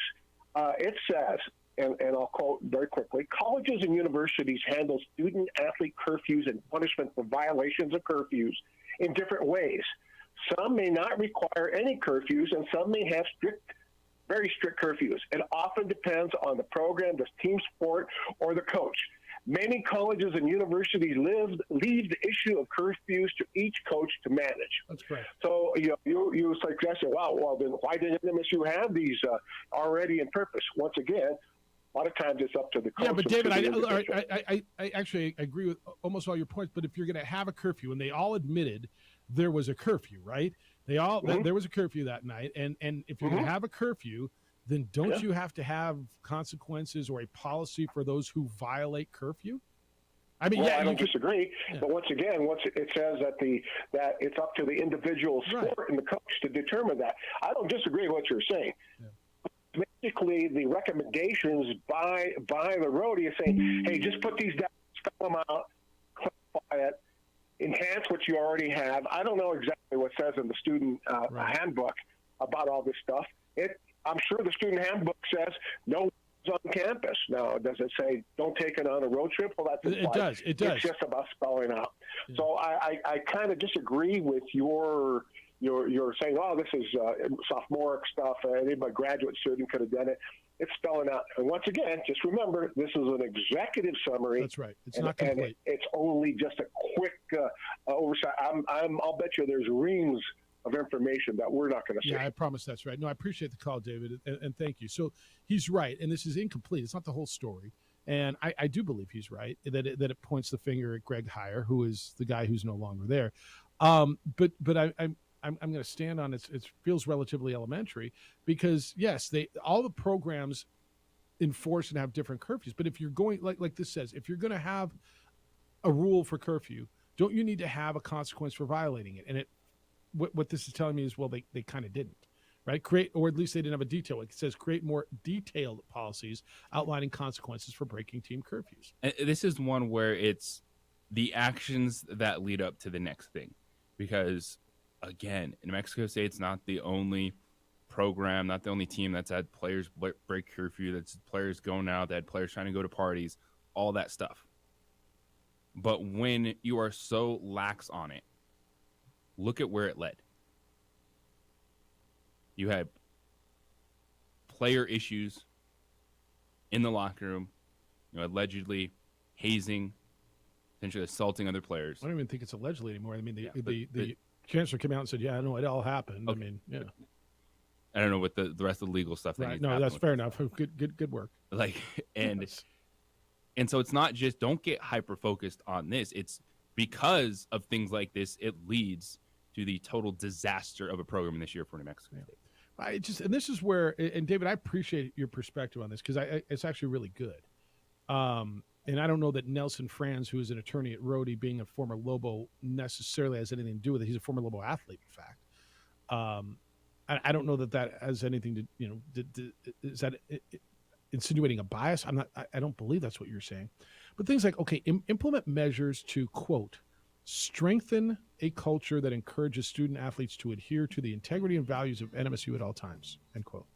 it says, and I'll quote very quickly, colleges and universities handle student-athlete curfews and punishment for violations of curfews in different ways. Some may not require any curfews, and some may have very strict curfews. It often depends on the program, the team sport, or the coach. Many colleges and universities leave the issue of curfews to each coach to manage. That's correct. So you suggested, well, then why didn't MSU have these already in purpose? Once again, a lot of times it's up to the coach. Yeah, but David, I actually agree with almost all your points. But if you're going to have a curfew, and they all admitted there was a curfew, right? There was a curfew that night, and if you're going to have a curfew, then don't you have to have consequences or a policy for those who violate curfew? I mean, I don't disagree, but once again, it says that it's up to the individual sport and the coach to determine that. I don't disagree with what you're saying. Yeah. Basically, the recommendations by the Rody is saying, hey, just put these down, spell them out, clarify it, enhance what you already have. I don't know exactly what it says in the student handbook about all this stuff. I'm sure the student handbook says no one's on campus. Now, does it say don't take it on a road trip? Well, that's implied. It does. It's just about spelling out. Yeah. So I kind of disagree with your saying, oh, this is sophomoric stuff. Any graduate student could have done it. It's spelling out. And once again, just remember, this is an executive summary. That's right. It's not complete. And it's only just a quick oversight. I'll bet you there's reams of information that we're not going to see. Yeah, I promise that's right. No, I appreciate the call, David, and thank you. So he's right, and this is incomplete. It's not the whole story. And I do believe he's right, that it points the finger at Greg Heiar, who is the guy who's no longer there. But I'm going to stand on it. It feels relatively elementary because, yes, all the programs enforce and have different curfews. But if you're going, like this says, if you're going to have a rule for curfew, don't you need to have a consequence for violating it? And what this is telling me is, well, they kind of didn't, right? Or at least they didn't have a detail. It says create more detailed policies outlining consequences for breaking team curfews. And this is one where it's the actions that lead up to the next thing. Because, again, New Mexico State's not the only program, not the only team that's had players break curfew, that's players going out, that had players trying to go to parties, all that stuff. But when you are so lax on it, look at where it led. You had player issues in the locker room, allegedly hazing, potentially assaulting other players. I don't even think it's allegedly anymore. I mean, the chancellor came out and said, yeah, I know it all happened. Okay. I mean, yeah. I don't know what the rest of the legal stuff. That Right. needs to No, happen that's with fair enough. Good work. like and so it's not just don't get hyper focused on this. It's because of things like this, it leads to the total disaster of a program this year for New Mexico State. And this is where, and David, I appreciate your perspective on this because it's actually really good. And I don't know that Nelson Franz, who is an attorney at Rhodey, being a former Lobo, necessarily has anything to do with it. He's a former Lobo athlete, in fact. I don't know that has anything to, is that insinuating a bias? I don't believe that's what you're saying. But things like, okay, implement measures to, quote, strengthen a culture that encourages student athletes to adhere to the integrity and values of NMSU at all times, end quote.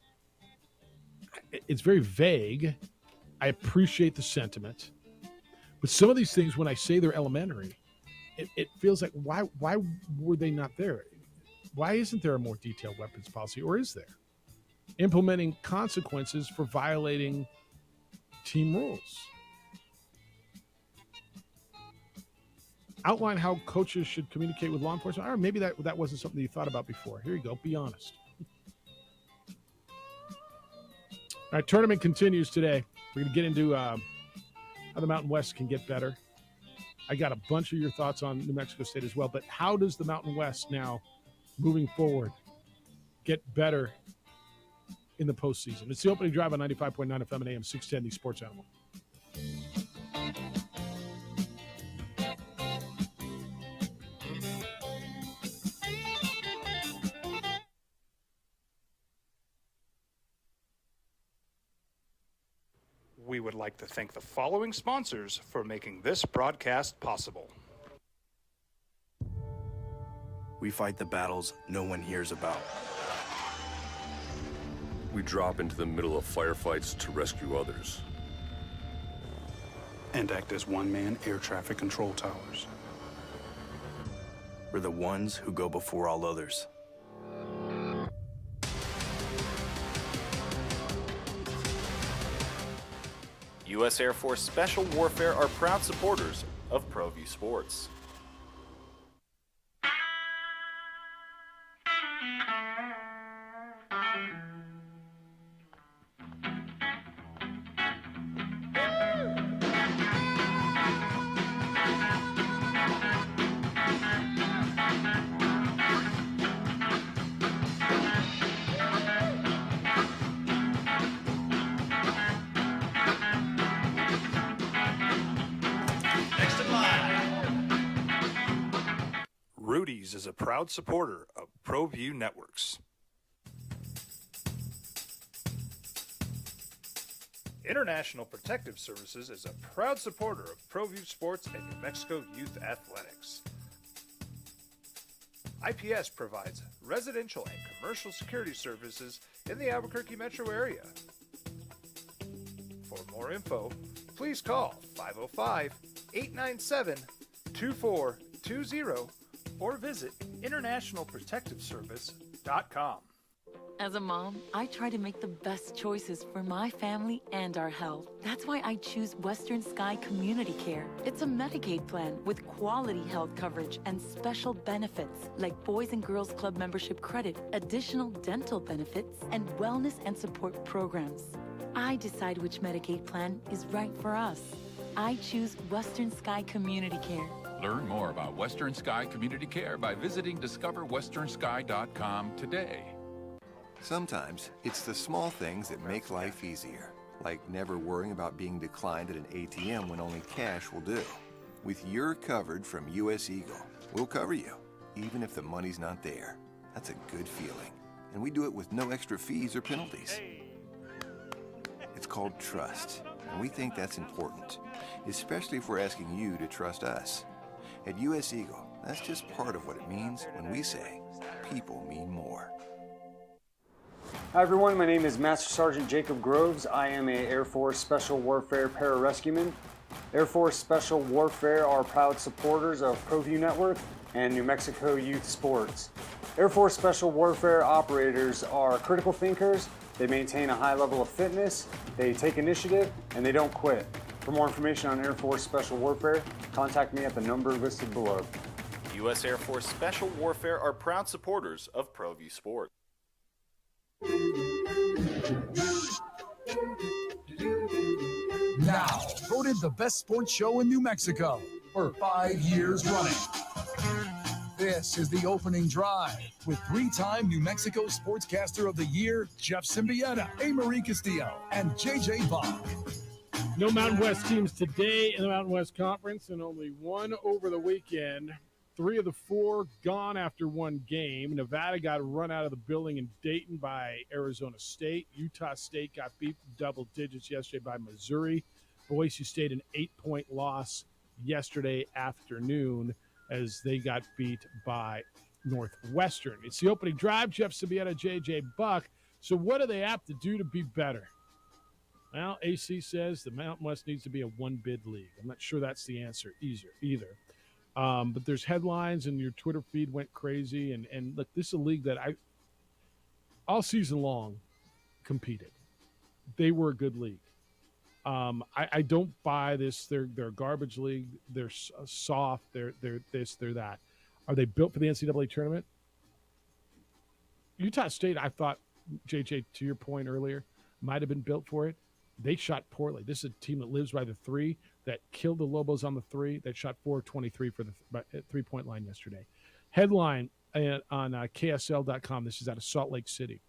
It's very vague. I appreciate the sentiment. But some of these things, when I say they're elementary, it feels like, why were they not there? Why isn't there a more detailed weapons policy, or is there? Implementing consequences for violating team rules. Outline how coaches should communicate with law enforcement. Or maybe that wasn't something you thought about before. Here you go. Be honest. All right, tournament continues today. We're going to get into how the Mountain West can get better. I got a bunch of your thoughts on New Mexico State as well, but how does the Mountain West now, moving forward, get better in the postseason? It's the opening drive on 95.9 FM and AM 610, the Sports Animal. We would like to thank the following sponsors for making this broadcast possible. We fight the battles no one hears about. We drop into the middle of firefights to rescue others. And act as one-man air traffic control towers. We're the ones who go before all others. U.S. Air Force Special Warfare are proud supporters of ProView Sports. Rudy's is a proud supporter of ProView Networks. International Protective Services is a proud supporter of ProView Sports and New Mexico Youth Athletics. IPS provides residential and commercial security services in the Albuquerque metro area. For more info, please call 505-897-2420 or visit internationalprotectiveservice.com. As a mom, I try to make the best choices for my family and our health. That's why I choose Western Sky Community Care. It's a Medicaid plan with quality health coverage and special benefits like Boys and Girls Club membership credit, additional dental benefits, and wellness and support programs. I decide which Medicaid plan is right for us. I choose Western Sky Community Care. Learn more about Western Sky Community Care by visiting discoverwesternsky.com today. Sometimes it's the small things that make life easier, like never worrying about being declined at an ATM when only cash will do. With your covered from US Eagle, we'll cover you, even if the money's not there. That's a good feeling. And we do it with no extra fees or penalties. It's called trust, and we think that's important, especially if we're asking you to trust us. At US Eagle, that's just part of what it means when we say people mean more. Hi everyone, my name is Master Sergeant Jacob Groves. I am a Air Force Special Warfare Pararescueman. Air Force Special Warfare are proud supporters of ProView Network and New Mexico Youth Sports. Air Force Special Warfare operators are critical thinkers. They maintain a high level of fitness, they take initiative, and they don't quit. For more information on Air Force Special Warfare, contact me at the number listed below. U.S. Air Force Special Warfare are proud supporters of ProView Sports. Now, voted the best sports show in New Mexico for 5 years running. This is the opening drive with 3-time New Mexico Sportscaster of the Year, Jeff Symbieta, A. Marie Castillo, and JJ Bach. No Mountain West teams today in the Mountain West Conference, and only one over the weekend. 3 of the 4 gone after one game. Nevada got run out of the building in Dayton by Arizona State. Utah State got beat double digits yesterday by Missouri. Boise State an 8-point loss yesterday afternoon as they got beat by Northwestern. It's the opening drive. Jeff Symbieta, JJ Buck. So what do they have to do to be better? Well, AC says the Mountain West needs to be a one-bid league. I'm not sure that's the answer either. But there's headlines, and your Twitter feed went crazy. And look, this is a league that I all season long competed. They were a good league. I don't buy this. They're a garbage league. They're soft. They're this. They're that. Are they built for the NCAA tournament? Utah State, I thought, JJ, to your point earlier, might have been built for it. They shot poorly. This is a team that lives by the 3, that killed the Lobos on the 3, that shot 4-23 for the 3-point line yesterday. Headline on KSL.com. This is out of Salt Lake City.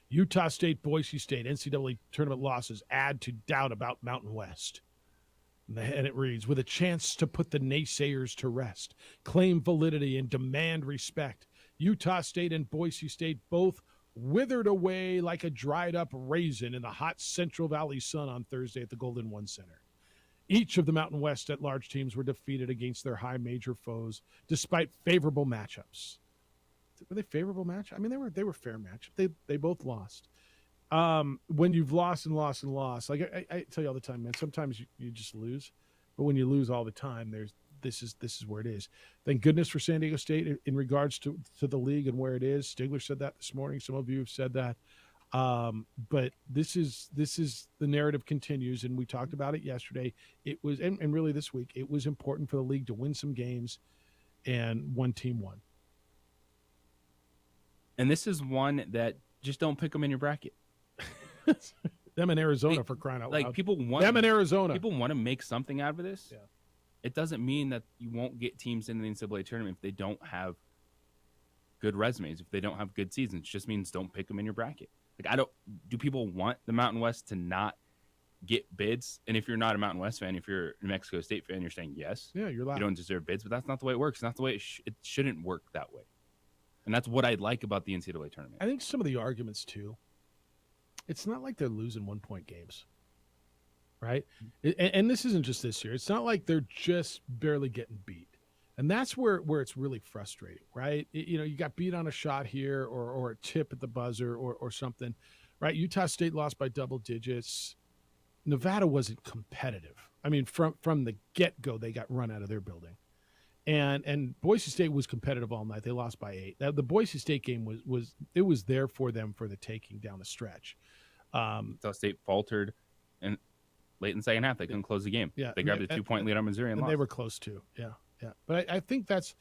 Utah State, Boise State, NCAA tournament losses add to doubt about Mountain West. And it reads, with a chance to put the naysayers to rest, claim validity, and demand respect, Utah State and Boise State both withered away like a dried-up raisin in the hot Central Valley sun on Thursday at the Golden One Center. Each of the Mountain West at-large teams were defeated against their high major foes, despite favorable matchups. Were they favorable matchups? I mean, they were fair matchups. They both lost. When you've lost and lost and lost, like I tell you all the time, man, sometimes you just lose. But when you lose all the time, this is where it is. Thank goodness for San Diego State in regards to the league and where it is. Stigler said that this morning. Some of you have said that. But this is the narrative continues, and we talked about it yesterday. It was, and really this week, it was important for the league to win some games, and one team won. And this is one that just don't pick them in your bracket. Them in Arizona, for crying out loud. Like people want them in Arizona. People want to make something out of this. Yeah. It doesn't mean that you won't get teams in the NCAA tournament if they don't have good resumes, if they don't have good seasons. It just means don't pick them in your bracket. Like do people want the Mountain West to not get bids? And if you're not a Mountain West fan, if you're a New Mexico State fan, you're saying yes. Yeah, you're allowed. You don't deserve bids, but that's not the way it works. It's not the way it shouldn't work that way. And that's what I like about the NCAA tournament. I think some of the arguments too, it's not like they're losing 1-point games, right? And this isn't just this year. It's not like they're just barely getting beat. And that's where it's really frustrating, right? You got beat on a shot here or a tip at the buzzer or something, right? Utah State lost by double digits. Nevada wasn't competitive. I mean, from the get-go, they got run out of their building. And Boise State was competitive all night. They lost by 8. Now, the Boise State game was there for them for the taking down the stretch. Utah State faltered and late in the second half. They couldn't close the game. Yeah, they grabbed a 2-point lead on Missouri and lost. They were close too. Yeah. But I think that's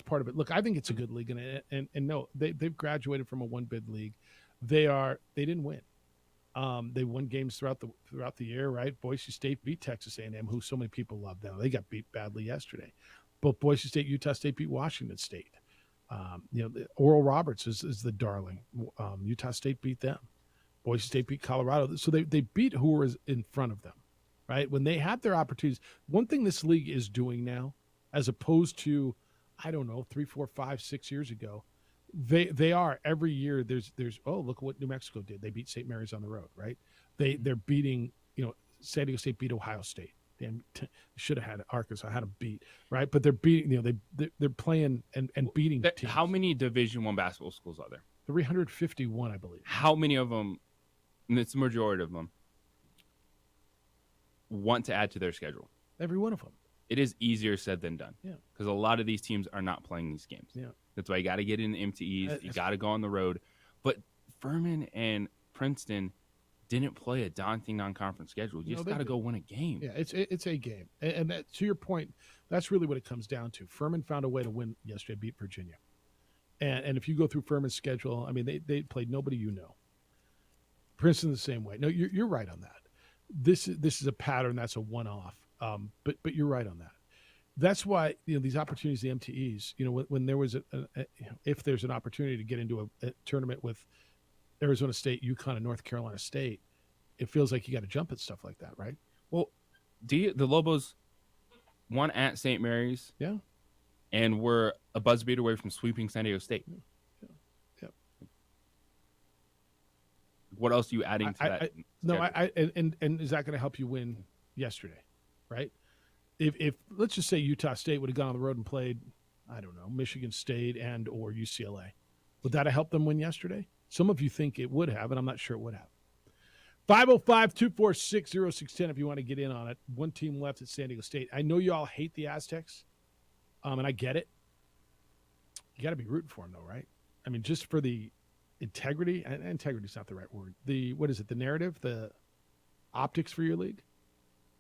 part of it. Look, I think it's a good league, and no, they've graduated from a one-bid league. They didn't win. They won games throughout the year, right? Boise State beat Texas A&M, who so many people love them. They got beat badly yesterday. Both Boise State, Utah State beat Washington State. Oral Roberts is the darling. Utah State beat them. Boise State beat Colorado. So they beat who was in front of them, right? When they had their opportunities. One thing this league is doing now, as opposed to, I don't know, 3, 4, 5, 6 years ago, they are every year. There's look at what New Mexico did. They beat St. Mary's on the road, right? They're beating, San Diego State beat Ohio State. Damn, should have had Arkansas, had them beat, right? But they're beating, they're playing and beating teams. How many Division I basketball schools are there? 351, I believe. How many of them, and it's the majority of them, want to add to their schedule? Every one of them. It is easier said than done. Yeah. Because a lot of these teams are not playing these games. Yeah. That's why you got to get in the MTEs. You got to go on the road. But Furman and Princeton didn't play a daunting non-conference schedule. You just got to go win a game. Yeah, it's a game. And that, to your point, that's really what it comes down to. Furman found a way to win yesterday, beat Virginia. And if you go through Furman's schedule, I mean, they played nobody you know. Princeton the same way. No, you're right on that. This is a pattern. That's a one-off. But you're right on that. That's why, these opportunities, the MTEs, when there was if there's an opportunity to get into a tournament with Arizona State, UConn, and North Carolina State, it feels like you got to jump at stuff like that, right? Well, the Lobos won at St. Mary's. Yeah. And we're a buzz beat away from sweeping San Diego State. Yeah. What else are you adding to that? And is that going to help you win yesterday, right? If let's just say Utah State would have gone on the road and played, I don't know, Michigan State and or UCLA, would that have helped them win yesterday? Some of you think it would have, and I'm not sure it would have. 505-246-0610 if you want to get in on it. One team left at San Diego State. I know you all hate the Aztecs, and I get it. You got to be rooting for them, though, right? I mean, just for the integrity, and integrity is not the right word. The narrative, the optics for your league?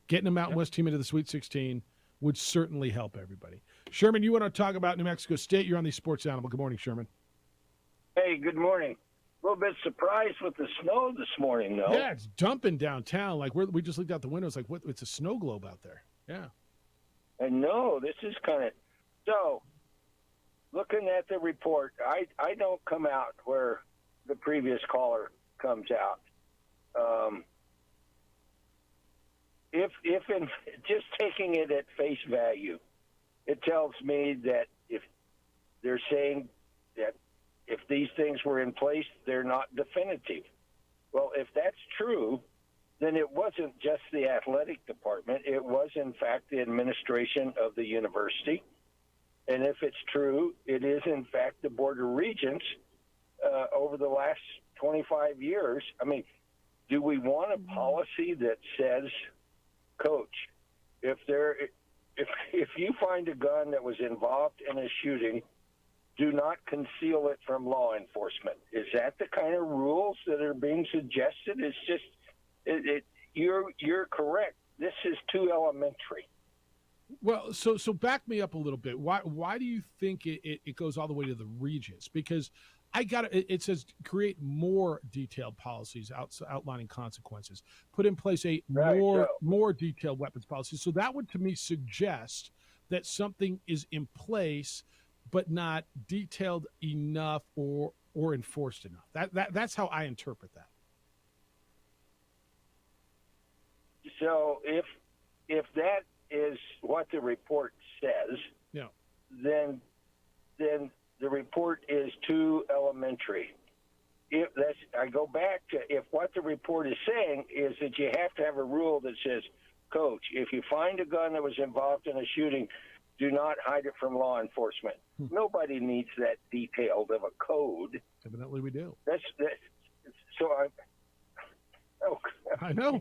Getting a Mountain West team into the Sweet 16 would certainly help everybody. Sherman, you want to talk about New Mexico State? You're on the Sports Animal. Good morning, Sherman. Hey, good morning. A little bit surprised with the snow this morning, though. Yeah, it's dumping downtown. Like we just looked out the window. It's like, what? It's a snow globe out there. Yeah. I know. This is kind of – so, looking at the report, I don't come out where the previous caller comes out. If in just taking it at face value, it tells me that if they're saying that if these things were in place, they're not definitive. Well, if that's true, then it wasn't just the athletic department. It was, in fact, the administration of the university. And if it's true, it is, in fact, the Board of Regents over the last 25 years. I mean, do we want a policy that says, Coach, if you find a gun that was involved in a shooting, do not conceal it from law enforcement? Is that the kind of rules that are being suggested? It's just, you're correct. This is too elementary. Well, so back me up a little bit. Why do you think it goes all the way to the regents? Because it says create more detailed policies outlining consequences. Put in place more detailed weapons policy. So that would, to me, suggest that something is in place but not detailed enough or enforced enough. That's how I interpret that. So if that is what the report says, then the report is too elementary. I go back to if what the report is saying is that you have to have a rule that says, Coach, if you find a gun that was involved in a shooting, do not hide it from law enforcement. Nobody needs that detailed of a code. Evidently we do. I know.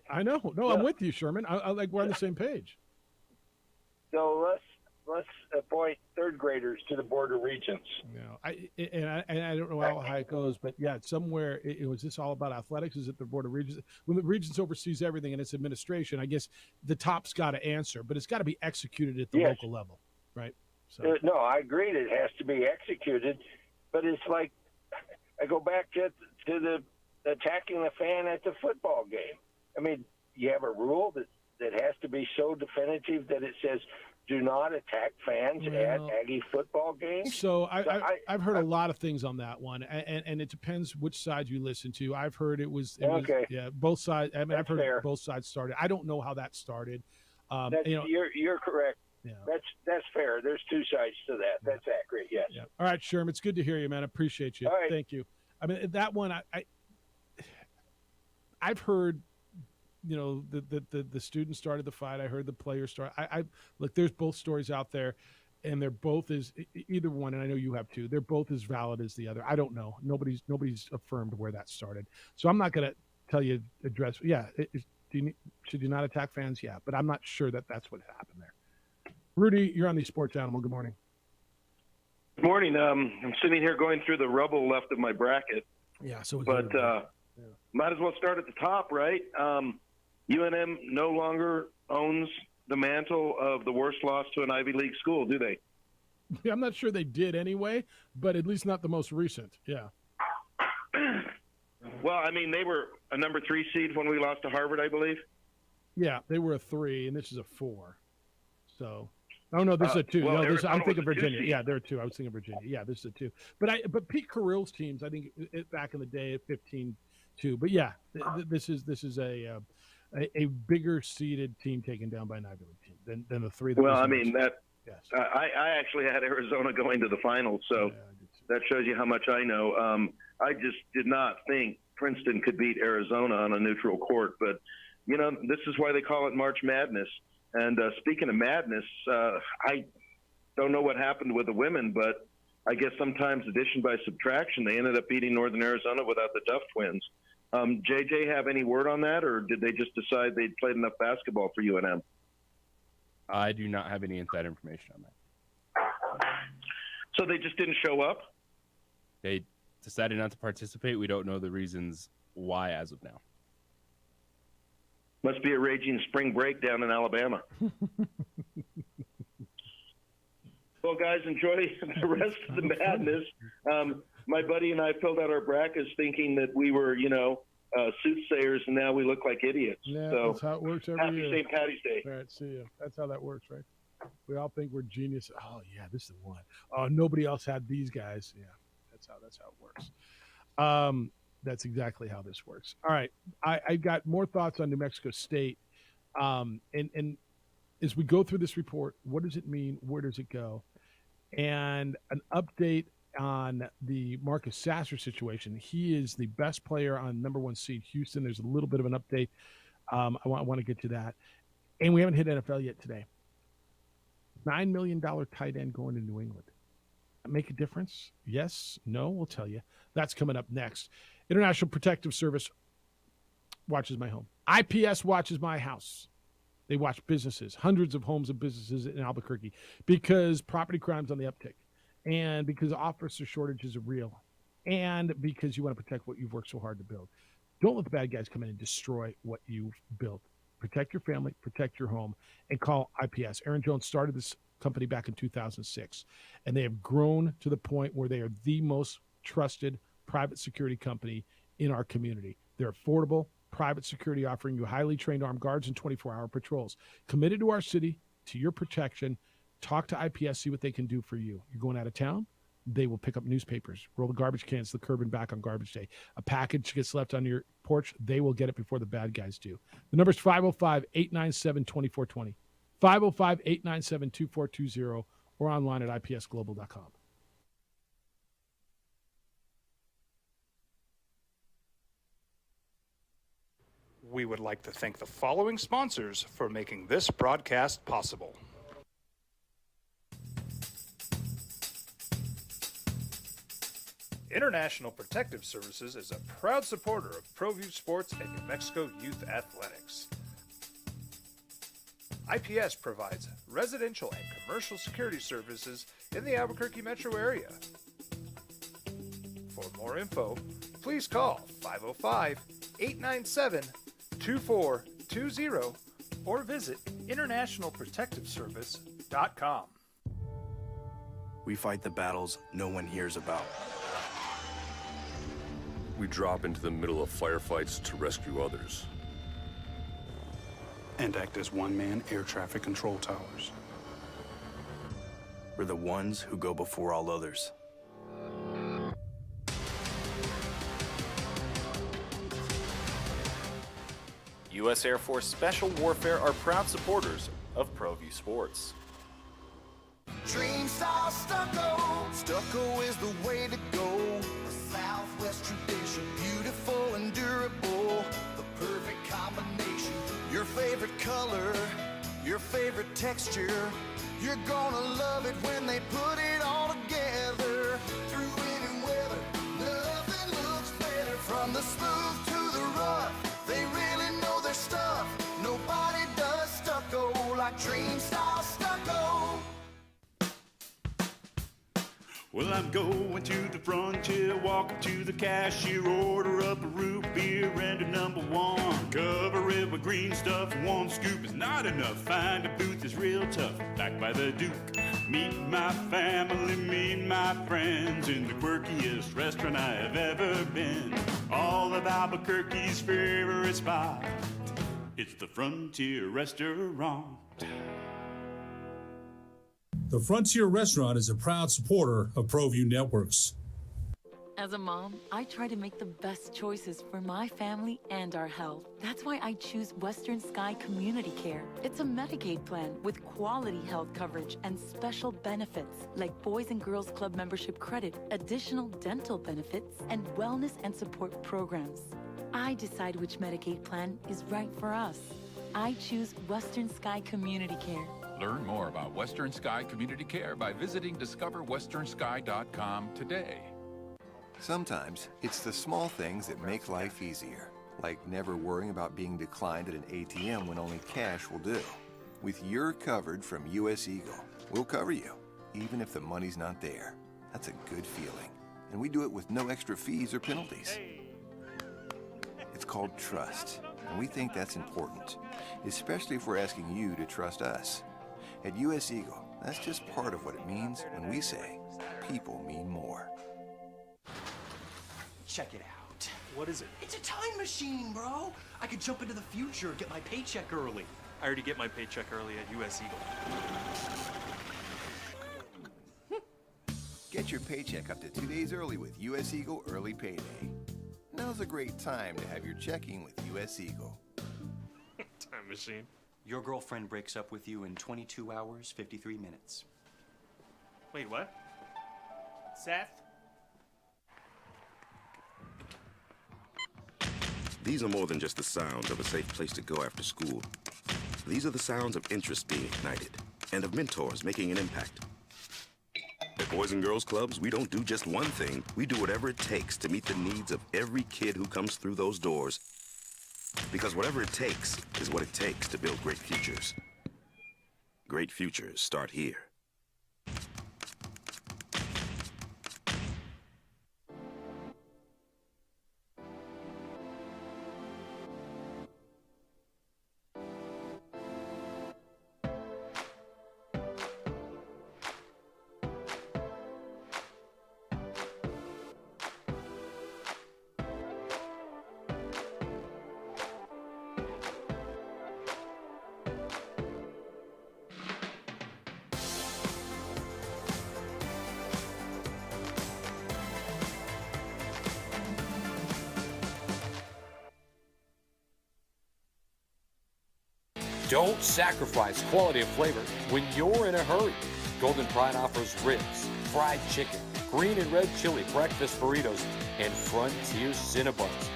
I know. No, I'm with you, Sherman. I like we're on the same page. So let's appoint third graders to the Board of Regents. I don't know how high it goes, but yeah, somewhere was this all about athletics? Is it the Board of Regents? When the Regents oversees everything in its administration, I guess the top's got to answer, but it's got to be executed at the local level, right? So no, I agree that it has to be executed, but it's like I go back to the attacking the fan at the football game. I mean, you have a rule that has to be so definitive that it says do not attack fans at Aggie football games. So I've heard a lot of things on that one, and it depends which side you listen to. I've heard it was both sides. I mean, I've heard both sides started. I don't know how that started. You're correct. Yeah. That's fair. There's two sides to that. That's accurate. Yes. Yeah. All right, Sherman. It's good to hear you, man. I appreciate you. All right. Thank you. I mean, that one, I've heard. The student started the fight. I heard the player start. Look, there's both stories out there, and they're both either one, and I know you have too. They're both as valid as the other. I don't know. Nobody's affirmed where that started. So I'm not going to tell you address. Yeah, should you not attack fans? Yeah, but I'm not sure that that's what happened there. Rudy, you're on the Sports Animal. Good morning. Good morning. I'm sitting here going through the rubble left of my bracket. Yeah. Might as well start at the top, right? UNM no longer owns the mantle of the worst loss to an Ivy League school, do they? I'm not sure they did anyway, but at least not the most recent. Yeah. Well, I mean, they were a number 3 seed when we lost to Harvard, I believe. Yeah, they were a 3, and this is a 4. So, oh no, this is a 2. Well, No, this, I'm Arizona thinking was a 2 Virginia. seed. Yeah, they're a 2. I was thinking Virginia. Yeah, this is a 2. But Pete Carrill's teams, I think back in the day at 15-2. But yeah, this is a bigger seeded team taken down by an Ivy League team than the 3. Well, I mean that. Yes. I actually had Arizona going to the finals, so that shows you how much I know. I just did not think Princeton could beat Arizona on a neutral court, but you know, this is why they call it March Madness. And speaking of madness, I don't know what happened with the women, but I guess sometimes addition by subtraction, they ended up beating Northern Arizona without the Duff twins. JJ, have any word on that, or did they just decide they'd played enough basketball for UNM? I do not have any inside information on that. So they just didn't show up? They decided not to participate. We don't know the reasons why as of now. Must be a raging spring break down in Alabama. Well, guys, enjoy the rest of the madness. My buddy and I filled out our brackets thinking that we were, soothsayers, and now we look like idiots. Yeah, so that's how it works every happy year. St. Patty's Day. All right, see you. That's how that works, right? We all think we're genius. Oh yeah, this is the one. Oh, nobody else had these guys. Yeah, that's how it works. That's exactly how this works. All right, I got more thoughts on New Mexico State, and as we go through this report, what does it mean? Where does it go? And an update on the Marcus Sasser situation. He is the best player on number 1 seed Houston. There's a little bit of an update. I want to get to that. And we haven't hit NFL yet today. $9 million tight end going to New England. Make a difference? Yes? No? We'll tell you. That's coming up next. International Protective Service watches my home. IPS watches my house. They watch businesses, hundreds of homes and businesses in Albuquerque, because property crime's on the uptick, and because officer shortages are real, and because you want to protect what you've worked so hard to build. Don't let the bad guys come in and destroy what you've built. Protect your family, protect your home, and call IPS. Aaron Jones started this company back in 2006, and they have grown to the point where they are the most trusted private security company in our community. They're affordable, private security, offering you highly trained armed guards and 24-hour patrols. Committed to our city, to your protection. Talk to IPS, see what they can do for you. You're going out of town? They will pick up newspapers, roll the garbage cans to the curb and back on garbage day. A package gets left on your porch, they will get it before the bad guys do. The number is 505-897-2420. 505-897-2420, or online at ipsglobal.com. We would like to thank the following sponsors for making this broadcast possible. International Protective Services is a proud supporter of ProView Sports and New Mexico Youth Athletics. IPS provides residential and commercial security services in the Albuquerque metro area. For more info, please call 505-897-2420 or visit internationalprotectiveservice.com. We fight the battles no one hears about. We drop into the middle of firefights to rescue others. And act as one-man air traffic control towers. We're the ones who go before all others. U.S. Air Force Special Warfare are proud supporters of ProView Sports. Dream style stucco. Stucco is the way to go. The Southwest tradition, beautiful and durable. The perfect combination. Your favorite color, your favorite texture. You're gonna love it when they put it all together. Through any weather, nothing looks better. From the smooth to the rough, they really know their stuff. Nobody does stucco like Dream style stucco. Well, I'm going to the frontier, walking to the cashier, order up a root beer and a number one. Cover it with green stuff, one scoop is not enough. Find a booth is real tough, backed by the Duke. Meet my family, meet my friends in the quirkiest restaurant I have ever been. All of Albuquerque's favorite spot. It's the Frontier Restaurant. The Frontier Restaurant is a proud supporter of ProView Networks. As a mom, I try to make the best choices for my family and our health. That's why I choose Western Sky Community Care. It's a Medicaid plan with quality health coverage and special benefits like Boys and Girls Club membership credit, additional dental benefits, and wellness and support programs. I decide which Medicaid plan is right for us. I choose Western Sky Community Care. Learn more about Western Sky Community Care by visiting discoverwesternsky.com today. Sometimes it's the small things that make life easier, like never worrying about being declined at an ATM when only cash will do. With You're Covered from US Eagle, we'll cover you, even if the money's not there. That's a good feeling. And we do it with no extra fees or penalties. It's called trust, and we think that's important, especially if we're asking you to trust us. At US Eagle, that's just part of what it means when we say people mean more. Check it out. What is it? It's a time machine, bro. I could jump into the future, get my paycheck early. I already get my paycheck early at US Eagle. Get your paycheck up to 2 days early with US Eagle Early Payday. Now's a great time to have your checking with US Eagle. Time machine. Your girlfriend breaks up with you in 22 hours, 53 minutes. Wait, what? Seth? These are more than just the sounds of a safe place to go after school. These are the sounds of interest being ignited and of mentors making an impact. At Boys and Girls Clubs, we don't do just one thing. We do whatever it takes to meet the needs of every kid who comes through those doors. Because whatever it takes is what it takes to build great futures. Great futures start here. Don't sacrifice quality and flavor when you're in a hurry. Golden Pride offers ribs, fried chicken, green and red chili breakfast burritos, and Frontier Cinnabons.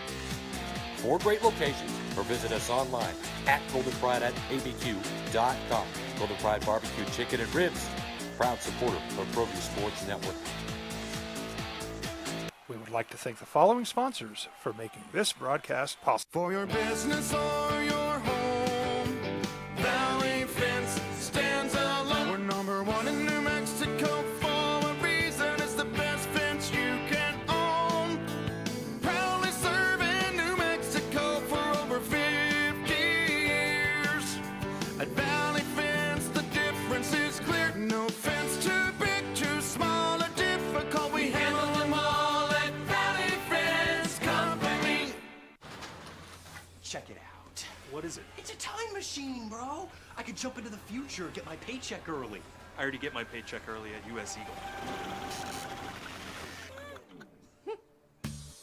4 great locations, or visit us online at goldenpride@abq.com. Golden Pride Barbecue Chicken and Ribs, proud supporter of ProView Sports Network. We would like to thank the following sponsors for making this broadcast possible. For your business or your home, Valley Fence stands alone. We're #1 in New Mexico for a reason. It's the best fence you can own. Proudly serving New Mexico for over 50 years. At Valley Fence, the difference is clear. No fence too big, too small, or difficult. We handle them all at Valley Fence Company. Check it out. What is it? It's a time machine, bro. I could jump into the future, get my paycheck early. I already get my paycheck early at US Eagle.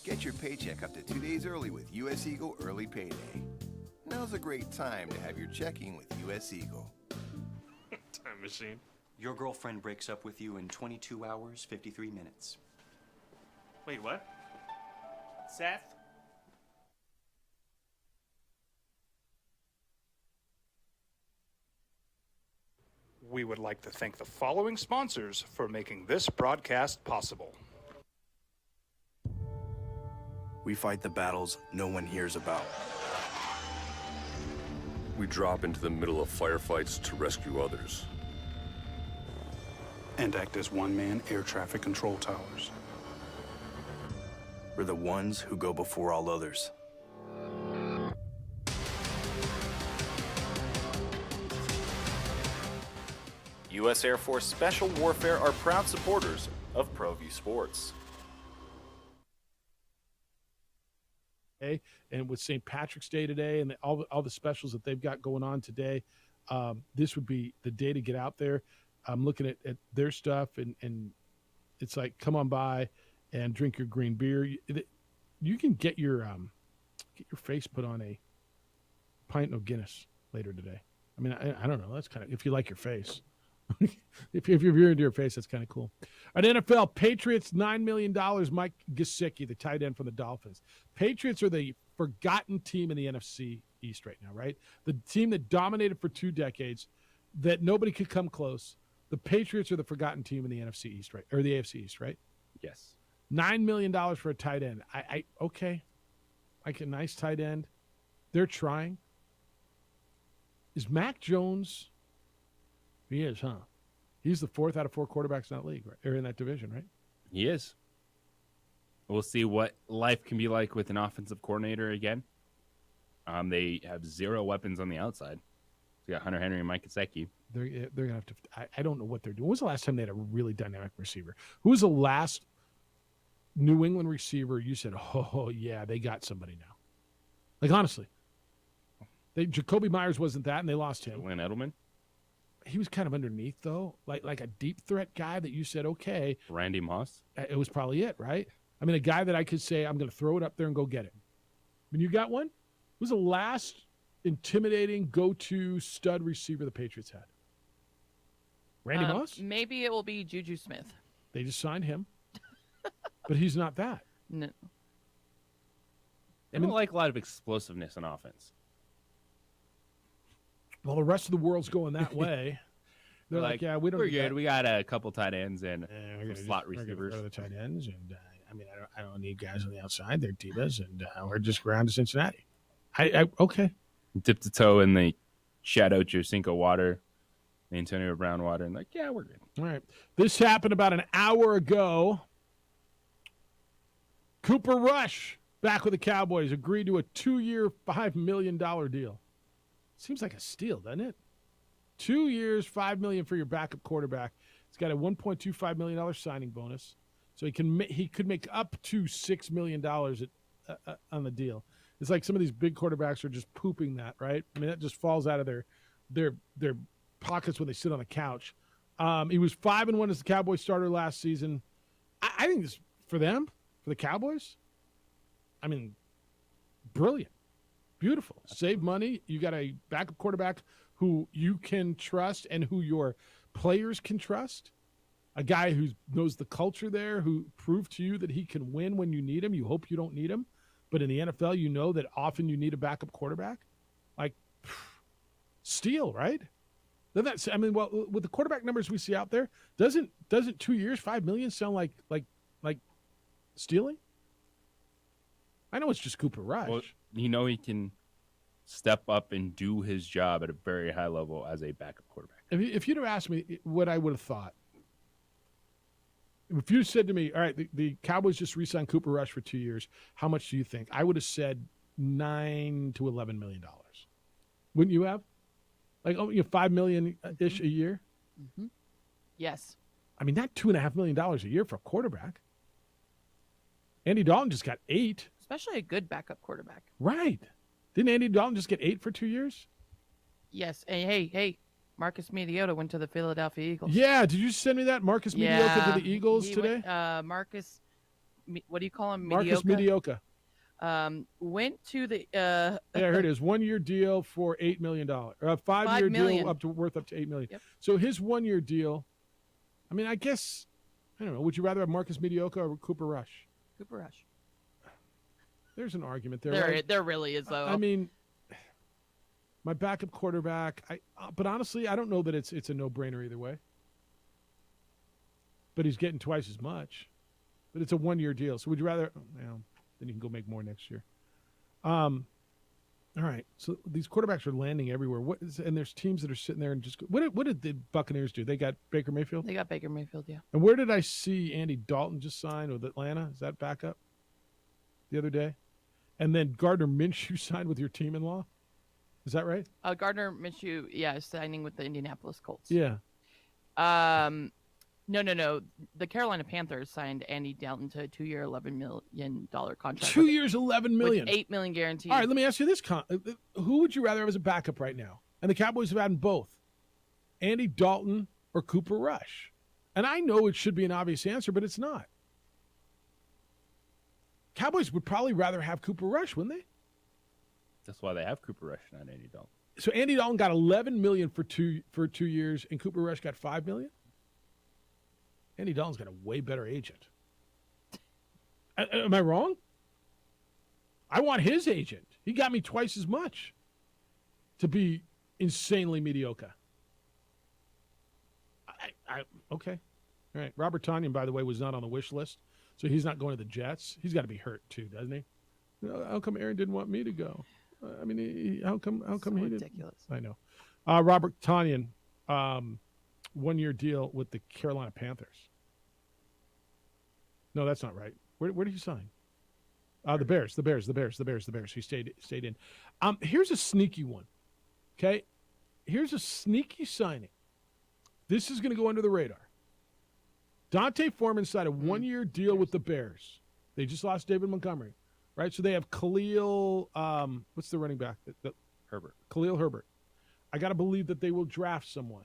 Get your paycheck up to 2 days early with US Eagle Early Payday. Now's a great time to have your checking with US Eagle. Time machine. Your girlfriend breaks up with you in 22 hours, 53 minutes. Wait, what? Seth? We would like to thank the following sponsors for making this broadcast possible. We fight the battles no one hears about. We drop into the middle of firefights to rescue others. And act as one-man air traffic control towers. We're the ones who go before all others. U.S. Air Force Special Warfare are proud supporters of ProView Sports. And with St. Patrick's Day today and all the specials that they've got going on today, this would be the day to get out there. I'm looking at their stuff, and it's like, come on by and drink your green beer. You can get your face put on a pint of Guinness later today. I mean, I don't know. That's kind of, if you like your face. if you're into your face, that's kind of cool. At NFL, Patriots, $9 million. Mike Gesicki, the tight end from the Dolphins. Patriots are the forgotten team in the NFC East right now, right? The team that dominated for 2 decades, that nobody could come close. The Patriots are the forgotten team in the NFC East, right? Or the AFC East, right? Yes. $9 million for a tight end. Okay. Like a nice tight end. They're trying. Is Mac Jones... He is, huh? He's the 4th out of 4 quarterbacks in that league, right? Or in that division, right? He is. We'll see what life can be like with an offensive coordinator again. They have 0 weapons on the outside. You got Hunter Henry and Mike Gesicki. They're going to have to – I don't know what they're doing. When was the last time they had a really dynamic receiver? Who was the last New England receiver you said, oh, yeah, they got somebody now? Like, honestly. Jacoby Myers wasn't that, and they lost him. Lynn Edelman? He was kind of underneath, though, like a deep threat guy that you said, okay. Randy Moss? It was probably it, right? I mean, a guy that I could say, I'm going to throw it up there and go get it. I mean, you got one? Who's the last intimidating go-to stud receiver the Patriots had? Randy Moss? Maybe it will be Juju Smith. They just signed him. But he's not that. No. They don't like a lot of explosiveness in offense. Well, the rest of the world's going that way. They're like, yeah, we're good. That. We got a couple tight ends and slot We're receivers. gonna go to the tight ends, and I don't need guys on the outside. They're divas, and we're just ground to Cincinnati. Okay. Dip the toe in the Shadow Cinco water, the Antonio Brown water, and yeah, we're good. All right. This happened about an hour ago. Cooper Rush, back with the Cowboys, agreed to a 2-year, $5 million deal. Seems like a steal, doesn't it? 2 years, $5 million for your backup quarterback. He's got a $1.25 million signing bonus, so he could make up to $6 million on the deal. It's like some of these big quarterbacks are just pooping that, right? I mean, that just falls out of their pockets when they sit on the couch. He was 5-1 as the Cowboys starter last season. I think this for them, for the Cowboys. I mean, brilliant. Beautiful. Save money. You got a backup quarterback who you can trust and who your players can trust. A guy who knows the culture there, who proved to you that he can win when you need him. You hope you don't need him. But in the NFL, you know that often you need a backup quarterback. Like, steal, right? Well, with the quarterback numbers we see out there, doesn't 2 years, $5 million sound like stealing? I know it's just Cooper Rush. Well, he can step up and do his job at a very high level as a backup quarterback. If you'd have asked me what I would have thought, if you said to me, all right, the Cowboys just re-signed Cooper Rush for 2 years, how much do you think? I would have said $9 to $11 million. Wouldn't you have? Like, $5 million-ish a year? Mm-hmm. Yes. I mean, not $2.5 million a year for a quarterback. Andy Dalton just got 8. Especially a good backup quarterback. Right. Didn't Andy Dalton just get 8 for 2 years? Yes. Hey, Marcus Mariota went to the Philadelphia Eagles. Yeah. Did you send me that? Marcus Mariota to the Eagles today? Marcus, what do you call him? Marcus Mariota. Went to the yeah, here it is. 1-year deal for $8 million. 5-year deal worth up to $8 million. Yep. So his 1-year deal, I mean, I guess, I don't know. Would you rather have Marcus Mariota or Cooper Rush? Cooper Rush. There's an argument there. Right? There really is, though. I mean, my backup quarterback. But honestly, I don't know that it's a no-brainer either way. But he's getting twice as much. But it's a 1-year deal. So would you rather? Then you can go make more next year. All right. So these quarterbacks are landing everywhere. And there's teams that are sitting there and just. What did the Buccaneers do? They got Baker Mayfield. They got Baker Mayfield, yeah. And where did I see Andy Dalton just sign with Atlanta? Is that backup? The other day, and then Gardner Minshew signed with your team-in-law. Is that right? Gardner Minshew, signing with the Indianapolis Colts. Yeah. No. The Carolina Panthers signed Andy Dalton to a 2-year, $11 million contract. 2 years, $11 million. With $8 million guaranteed. All right, let me ask you this: who would you rather have as a backup right now? And the Cowboys have had both, Andy Dalton or Cooper Rush. And I know it should be an obvious answer, but it's not. Cowboys would probably rather have Cooper Rush, wouldn't they? That's why they have Cooper Rush, not Andy Dalton. So Andy Dalton got $11 million for 2 years, and Cooper Rush got $5 million. Andy Dalton's got a way better agent. Am I wrong? I want his agent. He got me twice as much to be insanely mediocre. Okay. All right. Robert Tonyan, by the way, was not on the wish list, so he's not going to the Jets. He's got to be hurt too, doesn't he? How come Aaron didn't want me to go? I mean, how come he didn't? Ridiculous. I know. Robert Tonyan, 1-year deal with the Carolina Panthers. No, that's not right. Where did he sign? The Bears. He stayed in. Here's a sneaky one. Okay? Here's a sneaky signing. This is going to go under the radar. Dante Foreman signed a 1-year deal with the Bears. They just lost David Montgomery, right? So they have Khalil, what's the running back? Herbert. Khalil Herbert. I got to believe that they will draft someone.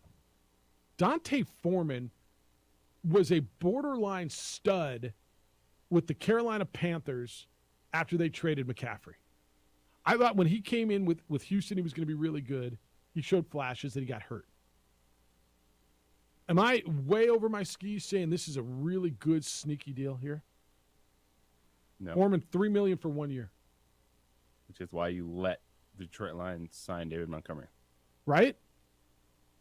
Dante Foreman was a borderline stud with the Carolina Panthers after they traded McCaffrey. I thought when he came in with Houston, he was going to be really good. He showed flashes that he got hurt. Am I way over my skis saying this is a really good sneaky deal here? No. Foreman, $3 million for 1 year. Which is why you let the Detroit Lions sign David Montgomery. Right?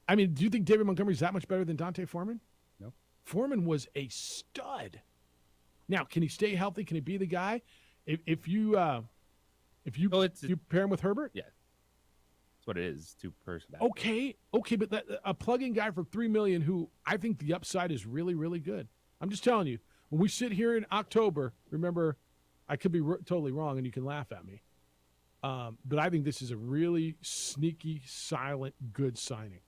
I mean, do you think David Montgomery's that much better than Dante Foreman? No. Foreman was a stud. Now, can he stay healthy? Can he be the guy? If you pair him with Herbert? Yeah. That's what it is. Two-person. Okay, but a plug-in guy for $3 million who I think the upside is really, really good. I'm just telling you, when we sit here in October, remember, I could be totally wrong and you can laugh at me. But I think this is a really sneaky, silent, good signing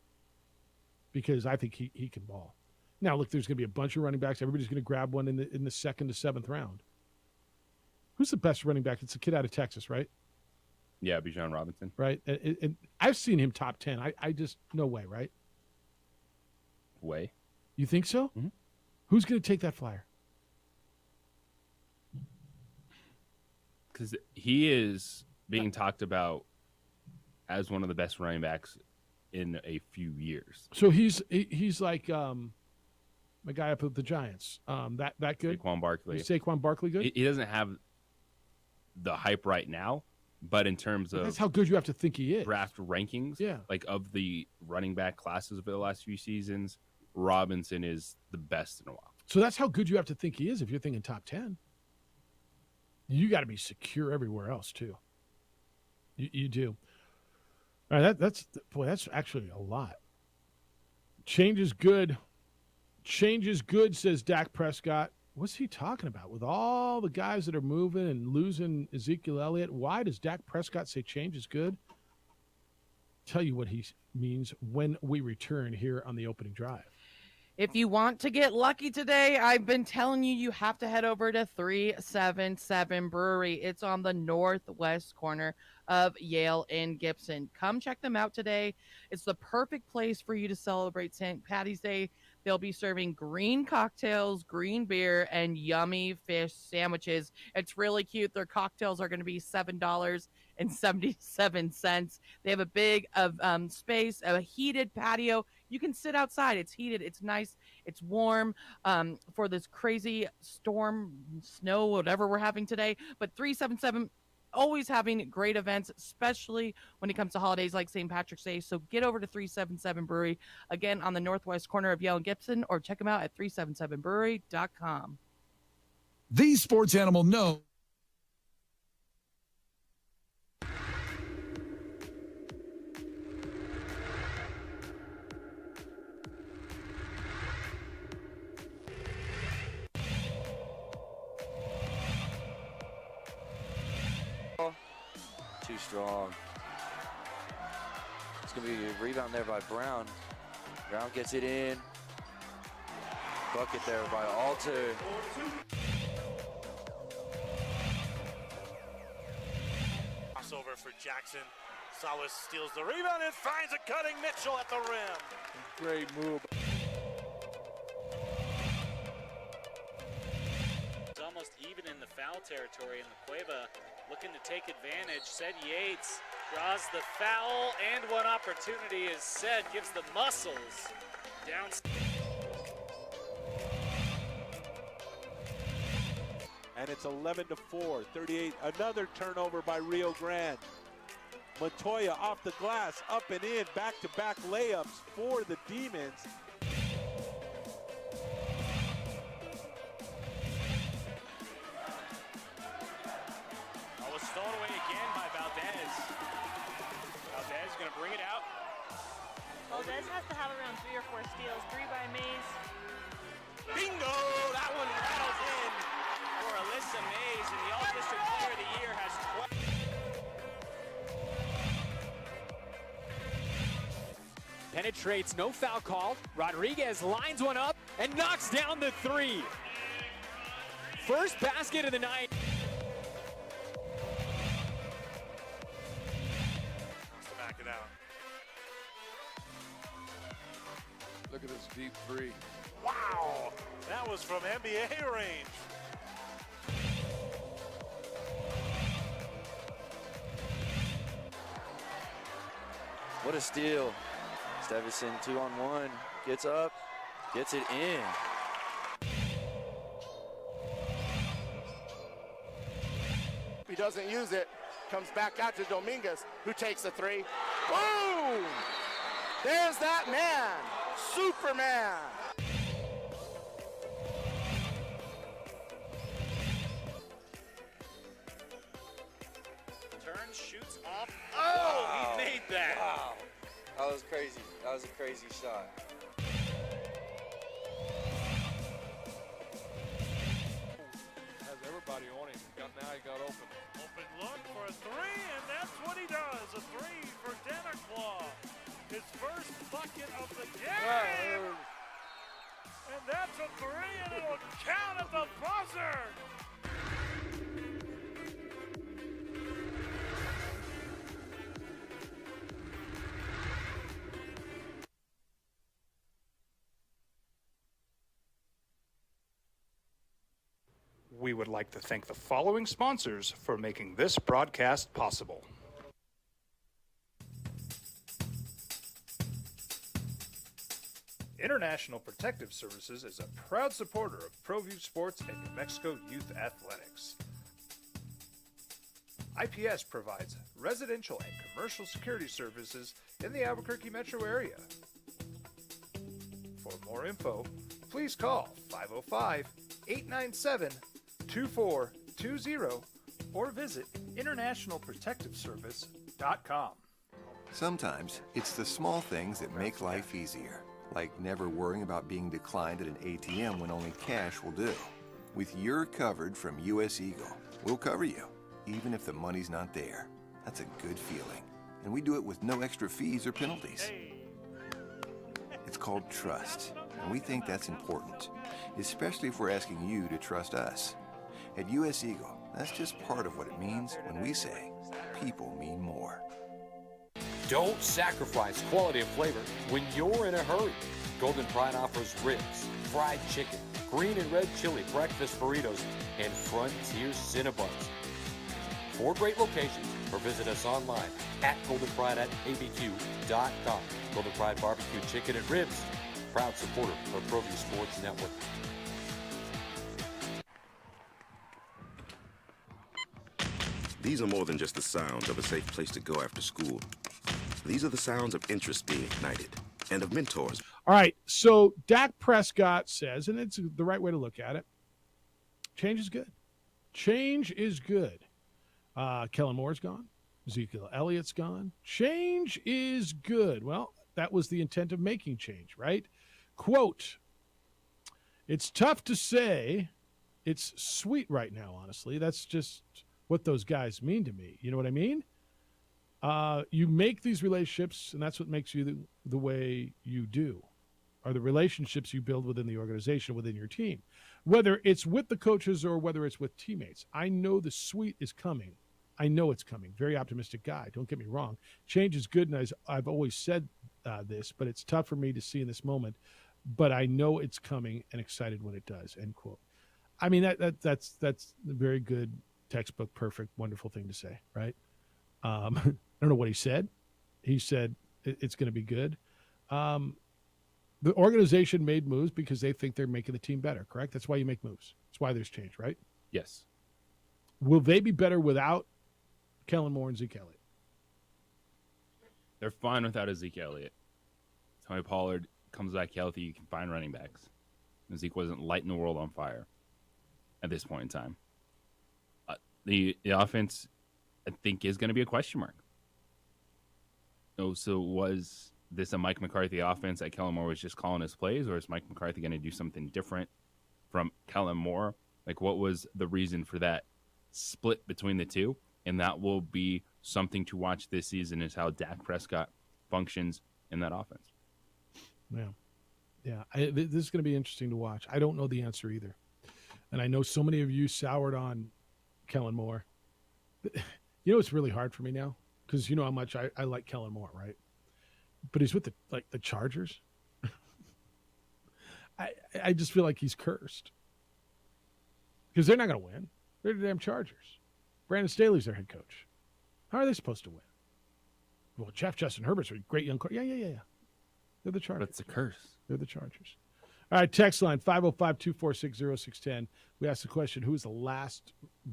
because I think he can ball. Now, look, there's going to be a bunch of running backs. Everybody's going to grab one in the 2nd to 7th round. Who's the best running back? It's a kid out of Texas, right? Yeah, Bijan Robinson. Right. And I've seen him top 10. I just, no way, right? Way. You think so? Mm-hmm. Who's going to take that flyer? Because he is being talked about as one of the best running backs in a few years. So he's like my guy up at the Giants. That good? Saquon Barkley. Is Saquon Barkley good? He doesn't have the hype right now, but in terms of that's how good you have to think he is. Draft rankings, yeah, like of the running back classes over the last few seasons, Robinson is the best in a while. So that's how good you have to think he is if you're thinking top 10. You got to be secure everywhere else too. You do. All right, that's actually a lot. Change is good. Change is good, says Dak Prescott. What's he talking about? With all the guys that are moving and losing Ezekiel Elliott, why does Dak Prescott say change is good? Tell you what he means when we return here on the opening drive. If you want to get lucky today, I've been telling you have to head over to 377 Brewery. It's on the northwest corner of Yale and Gibson. Come check them out today. It's the perfect place for you to celebrate St. Patty's Day. They'll be serving green cocktails, green beer, and yummy fish sandwiches. It's really cute. Their cocktails are going to be $7.77. They have a big space, a heated patio. You can sit outside. It's heated. It's nice. It's warm for this crazy storm, snow, whatever we're having today. But 377 always having great events, especially when it comes to holidays like St. Patrick's Day. So get over to 377 Brewery, again, on the northwest corner of Yale and Gibson, or check them out at 377brewery.com. The Sports Animal knows. Too strong. It's going to be a rebound there by Brown. Brown gets it in. bucket there by Alter. Crossover for Jackson. Salas steals the rebound and finds a cutting Mitchell at the rim. Great move. It's almost even in the foul territory, and Cueva looking to take advantage. Said Yates draws the foul, and one opportunity is said, gives the muscles down. And it's 11-4, 38. Another turnover by Rio Grande. Montoya off the glass, up and in, back-to-back layups for the Demons. Oh, it's thrown away again by Valdez. Valdez going to bring it out. Valdez has to have around 3 or 4 steals. 3 by Mays. Bingo! That one rattles in for Alyssa Mays, and the All-District Player of the Year has 12. Penetrates, no foul call. Rodriguez lines one up and knocks down the 3. First basket of the night. Wants to back it out. Look at this deep 3. Wow! That was from NBA range. What a steal. Stevison 2-on-1, gets up, gets it in. He doesn't use it, comes back out to Dominguez, who takes the 3. Boom! There's that man, Superman. Turns, shoots off. Oh, wow. He made that. Wow. That was crazy. That was a crazy shot. Has everybody on him. Now he got open. Open look for a 3, and that's what he does. A 3 for Denaclaw. His first bucket of the game. And that's a 3, and it'll count at the buzzer. We would like to thank the following sponsors for making this broadcast possible. International Protective Services is a proud supporter of ProView Sports and New Mexico Youth Athletics. IPS provides residential and commercial security services in the Albuquerque metro area. For more info, please call 505-897-2420 or visit internationalprotectiveservice.com. Sometimes it's the small things that make life easier, like never worrying about being declined at an ATM when only cash will do. With You're Covered from US Eagle, we'll cover you, even if the money's not there. That's a good feeling. And we do it with no extra fees or penalties. It's called trust, and we think that's important, especially if we're asking you to trust us. At US Eagle, that's just part of what it means when we say people mean more. Don't sacrifice quality of flavor when you're in a hurry. Golden Pride offers ribs, fried chicken, green and red chili breakfast burritos, and Frontier Cinnabons. 4 great locations, or visit us online at goldenpride@abq.com. Golden Pride Barbecue Chicken and Ribs, proud supporter of ProView Sports Network. These are more than just the sounds of a safe place to go after school. These are the sounds of interest being ignited and of mentors. All right, so Dak Prescott says, and it's the right way to look at it, change is good. Change is good. Kellen Moore's gone. Ezekiel Elliott's gone. Change is good. Well, that was the intent of making change, right? Quote, it's tough to say it's sweet right now, honestly. That's just what those guys mean to me. You know what I mean? You make these relationships, and that's what makes you the way you do. are the relationships you build within the organization, within your team, whether it's with the coaches or whether it's with teammates. I know the suite is coming. I know it's coming. Very optimistic guy. Don't get me wrong. Change is good, and I've always said this, but it's tough for me to see in this moment. But I know it's coming and excited when it does, end quote. I mean, that's a very good, textbook, perfect, wonderful thing to say, right? I don't know what he said. He said it's going to be good. The organization made moves because they think they're making the team better, correct? That's why you make moves. That's why there's change, right? Yes. Will they be better without Kellen Moore and Zeke Elliott? They're fine without a Zeke Elliott. Tony Pollard comes back healthy, you can find running backs. And Zeke wasn't lighting the world on fire at this point in time. The offense, I think, is going to be a question mark. So was this a Mike McCarthy offense that Kellen Moore was just calling his plays, or is Mike McCarthy going to do something different from Kellen Moore? Like, what was the reason for that split between the two? And that will be something to watch this season, is how Dak Prescott functions in that offense. Yeah. This is going to be interesting to watch. I don't know the answer either. And I know so many of you soured on Kellen Moore. You know, it's really hard for me now because you know how much I like Kellen Moore, right? But he's with the Chargers. I just feel like he's cursed because they're not going to win. They're the damn Chargers. Brandon Staley's their head coach. How are they supposed to win? Well, Justin Herbert's a great young coach. Yeah. They're the Chargers. That's a curse. They're the Chargers. All right, text line 505-246-0610. We asked the question, who was the last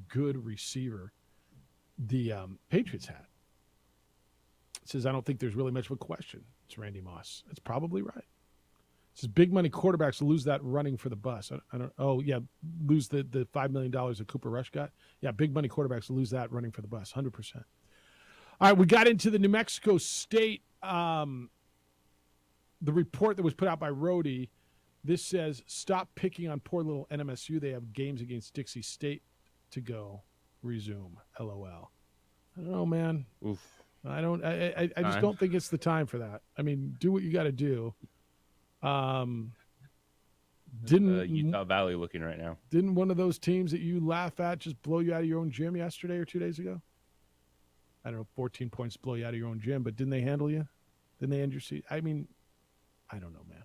good receiver the Patriots had? It says, I don't think there's really much of a question. It's Randy Moss. That's probably right. It says, big money quarterbacks lose that running for the bus. Lose the $5 million that Cooper Rush got. Yeah, big money quarterbacks lose that running for the bus, 100%. All right, we got into the New Mexico State, the report that was put out by Rhodey. This says, stop picking on poor little NMSU. They have games against Dixie State to go. Resume. LOL. I don't know, man. Oof. I just don't think it's the time for that. I mean, do what you got to do. Didn't Utah Valley looking right now? Didn't one of those teams that you laugh at just blow you out of your own gym yesterday or 2 days ago? I don't know, 14 points blow you out of your own gym, but didn't they handle you? Didn't they end your season? I mean, I don't know, man.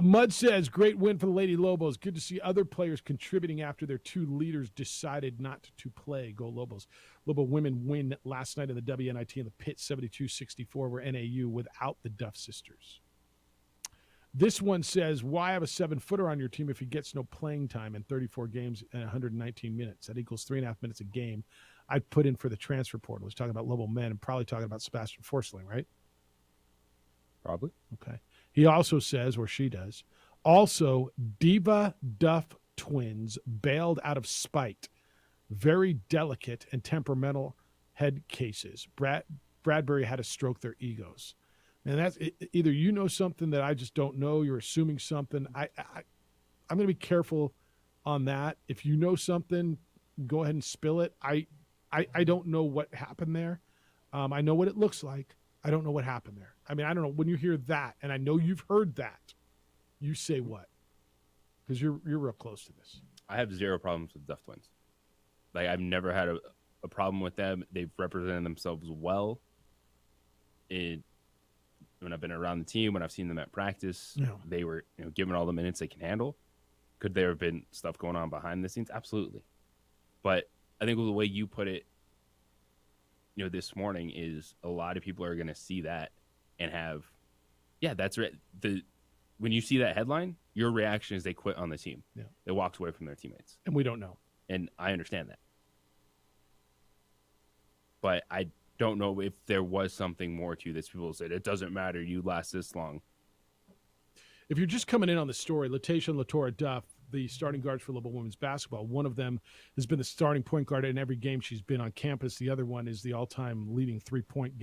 Mud says, great win for the Lady Lobos. Good to see other players contributing after their two leaders decided not to play. Go Lobos. Lobo women win last night in the WNIT in the pit, 72-64 over NAU without the Duff sisters. This one says, why have a 7-footer on your team if he gets no playing time in 34 games and 119 minutes? That equals 3.5 minutes a game. I put in for the transfer portal. I was talking about Lobo men and probably talking about Sebastian Forsling, right? Probably. Okay. He also says, or she does, also Diva Duff twins bailed out of spite. Very delicate and temperamental head cases. Bradbury had to stroke their egos. And that's either you know something that I just don't know, you're assuming something. I'm going to be careful on that. If you know something, go ahead and spill it. I don't know what happened there. I know what it looks like. I don't know what happened there. I mean, I don't know. When you hear that, and I know you've heard that, you say what? Because you're real close to this. I have zero problems with Duff twins. Like, I've never had a problem with them. They've represented themselves well. When I've been around the team, when I've seen them at practice, they were given all the minutes they can handle. Could there have been stuff going on behind the scenes? Absolutely. But I think the way you put it, this morning is a lot of people are going to see that and have, that's right. When you see that headline, your reaction is they quit on the team. Yeah. They walked away from their teammates. And we don't know. And I understand that. But I don't know if there was something more to this. People said, it doesn't matter. You last this long. If you're just coming in on the story, Latasha and Latora Duff, the starting guards for Lobo women's basketball. One of them has been the starting point guard in every game she's been on campus. The other one is the all-time leading three-point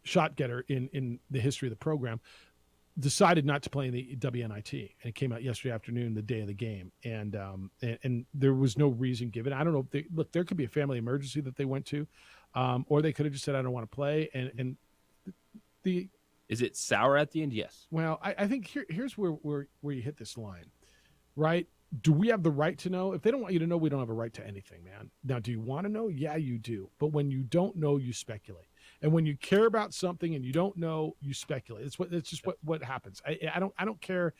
shot getter in the history of the program. Decided not to play in the WNIT, and it came out yesterday afternoon, the day of the game, and there was no reason given. I don't know if there could be a family emergency that they went to, or they could have just said, I don't want to play, and Is it sour at the end? Yes. Well, I think here's where you hit this line, right? Do we have the right to know? If they don't want you to know, we don't have a right to anything, man. Now, do you want to know? Yeah, you do. But when you don't know, you speculate. And when you care about something and you don't know, you speculate. It's just what happens. I don't care.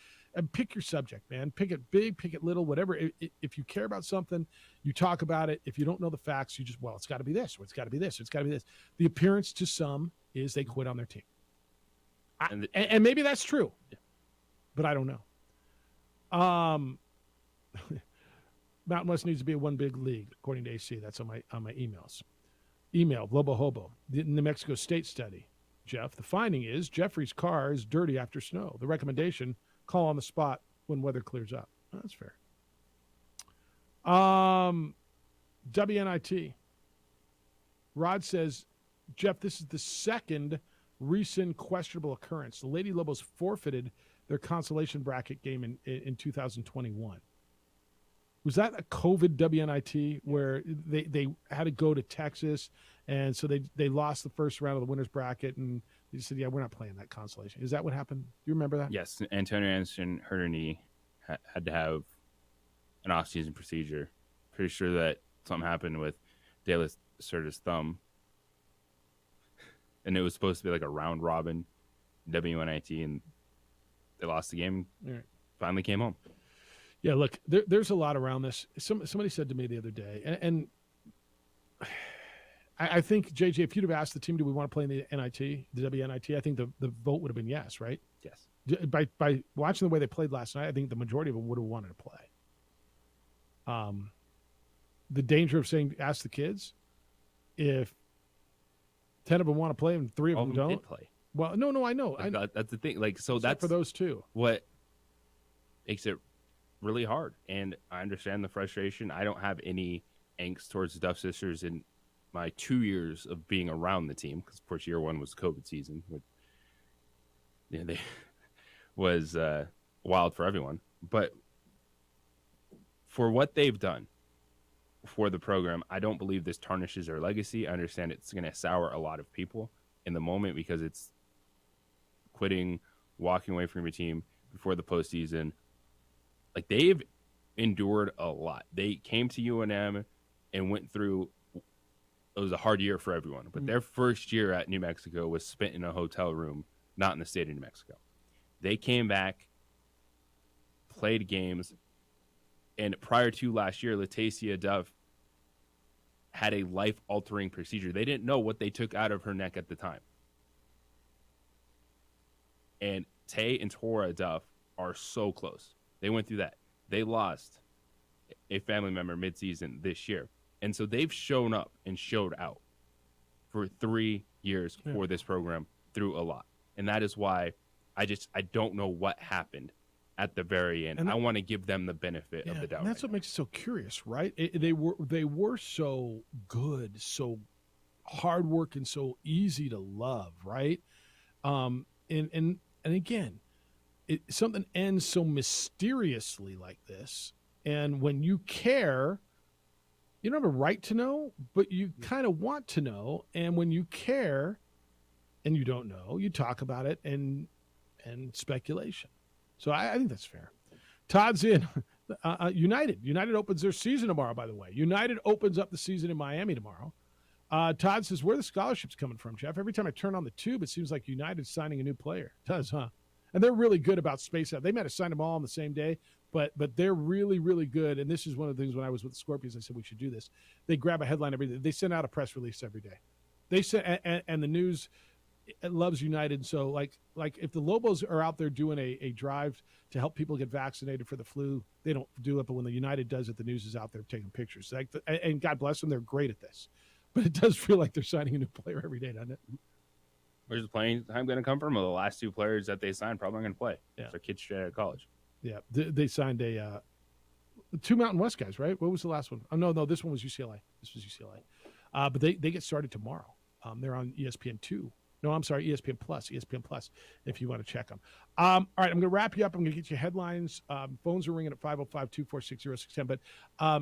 Pick your subject, man. Pick it big, pick it little, whatever. If you care about something, you talk about it. If you don't know the facts, you just, well, it's got to be this, or it's got to be this, or it's got to be this. The appearance to some is they quit on their team. And maybe that's true, but I don't know. Mountain West needs to be a one big league, according to AC. That's on my emails. Email, Lobo Hobo, the New Mexico State study. Jeff, the finding is Jeffrey's car is dirty after snow. The recommendation, call on the spot when weather clears up. Oh, that's fair. WNIT. Rod says, Jeff, this is the second recent questionable occurrence. The Lady Lobos forfeited their consolation bracket game in 2021. Was that a COVID WNIT where they had to go to Texas, and so they lost the first round of the winner's bracket, and they said, yeah, we're not playing that consolation. Is that what happened? Do you remember that? Yes. Antonio Anderson hurt her knee, had to have an off-season procedure. Pretty sure that something happened with De La Cerda's thumb, and it was supposed to be like a round-robin WNIT, and they lost the game. Right. Finally came home. Yeah, look, there's a lot around this. Somebody said to me the other day, and I think, JJ, if you'd have asked the team, do we want to play in the NIT, the WNIT, I think the vote would have been yes, right? Yes. By watching the way they played last night, I think the majority of them would have wanted to play. The danger of saying, ask the kids, if 10 of them want to play and 3 of them don't. Did play. Well, no, I know. That's the thing. Like, so that's for those two. What makes it really hard, and I understand the frustration. I don't have any angst towards the Duff Sisters in my 2 years of being around the team, because of course year 1 was COVID season, which they was wild for everyone. But for what they've done for the program, I don't believe this tarnishes their legacy. I understand it's going to sour a lot of people in the moment because it's quitting, walking away from your team before the postseason. Like, they've endured a lot. They came to UNM and went through, it was a hard year for everyone, but their first year at New Mexico was spent in a hotel room, not in the state of New Mexico. They came back, played games, and prior to last year, Latasia Duff had a life-altering procedure. They didn't know what they took out of her neck at the time. And Tay and Tora Duff are so close. They went through that. They lost a family member midseason this year. And so they've shown up and showed out for 3 years for this program through a lot. And that is why I don't know what happened at the very end. And I want to give them the benefit of the doubt. And that's what makes it so curious, right? They were so good, so hard work, and so easy to love, right? And again, something ends so mysteriously like this, and when you care, you don't have a right to know, but you kind of want to know. And when you care and you don't know, you talk about it and speculation. So I think that's fair. Todd's in. United opens their season tomorrow, by the way. United opens up the season in Miami tomorrow. Todd says, where are the scholarships coming from, Jeff? Every time I turn on the tube, it seems like United's signing a new player. It does, huh? And they're really good about space out. They might have signed them all on the same day, but they're really, really good. And this is one of the things when I was with the Scorpions, I said we should do this. They grab a headline every day. They send out a press release every day. They send, and the news loves United. So like if the Lobos are out there doing a drive to help people get vaccinated for the flu, they don't do it. But when the United does it, the news is out there taking pictures. And God bless them, they're great at this. But it does feel like they're signing a new player every day, doesn't it? Where's the playing time going to come from? Well, the last 2 players that they signed probably going to play. Yeah. They're kids straight out of college. Yeah. They signed 2 Mountain West guys, right? What was the last one? Oh, no, this one was UCLA. This was UCLA. But they get started tomorrow. They're on ESPN2. No, I'm sorry, ESPN Plus, if you want to check them. All right, I'm going to wrap you up. I'm going to get you headlines. Phones are ringing at 505-246-0610. But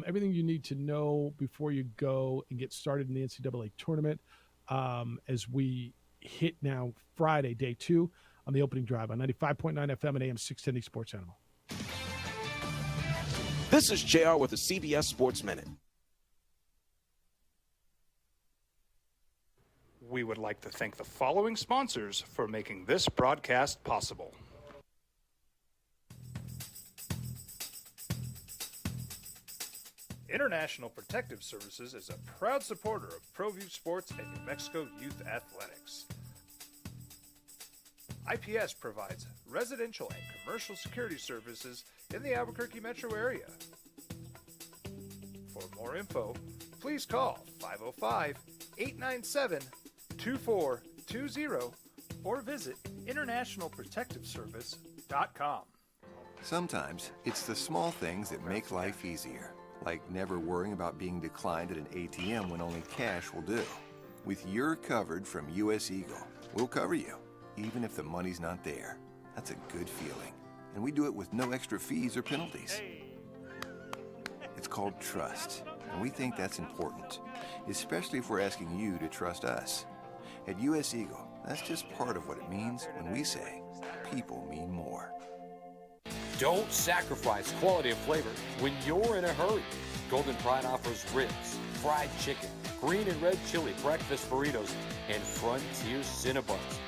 everything you need to know before you go and get started in the NCAA tournament as we hit now Friday, day 2 on the opening drive on 95.9 FM and AM 610 Sports Animal. This is JR with the CBS Sports Minute. We would like to thank the following sponsors for making this broadcast possible. International Protective Services is a proud supporter of ProView Sports and New Mexico Youth Athletics. IPS provides residential and commercial security services in the Albuquerque metro area. For more info, please call 505-897-2420 or visit internationalprotectiveservice.com. Sometimes it's the small things that make life easier, like never worrying about being declined at an ATM when only cash will do. With You're Covered from U.S. Eagle, we'll cover you, even if the money's not there. That's a good feeling. And we do it with no extra fees or penalties. It's called trust, and we think that's important, especially if we're asking you to trust us. At U.S. Eagle, that's just part of what it means when we say people mean more. Don't sacrifice quality of flavor when you're in a hurry. Golden Pride offers ribs, fried chicken, green and red chili breakfast burritos, and Frontier Cinnabons.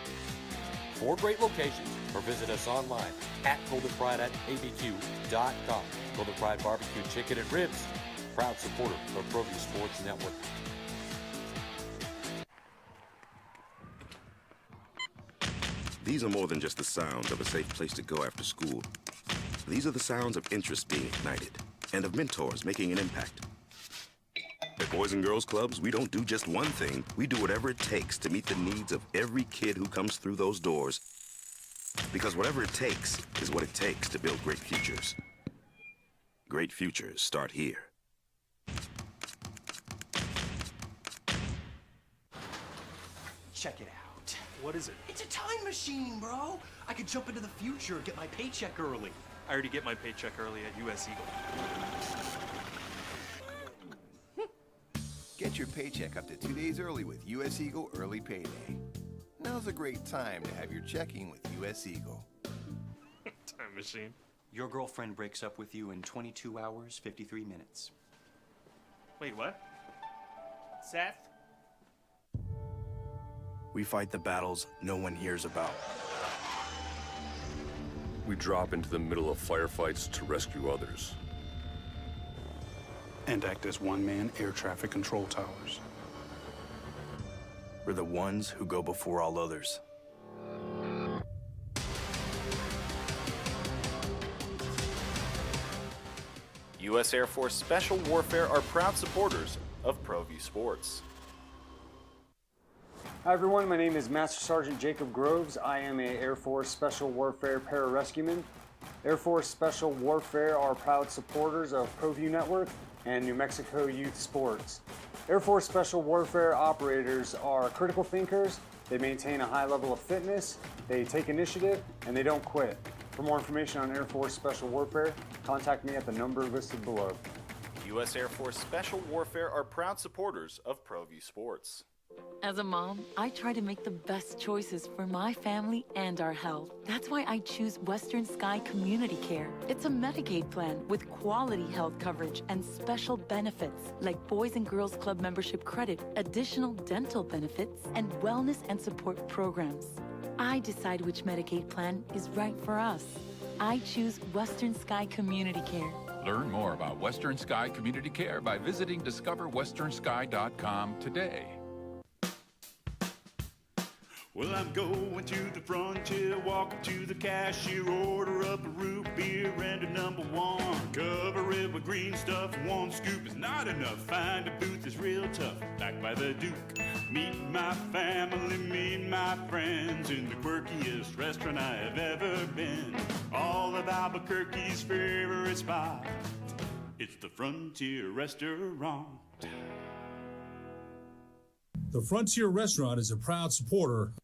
4 great locations, or visit us online at goldenpride@abq.com. Golden Pride Barbecue Chicken and Ribs, proud supporter of ProView Sports Network. These are more than just the sounds of a safe place to go after school. These are the sounds of interest being ignited and of mentors making an impact. At Boys and Girls Clubs, we don't do just one thing. We do whatever it takes to meet the needs of every kid who comes through those doors. Because whatever it takes is what it takes to build great futures. Great futures start here. Check it out. What is it? It's a time machine, bro. I could jump into the future, get my paycheck early. I already get my paycheck early at U.S. Eagle. Get your paycheck up to 2 days early with U.S. Eagle Early Payday. Now's a great time to have your checking with U.S. Eagle. Time machine. Your girlfriend breaks up with you in 22 hours, 53 minutes. Wait, what? Seth? We fight the battles no one hears about. We drop into the middle of firefights to rescue others. And act as one-man air traffic control towers. We're the ones who go before all others. U.S. Air Force Special Warfare are proud supporters of ProView Sports. Hi everyone, my name is Master Sergeant Jacob Groves. I am a Air Force Special Warfare pararescueman. Air Force Special Warfare are proud supporters of ProView Network and New Mexico Youth Sports. Air Force Special Warfare operators are critical thinkers. They maintain a high level of fitness, they take initiative, and they don't quit. For more information on Air Force Special Warfare, contact me at the number listed below. U.S. Air Force Special Warfare are proud supporters of ProView Sports. As a mom, I try to make the best choices for my family and our health. That's why I choose Western Sky Community Care. It's a Medicaid plan with quality health coverage and special benefits like Boys and Girls Club membership credit, additional dental benefits, and wellness and support programs. I decide which Medicaid plan is right for us. I choose Western Sky Community Care. Learn more about Western Sky Community Care by visiting discoverwesternsky.com today. Well, I'm going to the frontier, walking to the cashier, order up a root beer and a number one. Cover it with green stuff, one scoop is not enough. Find a booth is real tough, back by the Duke. Meet my family, meet my friends in the quirkiest restaurant I have ever been. All of Albuquerque's favorite spot, it's the Frontier Restaurant. The Frontier Restaurant is a proud supporter.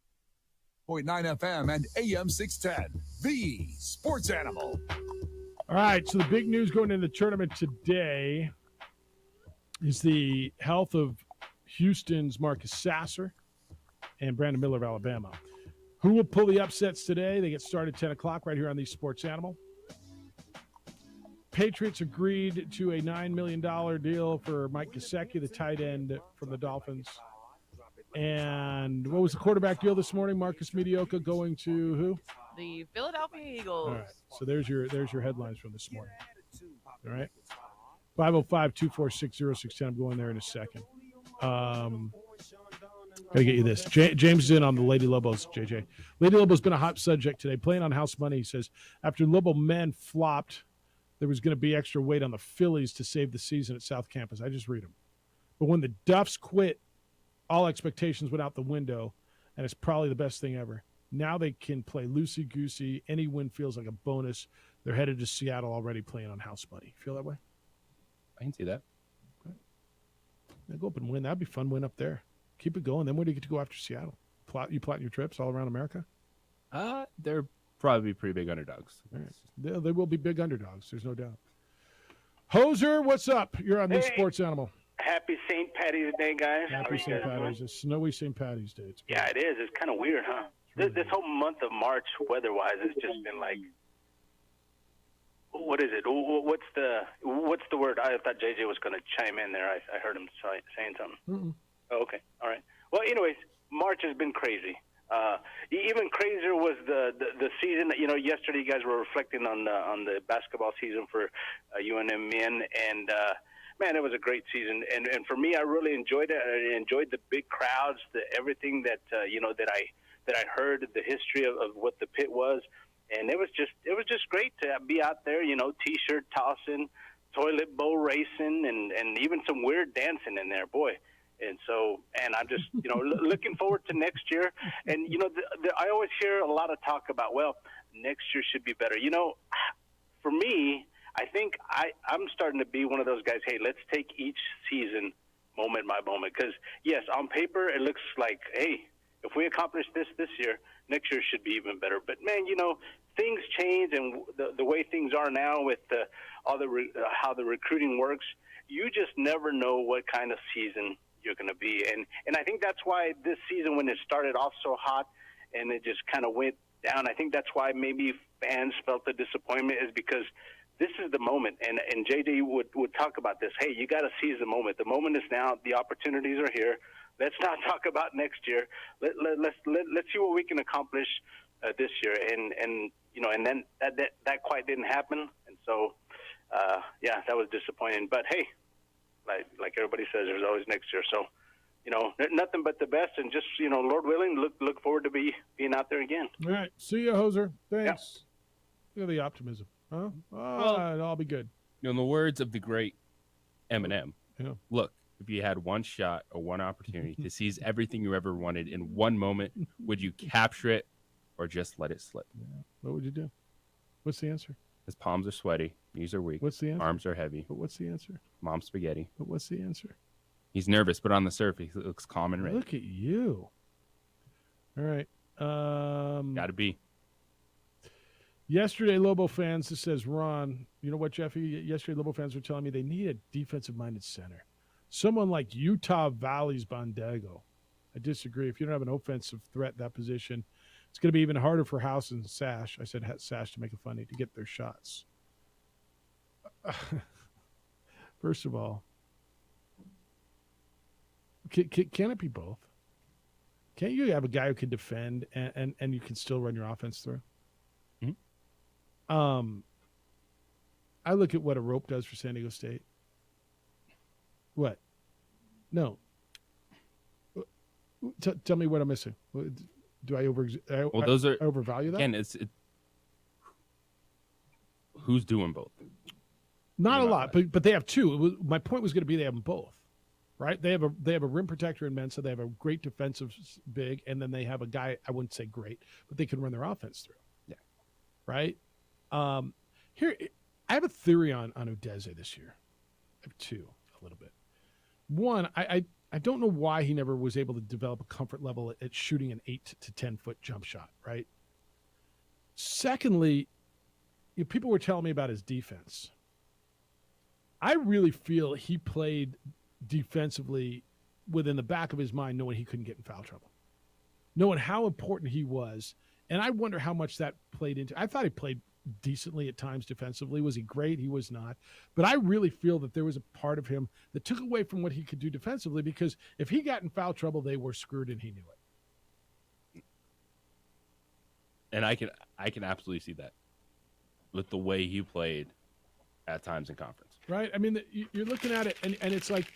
0.9 FM and AM 610, the sports animal. All right, so the big news going into the tournament today is the health of Houston's Marcus Sasser. and Brandon Miller of Alabama. Who will pull the upsets today? They get started 10 o'clock right here on the Sports Animal. Patriots agreed to a $9 million deal for Mike Gesicki, the tight end from the Dolphins. And what was the quarterback deal this morning? Marcus Medioca going to who? The Philadelphia Eagles. All right. So there's your headlines from this morning. All right. 505-246-0610. I'm going there in a second. Got to get you this. James is in on the Lady Lobos, JJ. Lady Lobos been a hot subject today. Playing on house money, he says, after Lobo men flopped, there was going to be extra weight on the Phillies to save the season at South Campus. I just read them. But when the Duffs quit, all expectations went out the window, and it's probably the best thing ever. Now they can play loosey-goosey. Any win feels like a bonus. They're headed to Seattle already playing on house money. Feel that way? I can see that. Now go up and win. That'd be fun win up there. Keep it going. Then where do you get to go after Seattle? You plotting your trips all around America? They're probably pretty big underdogs. All right. They will be big underdogs. There's no doubt. Hoser, what's up? You're on the Sports Animal. Happy St. Patty's Day, guys. Happy St. Patty's. It's snowy St. Patty's Day. Yeah, it is. It's kind of weird, huh? This whole month of March, weather-wise, has just been like, what is it? What's the word? I thought JJ was going to chime in there. I heard him saying something. Mm-mm. Oh, okay. All right. Well, anyways, March has been crazy. Even crazier was the season. Yesterday you guys were reflecting on the basketball season for UNM men, and man, it was a great season. And for me, I really enjoyed it. I enjoyed the big crowds, everything that that I heard, the history of what the pit was, and it was just great to be out there. T-shirt tossing, toilet bowl racing, and even some weird dancing in there, boy. And I'm just, looking forward to next year. And, I always hear a lot of talk about, well, next year should be better. For me, I think I'm starting to be one of those guys, hey, let's take each season moment by moment. Because, yes, on paper, it looks like, hey, if we accomplish this year, next year should be even better. But, man, things change, and the way things are now with how the recruiting works, you just never know what kind of season you're going to be. And I think that's why this season, when it started off so hot and it just kind of went down, I think that's why maybe fans felt the disappointment, is because this is the moment. And JD would talk about this. Hey, you got to seize the moment. The moment is now. The opportunities are here. Let's not talk about next year. Let's see what we can accomplish this year. And then that quite didn't happen. And so, yeah, that was disappointing. But hey, like everybody says, there's always next year. So, nothing but the best, and just, Lord willing, look forward to being out there again. All right. See you, Hoser. Thanks. Yeah. Look at the optimism. Huh? It'll all be good. In the words of the great Eminem, yeah. Look, if you had one shot or one opportunity to seize everything you ever wanted in one moment, would you capture it or just let it slip? Yeah. What would you do? What's the answer? His palms are sweaty. Knees are weak. What's the answer? Arms are heavy. But what's the answer? Mom's spaghetti. But what's the answer? He's nervous, but on the surface, he looks calm and ready. Look at you. All right. Gotta be. Yesterday, Lobo fans, this says Ron, you know what, Jeffy? Yesterday, Lobo fans were telling me they need a defensive-minded center. Someone like Utah Valley's Bondago. I disagree. If you don't have an offensive threat at that position, it's going to be even harder for House and Sash. I said Sash to make it funny, to get their shots. First of all, can it be both? Can't you have a guy who can defend and you can still run your offense through? Mm-hmm. I look at what a rope does for San Diego State. What? No. Tell me what I'm missing. Do I overvalue that? Again, who's doing both? Not a lot, but they have two. My point was going to be they have them both, right? They have a rim protector in Mensa. They have a great defensive big, and then they have a guy, I wouldn't say great, but they can run their offense through. Yeah. Right? Here, I have a theory on Udeze this year. I have two, a little bit. One, I don't know why he never was able to develop a comfort level at shooting an 8 to 10 foot jump shot, right? Secondly, people were telling me about his defense. I really feel he played defensively within the back of his mind, knowing he couldn't get in foul trouble. knowing how important he was. And I wonder how much that played into. I thought he played decently at times defensively. Was he great? He was not. But I really feel that there was a part of him that took away from what he could do defensively, because if he got in foul trouble, they were screwed, and he knew it. And I can absolutely see that with the way he played at times in conference. Right? I mean, you're looking at it, and it's like,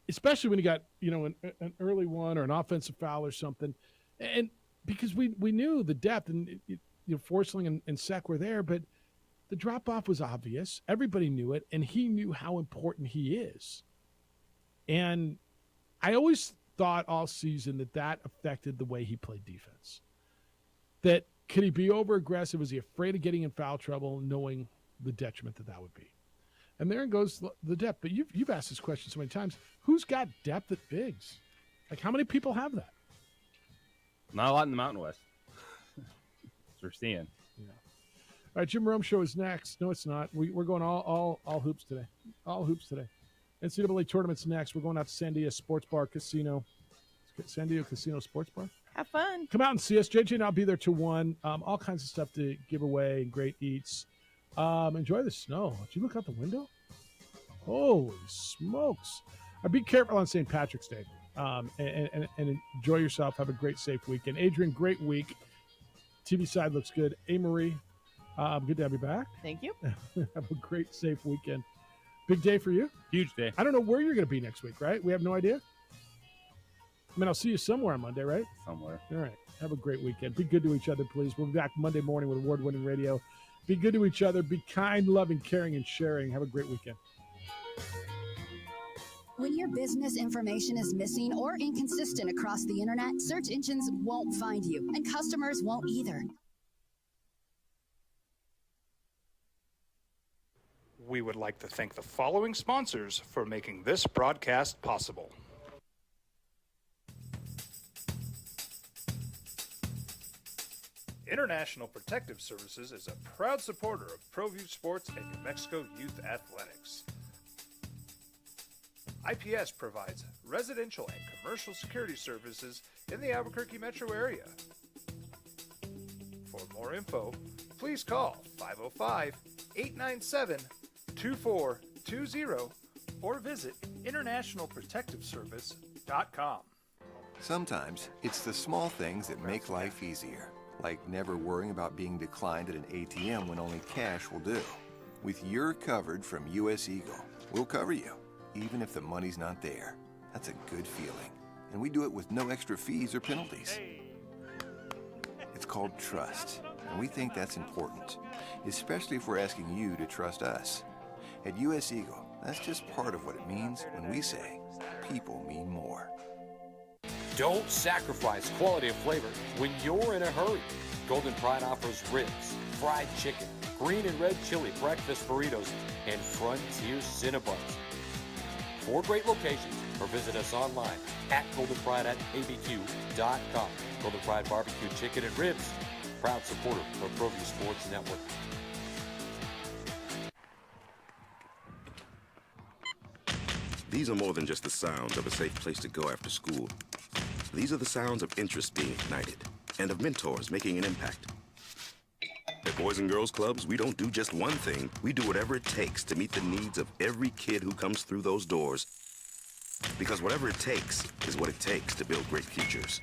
especially when you got, an early one or an offensive foul or something, and because we knew the depth, and Forsling and Sek were there, but the drop-off was obvious. Everybody knew it, and he knew how important he is. And I always thought all season that affected the way he played defense. That could he be over-aggressive? Was he afraid of getting in foul trouble, knowing the detriment that would be? And there goes the depth. But you've asked this question so many times. Who's got depth at bigs? Like, how many people have that? Not a lot in the Mountain West. We're seeing. Yeah. All right, Jim Rome Show is next. No, it's not. We're going all hoops today. All hoops today. NCAA tournament's next. We're going out to Sandia Sports Bar Casino. Sandia Casino Sports Bar. Have fun. Come out and see us. JJ and I'll be there till 1. All kinds of stuff to give away and great eats. Enjoy the snow. Did you look out the window? Holy smokes. Be careful on St. Patrick's Day. And enjoy yourself. Have a great, safe weekend. Adrian, great week. TV side looks good. Marie, good to have you back. Thank you. Have a great, safe weekend. Big day for you. Huge day. I don't know where you're going to be next week, right? We have no idea. I mean, I'll see you somewhere on Monday, right? Somewhere. All right. Have a great weekend. Be good to each other, please. We'll be back Monday morning with award-winning radio. Be good to each other. Be kind, loving, caring, and sharing. Have a great weekend. When your business information is missing or inconsistent across the internet, search engines won't find you, and customers won't either. We would like to thank the following sponsors for making this broadcast possible. International Protective Services is a proud supporter of ProView Sports and New Mexico Youth Athletics. IPS provides residential and commercial security services in the Albuquerque metro area. For more info, please call 505-897-2420 or visit internationalprotectiveservice.com. Sometimes it's the small things that make life easier, like never worrying about being declined at an ATM when only cash will do. With You're Covered from U.S. Eagle, we'll cover you, even if the money's not there. That's a good feeling. And we do it with no extra fees or penalties. It's called trust, and we think that's important, especially if we're asking you to trust us. At U.S. Eagle, that's just part of what it means when we say people mean more. Don't sacrifice quality of flavor when you're in a hurry. Golden Pride offers ribs, fried chicken, green and red chili breakfast burritos, and Frontier Cinnabons. 4 great locations, or visit us online at goldenpride@abq.com. Golden Pride Barbecue Chicken and Ribs, proud supporter of ProView Sports Network. These are more than just the sounds of a safe place to go after school. These are the sounds of interest being ignited and of mentors making an impact. At Boys and Girls Clubs, we don't do just one thing. We do whatever it takes to meet the needs of every kid who comes through those doors. Because whatever it takes is what it takes to build great futures.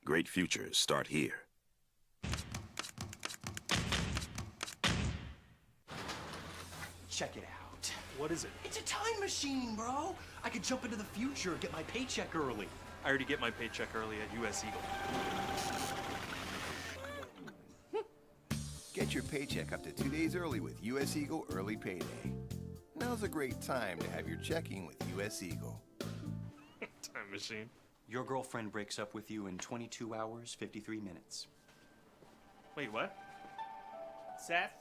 Great futures start here. Check it out. What is it? It's a time machine, bro. I could jump into the future, get my paycheck early. I already get my paycheck early at U.S. Eagle. Get your paycheck up to 2 days early with U.S. Eagle Early Payday. Now's a great time to have your checking with U.S. Eagle. Time machine. Your girlfriend breaks up with you in 22 hours, 53 minutes. Wait, what? Seth?